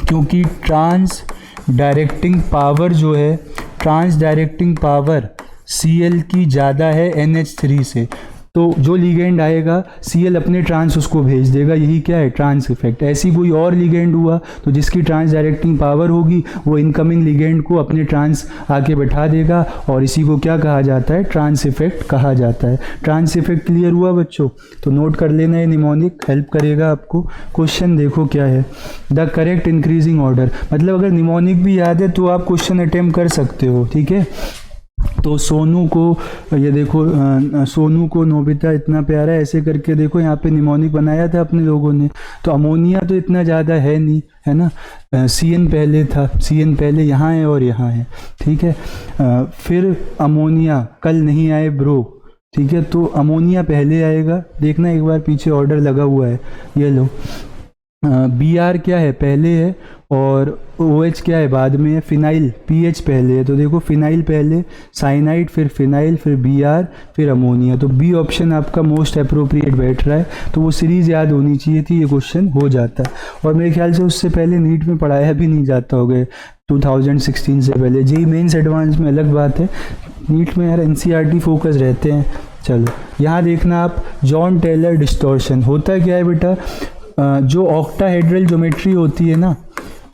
A: क्योंकि ट्रांस डायरेक्टिंग पावर जो है, ट्रांस डायरेक्टिंग पावर Cl की ज़्यादा है NH3 से। तो जो लिगेंड आएगा Cl अपने ट्रांस उसको भेज देगा, यही क्या है, ट्रांस इफेक्ट। ऐसी कोई और लिगेंड हुआ तो जिसकी ट्रांस डायरेक्टिंग पावर होगी, वो इनकमिंग लिगेंड को अपने ट्रांस आके बैठा देगा, और इसी को क्या कहा जाता है, ट्रांस इफेक्ट कहा जाता है। ट्रांस इफेक्ट क्लियर हुआ बच्चों? तो नोट कर लेना है, निमोनिक हेल्प करेगा आपको। क्वेश्चन देखो क्या है, द करेक्ट इंक्रीजिंग ऑर्डर। मतलब अगर निमोनिक भी याद है तो आप क्वेश्चन अटेम्प्ट कर सकते हो, ठीक है। तो सोनू को, ये देखो, सोनू को नोबिता इतना प्यारा है, ऐसे करके देखो यहाँ पे निमोनिक बनाया था अपने लोगों ने। तो अमोनिया तो इतना ज़्यादा है नहीं, है ना, CN पहले था, CN पहले यहाँ है और यहाँ है, ठीक है। फिर अमोनिया कल नहीं आए ब्रो, ठीक है, तो अमोनिया पहले आएगा। देखना एक बार पीछे ऑर्डर लगा हुआ है, ये लो। Br क्या है, पहले है, और OH क्या है, बाद में है। फिनाइल PH पहले है, तो देखो फिनाइल पहले, साइनाइड, फिर फिनाइल, फिर Br, फिर अमोनिया। तो बी ऑप्शन आपका मोस्ट अप्रोप्रिएट बैठ रहा है। तो वो सीरीज़ याद होनी चाहिए थी, ये क्वेश्चन हो जाता है। और मेरे ख्याल से उससे पहले नीट में पढ़ाया भी नहीं जाता होगा 2016 से पहले। जेई मेंस एडवांस में अलग बात है, नीट में यार NCERT फोकस रहते हैं। चलो यहाँ देखना आप, जॉन टेलर डिस्टॉर्शन। होता क्या है बेटा, जो ऑक्टाहेड्रल ज्योमेट्री होती है ना,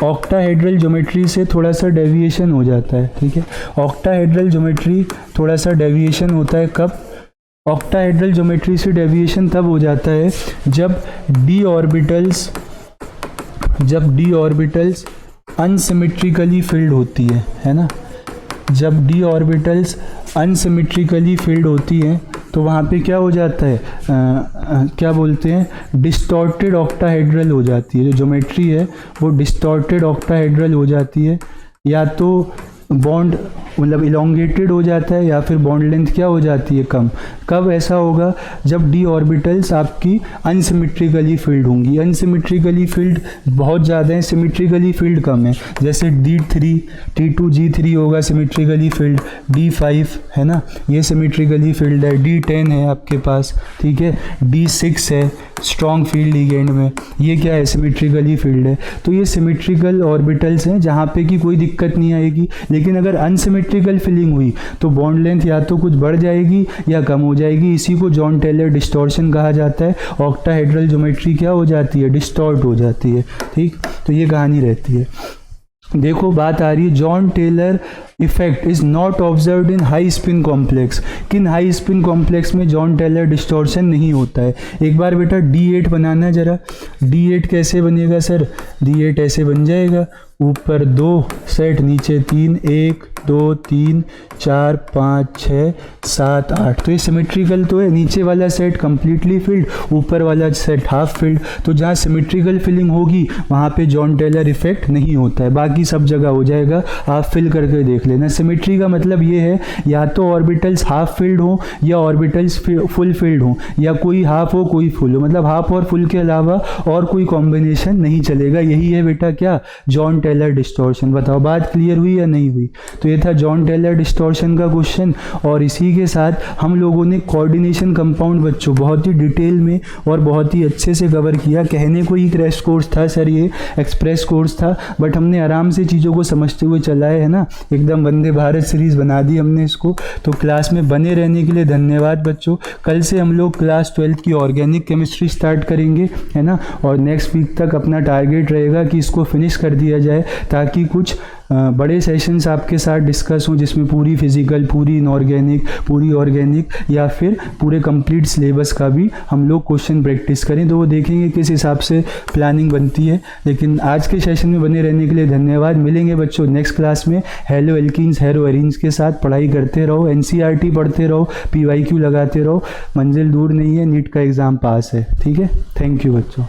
A: ऑक्टाहेड्रल ज्योमेट्री से थोड़ा सा डेविएशन हो जाता है, ठीक है। ऑक्टाहेड्रल ज्योमेट्री थोड़ा सा डेविएशन होता है कब? ऑक्टाहेड्रल ज्योमेट्री से डेविएशन तब हो जाता है जब d ऑर्बिटल्स अनसिमेट्रिकली फिल्ड होती है ना। जब d ऑर्बिटल्स अनसिमेट्रिकली फिल्ड होती हैं तो वहाँ पे क्या हो जाता है, क्या बोलते हैं, डिस्टॉर्टेड ऑक्टाहेड्रल हो जाती है। जो ज्योमेट्री है वो डिस्टॉर्टेड ऑक्टाहेड्रल हो जाती है, या तो बॉन्ड मतलब इलोंगेटेड हो जाता है या फिर बॉन्ड लेंथ क्या हो जाती है, कम। कब ऐसा होगा, जब डी ऑर्बिटल्स आपकी अनसिमेट्रिकली फिल्ड होंगी। अनसिमेट्रिकली फिल्ड बहुत ज़्यादा है, सिमेट्रिकली फिल्ड कम है। जैसे D3 T2 G3 होगा सिमेट्रिकली फिल्ड, D5 है ना, ये सिमेट्रिकली फिल्ड है, D10 है आपके पास, ठीक है, D6 है स्ट्रॉन्ग फील्ड लिगेंड में, ये क्या है, सिमेट्रिकली फील्ड है। तो ये सिमेट्रिकल ऑर्बिटल्स हैं जहाँ पे कि कोई दिक्कत नहीं आएगी। लेकिन अगर अनसिमेट्रिकल फिलिंग हुई तो बॉन्ड लेंथ या तो कुछ बढ़ जाएगी या कम हो जाएगी। इसी को जॉन टेलर डिस्टॉर्शन कहा जाता है। ऑक्टाहेड्रल ज्योमेट्री क्या हो जाती है, डिस्टॉर्ट हो जाती है, ठीक। तो ये कहानी रहती है। देखो बात आ रही है, Jahn Teller effect is not observed in high spin complex. किन हाई स्पिन कॉम्प्लेक्स में जॉन टेलर डिस्टॉर्शन नहीं होता है। एक बार बेटा D8 बनाना है जरा। D8 कैसे बनेगा सर, D8 ऐसे बन जाएगा, ऊपर 2 सेट नीचे 3, 1 2 3 4 5 6 7 8। तो ये सिमेट्रिकल तो है, नीचे वाला सेट कंप्लीटली फिल्ड, ऊपर वाला सेट हाफ फिल्ड। तो जहाँ सिमेट्रिकल फिलिंग होगी वहाँ पे जॉन टेलर इफेक्ट नहीं होता है, बाकी सब जगह हो जाएगा। आप फिल करके देख लेना। सिमेट्री का मतलब ये है या तो ऑर्बिटल्स हाफ फिल्ड हो या ऑर्बिटल्स फुल फिल्ड हो, या कोई हाफ हो कोई फुल हो, मतलब हाफ और फुल के अलावा और कोई कॉम्बिनेशन नहीं चलेगा। यही है बेटा क्या, जॉन टेलर डिस्टॉर्शन। बताओ बात क्लियर हुई या नहीं हुई। तो ये था जॉन टेलर डिस्टॉर्शन का क्वेश्चन। और इसी के साथ हम लोगों ने कोऑर्डिनेशन कंपाउंड बच्चों बहुत ही डिटेल में और बहुत ही अच्छे से कवर किया। कहने को ही क्रैश कोर्स था सर, ये एक्सप्रेस कोर्स था, बट हमने आराम से चीज़ों को समझते हुए चलाए, है ना। एकदम वंदे भारत सीरीज़ बना दी हमने इसको। तो क्लास में बने रहने के लिए धन्यवाद बच्चों। कल से हम लोग क्लास 12 की ऑर्गेनिक केमिस्ट्री स्टार्ट करेंगे, है ना। और नेक्स्ट वीक तक अपना टारगेट रहेगा कि इसको फिनिश कर दिया जाए, ताकि कुछ बड़े सेशंस आपके साथ डिस्कस हों जिसमें पूरी फिजिकल, पूरी इनऑर्गेनिक, पूरी ऑर्गेनिक या फिर पूरे कंप्लीट सिलेबस का भी हम लोग क्वेश्चन प्रैक्टिस करें। तो वो देखेंगे किस हिसाब से प्लानिंग बनती है। लेकिन आज के सेशन में बने रहने के लिए धन्यवाद। मिलेंगे बच्चों नेक्स्ट क्लास में हेलो एल्कीन्स हेरो एरीन्स के साथ। पढ़ाई करते रहो, NCERT पढ़ते रहो, PYQ लगाते रहो। मंजिल दूर नहीं है, नीट का एग्ज़ाम पास है, ठीक है। थैंक यू बच्चों।